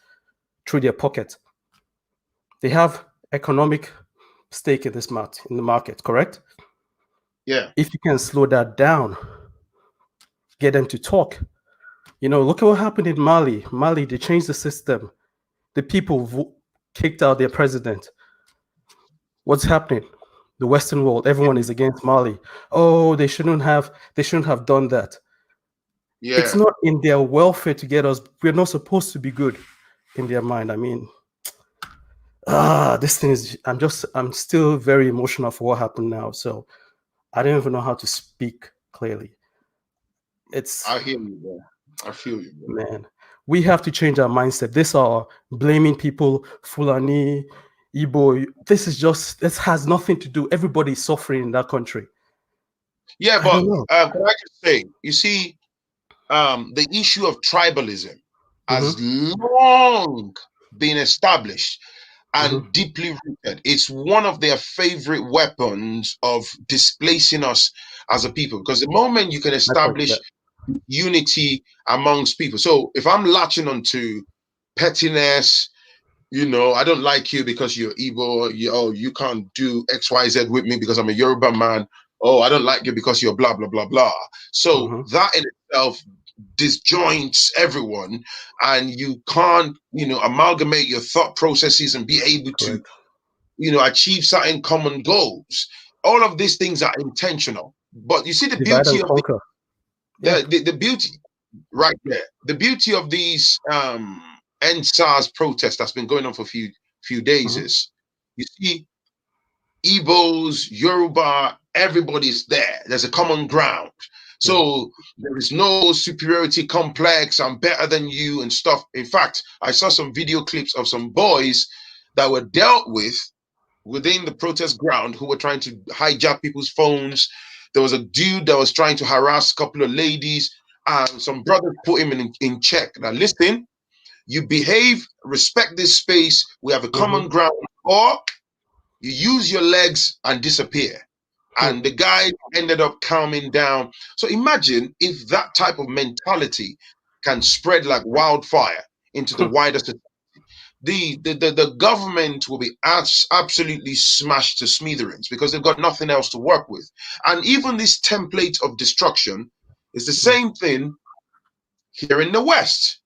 Through their pocket. They have economic stake in this in the market, correct? Yeah. If you can slow that down, get them to talk. You know, look at what happened in Mali. Mali, they changed the system. The people kicked out their president. What's happening? The Western world, everyone is against Mali. Oh, they shouldn't have done that. Yeah. It's not in their welfare to get us. We're not supposed to be good in their mind. I mean, this thing is, I'm still very emotional for what happened now. So I don't even know how to speak clearly. I hear you, bro. I feel you, bro. Man, we have to change our mindset. This are blaming people, Fulani, Igbo. This has nothing to do. Everybody is suffering in that country. Yeah, I but don't know. can I just say, you see, the issue of tribalism has long been established and deeply rooted. It's one of their favorite weapons of displacing us as a people. Because the moment you can establish unity amongst people, so if I'm latching onto pettiness, you know, I don't like you because you're Igbo. You can't do XYZ with me because I'm a Yoruba man. Oh, I don't like you because you're blah blah blah blah. So that in itself disjoints everyone, and you can't, you know, amalgamate your thought processes and be able to, you know, achieve certain common goals. All of these things are intentional. But you see the Divide beauty and of conquer. the beauty right there. The beauty of these end SARS protest that's been going on for a few days is, you see, Igbos, Yoruba, everybody's there. There's a common ground. So there is no superiority complex. I'm better than you and stuff. In fact, I saw some video clips of some boys that were dealt with within the protest ground who were trying to hijack people's phones. There was a dude that was trying to harass a couple of ladies, and some brothers put him in check. Now, listen, you behave, respect this space, we have a common ground, or you use your legs and disappear. And the guy ended up calming down. So imagine if that type of mentality can spread like wildfire into the wider society. The government will be absolutely smashed to smithereens because they've got nothing else to work with. And even this template of destruction is the same thing here in the West.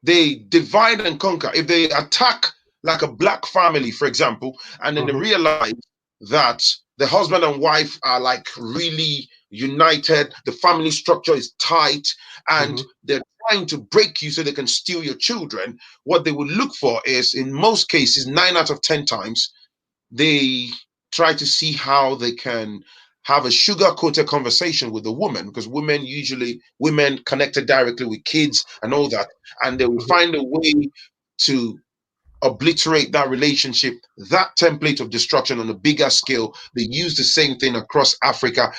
They divide and conquer. If they attack like a black family, for example, and then they realize that the husband and wife are like really united, the family structure is tight, and they're trying to break you so they can steal your children, what they would look for is, in most cases, 9 out of 10 times, they try to see how they can have a sugar-coated conversation with the woman, because women connected directly with kids and all that, and they will find a way to obliterate that relationship, that template of destruction on a bigger scale. They use the same thing across Africa.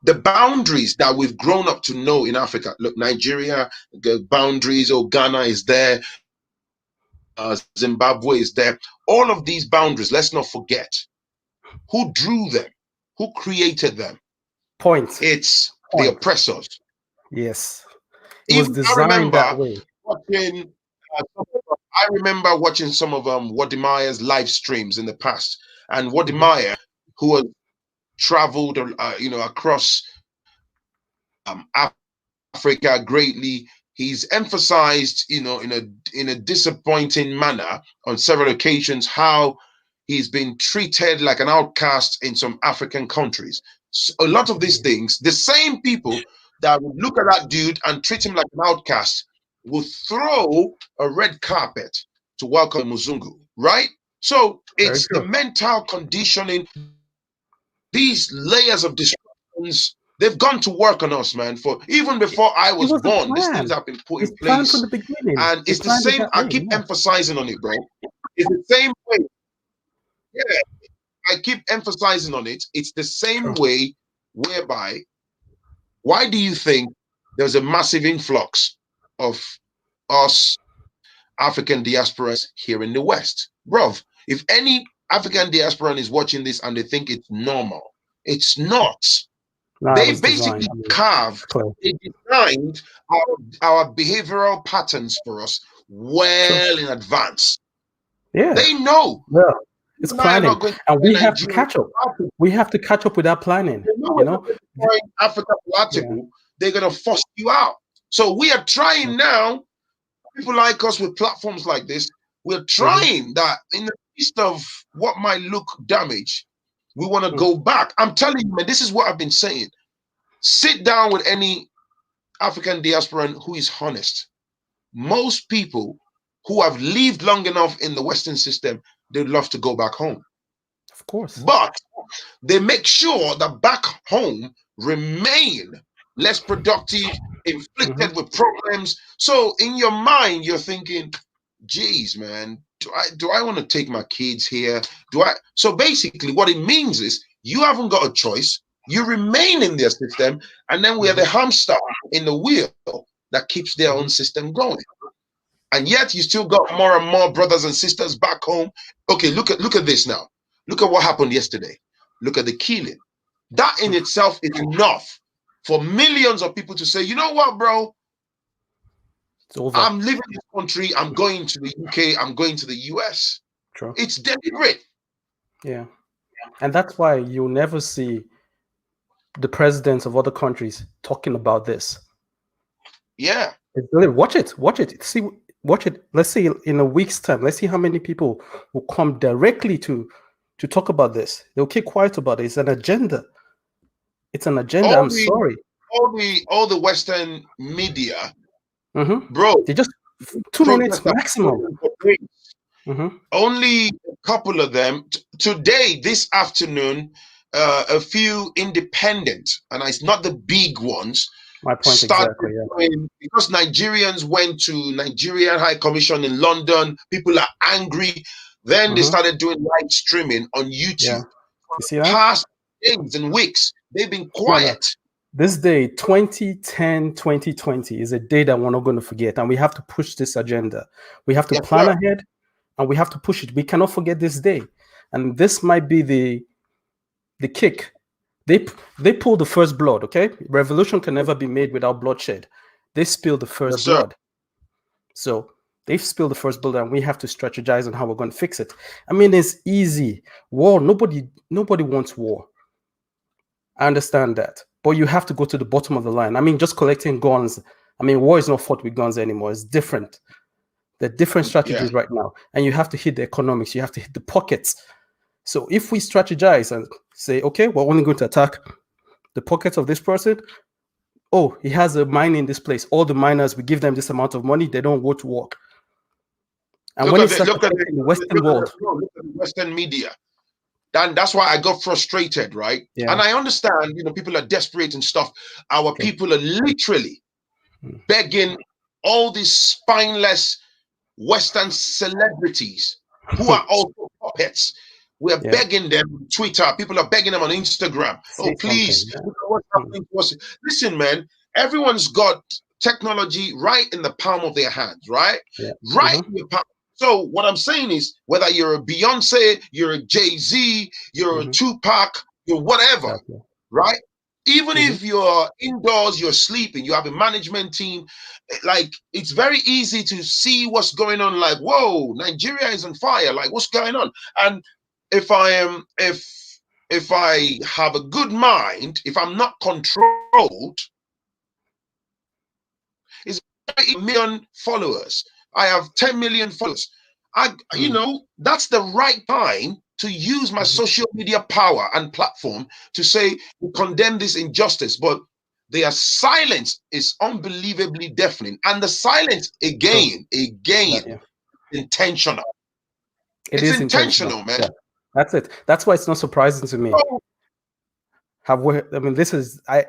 The boundaries that we've grown up to know in Africa, look, Nigeria, the boundaries, Ghana is there, Zimbabwe is there. All of these boundaries, let's not forget, who drew them? Who created them? It's the oppressors. Yes. It was designed that way. I remember watching some of Wadimaya's live streams in the past, and Wadimaya, who has traveled, across Africa greatly, he's emphasized, in a disappointing manner on several occasions how he's been treated like an outcast in some African countries. So a lot of these things, the same people that would look at that dude and treat him like an outcast will throw a red carpet to welcome Muzungu, right? So it's the mental conditioning, these layers of distractions. They've gone to work on us, man. For even before I was born, these things have been put in place. From the beginning. And it's the same. I keep emphasizing on it, bro. It's the same way. Yeah, I keep emphasizing on it. It's the same way whereby, why do you think there's a massive influx of us African diasporas here in the West? Bruv, if any African diasporan is watching this and they think it's normal, it's not. They basically they designed our behavioral patterns for us well in advance. Yeah. They know. Yeah. It's planning. And we have to catch up. We have to catch up with that planning. Africa palatable, they're going to force you out. So we are trying now, people like us with platforms like this, we're trying that in the midst of what might look damaged, we want to go back. I'm telling you, man, this is what I've been saying. Sit down with any African diasporan who is honest. Most people who have lived long enough in the Western system, they'd love to go back home. Of course. But they make sure that back home remain less productive, inflicted with problems. So in your mind, you're thinking, geez, man, do I want to take my kids here? So basically what it means is you haven't got a choice. You remain in their system, and then we are the hamster in the wheel that keeps their own system going. And yet you still got more and more brothers and sisters back home. Okay, look at this now. Look at what happened yesterday. Look at the killing. That in itself is enough for millions of people to say, you know what, bro? I'm leaving this country. I'm going to the UK. I'm going to the US. True. It's deliberate. Yeah. And that's why you'll never see the presidents of other countries talking about this. Yeah. Watch it. Watch it. Let's see in a week's time. Let's see how many people will come directly to talk about this. They'll keep quiet about it. It's an agenda. It's an agenda. I'm sorry. All the Western media, bro. They just 2 minutes maximum. Only a couple of them today, this afternoon. A few independent, and it's not the big ones. My point exactly. Yeah. Because Nigerians went to Nigerian High Commission in London. People are angry. Then they started doing live streaming on YouTube. Yeah. You see that? Past days and weeks, they've been quiet. This day, 2010, 2020, is a day that we're not going to forget, and we have to push this agenda. We have to plan ahead, and we have to push it. We cannot forget this day, and this might be the kick. They pulled the first blood. Okay, revolution can never be made without bloodshed. They spilled the first blood. So they've spilled the first blood, and we have to strategize on how we're going to fix it. I mean, it's easy. War. Nobody wants war. I understand that, but you have to go to the bottom of the line. I mean, just collecting guns. I mean, war is not fought with guns anymore. It's different. There are different strategies right now, and you have to hit the economics. You have to hit the pockets. So if we strategize and say, okay, we're only going to attack the pockets of this person. Oh, he has a mine in this place. All the miners, we give them this amount of money. They don't go to work. And look at the Western world, look at the Western media. And that's why I got frustrated, right? Yeah. And I understand, people are desperate and stuff. Our people are literally begging all these spineless Western celebrities who are also puppets. We are begging them on Twitter. People are begging them on Instagram. Oh, please. What's happening to us? Listen, man, everyone's got technology right in the palm of their hands, right? Yeah. Right in your palm. So what I'm saying is, whether you're a Beyonce, you're a Jay-Z, you're a Tupac, you're whatever, right? Even if you're indoors, you're sleeping, you have a management team, like, it's very easy to see what's going on. Like, whoa, Nigeria is on fire. Like, what's going on? And if I have a good mind, if I'm not controlled, it's 1 million followers. I have 10 million followers. That's the right time to use my social media power and platform to say we condemn this injustice. But their silence is unbelievably deafening, and the silence again, intentional. It's intentional, man. Yeah. That's it. That's why it's not surprising to me. I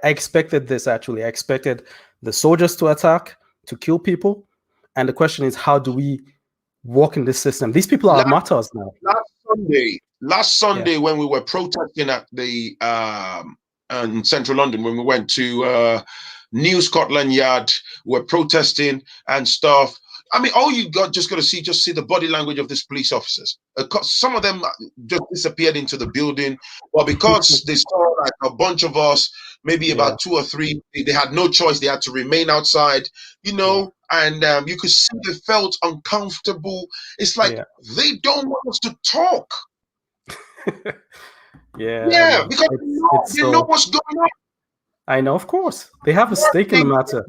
expected this, actually. I expected the soldiers to attack, to kill people. And the question is, how do we walk in this system? These people are martyrs now. Last Sunday, when we were protesting at the in central London, when we went to New Scotland Yard, we were protesting and stuff. I mean, all you just got to see the body language of these police officers. Some of them just disappeared into the building, but because they saw like a bunch of us, maybe about 2 or 3, they had no choice. They had to remain outside, and you could see they felt uncomfortable. It's like they don't want us to talk. Because they know what's going on. I know, of course. They have a stake in the matter.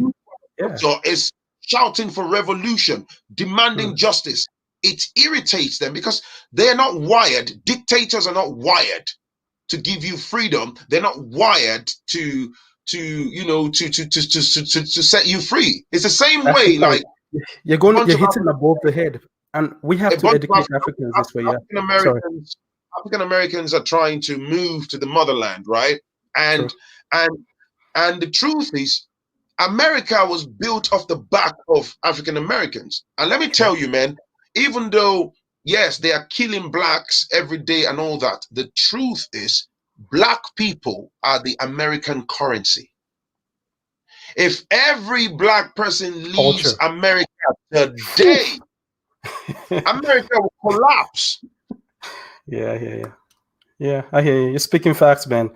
So it's shouting for revolution, demanding justice. It irritates them because they're not wired. Dictators are not wired to give you freedom. They're not wired to set you free. It's the same way. Like you're hitting above the head, and we have to educate Africans this way. African Americans are trying to move to the motherland, right? And the truth is, America was built off the back of African Americans. And let me tell you, man, even though, yes, they are killing blacks every day and all that, the truth is black people are the American currency. If every black person leaves Culture. America today, America will collapse. Yeah, I hear you. You're speaking facts, man.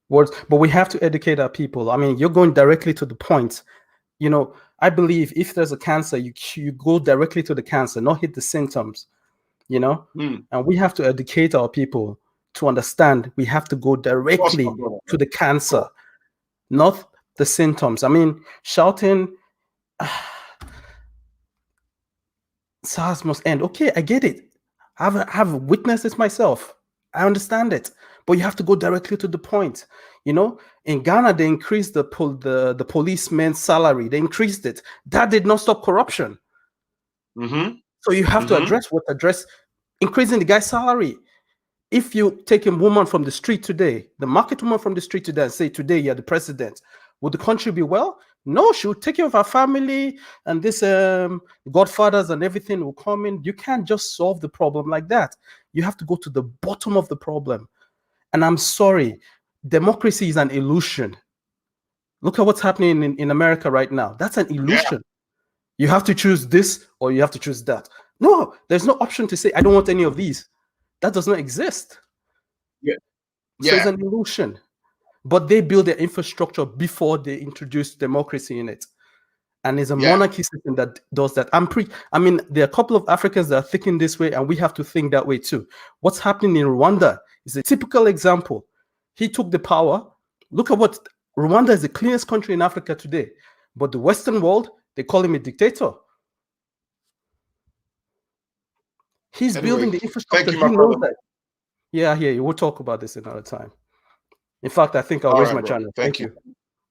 Words, but we have to educate our people. I mean, you're going directly to the point. You know, I believe if there's a cancer, you go directly to the cancer, not hit the symptoms. You know, and we have to educate our people to understand. We have to go directly to the cancer, not the symptoms. I mean, shouting, SARS must end. Okay, I get it. I've witnessed it myself. I understand it, but you have to go directly to the point. You know, in Ghana, they increased the policeman's salary. They increased it. That did not stop corruption. So you have to address increasing the guy's salary. If you take a woman from the street today, the market woman from the street today, and say today you're the president, would the country be well? No, she would take care of her family, and this godfathers and everything will come in. You can't just solve the problem like that. You have to go to the bottom of the problem. And I'm sorry, democracy is an illusion. Look at what's happening in America right now. That's an illusion. You have to choose this or you have to choose that. No, there's no option to say, I don't want any of these. That does not exist. So it's an illusion. But they build their infrastructure before they introduce democracy in it. And it's a monarchy system that does that. I mean, there are a couple of Africans that are thinking this way, and we have to think that way too. What's happening in Rwanda is a typical example. He took the power. Look at what Rwanda is, the cleanest country in Africa today. But the Western world, they call him a dictator. He's building the infrastructure. He knows that. Yeah, I hear you. We'll talk about this another time. In fact, I think I'll raise my channel. Thank you.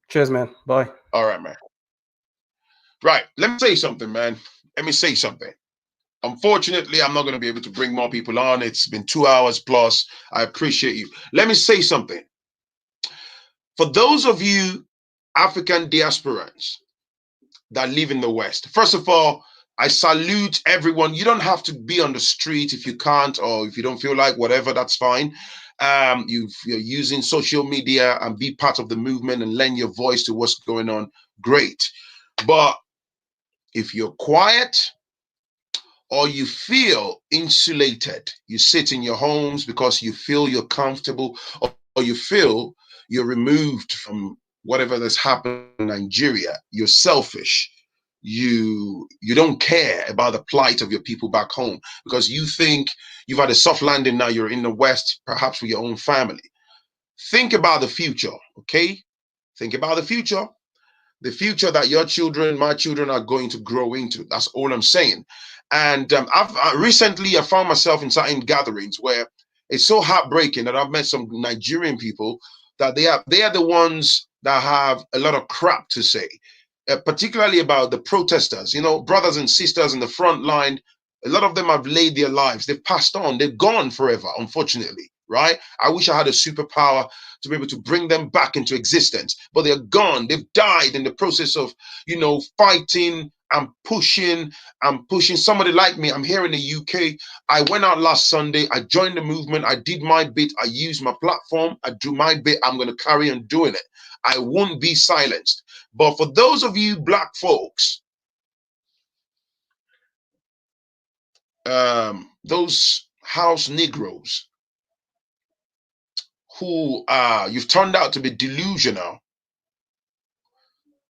Cheers, man. Bye. All right, man. Right. Let me say something, man. Let me say something. Unfortunately, I'm not going to be able to bring more people on. It's been 2 hours plus. I appreciate you. Let me say something. For those of you African diasporans that live in the West, first of all, I salute everyone. You don't have to be on the street if you can't, or if you don't feel like, whatever, that's fine. You're using social media and be part of the movement and lend your voice to what's going on. Great. But if you're quiet or you feel insulated, you sit in your homes because you feel you're comfortable, or you feel you're removed from whatever that's happened in Nigeria, you're selfish. You don't care about the plight of your people back home because you think you've had a soft landing, now you're in the West, perhaps with your own family. Think about the future, okay? Think about the future that your children, my children are going to grow into. That's all I'm saying. And recently I found myself in certain gatherings where it's so heartbreaking that I've met some Nigerian people that they are the ones that have a lot of crap to say. Particularly about the protesters, you know, brothers and sisters in the front line. A lot of them have laid their lives. They've passed on. They've gone forever, unfortunately, right? I wish I had a superpower to be able to bring them back into existence, but they're gone. They've died in the process of, you know, fighting and pushing. Somebody like me, I'm here in the UK. I went out last Sunday. I joined the movement. I did my bit. I used my platform. I do my bit. I'm going to carry on doing it. I won't be silenced. But for those of you black folks, those house Negroes who you've turned out to be delusional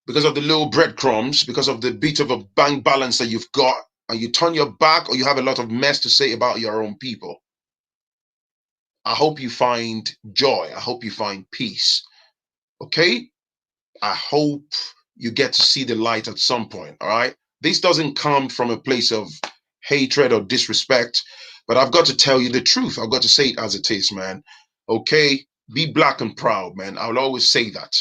because of the little breadcrumbs, because of the bit of a bank balance that you've got, and you turn your back, or you have a lot of mess to say about your own people. I hope you find joy. I hope you find peace. Okay? I hope you get to see the light at some point, all right? This doesn't come from a place of hatred or disrespect, but I've got to tell you the truth. I've got to say it as it is, man. Okay? Be black and proud, man. I will always say that.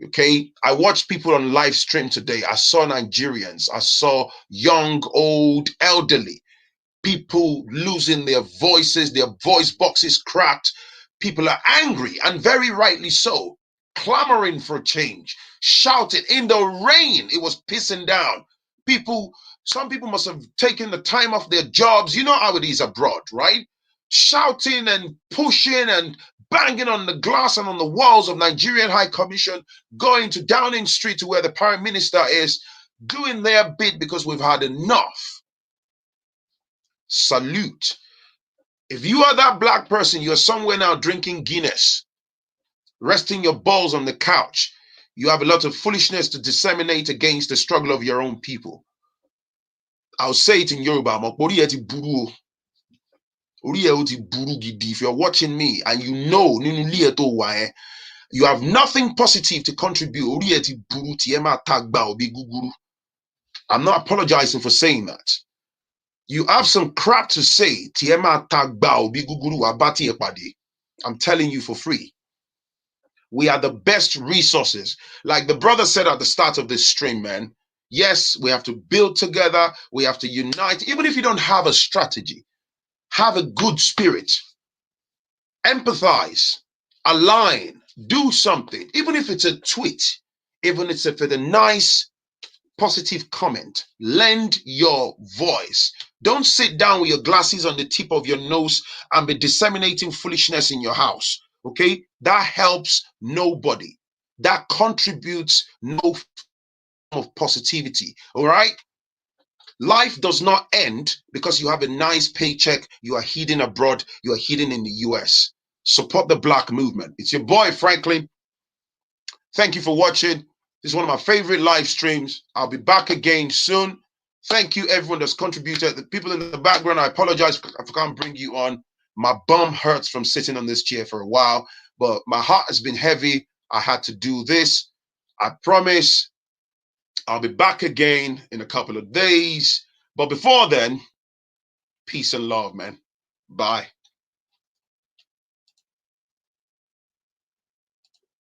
Okay? I watched people on live stream today. I saw Nigerians. I saw young, old, elderly. People losing their voices, their voice boxes cracked. People are angry, and very rightly so. Clamoring for change, shouting in the rain. It was pissing down. Some people must have taken the time off their jobs. You know how it is abroad, right? Shouting and pushing and banging on the glass and on the walls of Nigerian High Commission, going to Downing Street to where the Prime Minister is, doing their bit because we've had enough. Salute. If you are that black person, you're somewhere now drinking Guinness, resting your balls on the couch. You have a lot of foolishness to disseminate against the struggle of your own people. I'll say it in Yoruba. If you're watching me and you know you have nothing positive to contribute, I'm not apologizing for saying that. You have some crap to say. I'm telling you for free. We are the best resources. Like the brother said at the start of this stream, man. Yes, we have to build together. We have to unite. Even if you don't have a strategy, have a good spirit. Empathize. Align. Do something. Even if it's a tweet. Even if it's a nice, positive comment. Lend your voice. Don't sit down with your glasses on the tip of your nose and be disseminating foolishness in your house. Okay? That helps nobody. That contributes no form of positivity. All right? Life does not end because you have a nice paycheck, you are hidden abroad, you are hidden in the US. Support the black movement. It's your boy, Phrankleen. Thank you for watching. This is one of my favorite live streams. I'll be back again soon. Thank you, everyone that's contributed. The people in the background, I apologize if I can't bring you on. My bum hurts from sitting on this chair for a while, but my heart has been heavy. I had to do this. I promise I'll be back again in a couple of days. But before then, peace and love, man. Bye.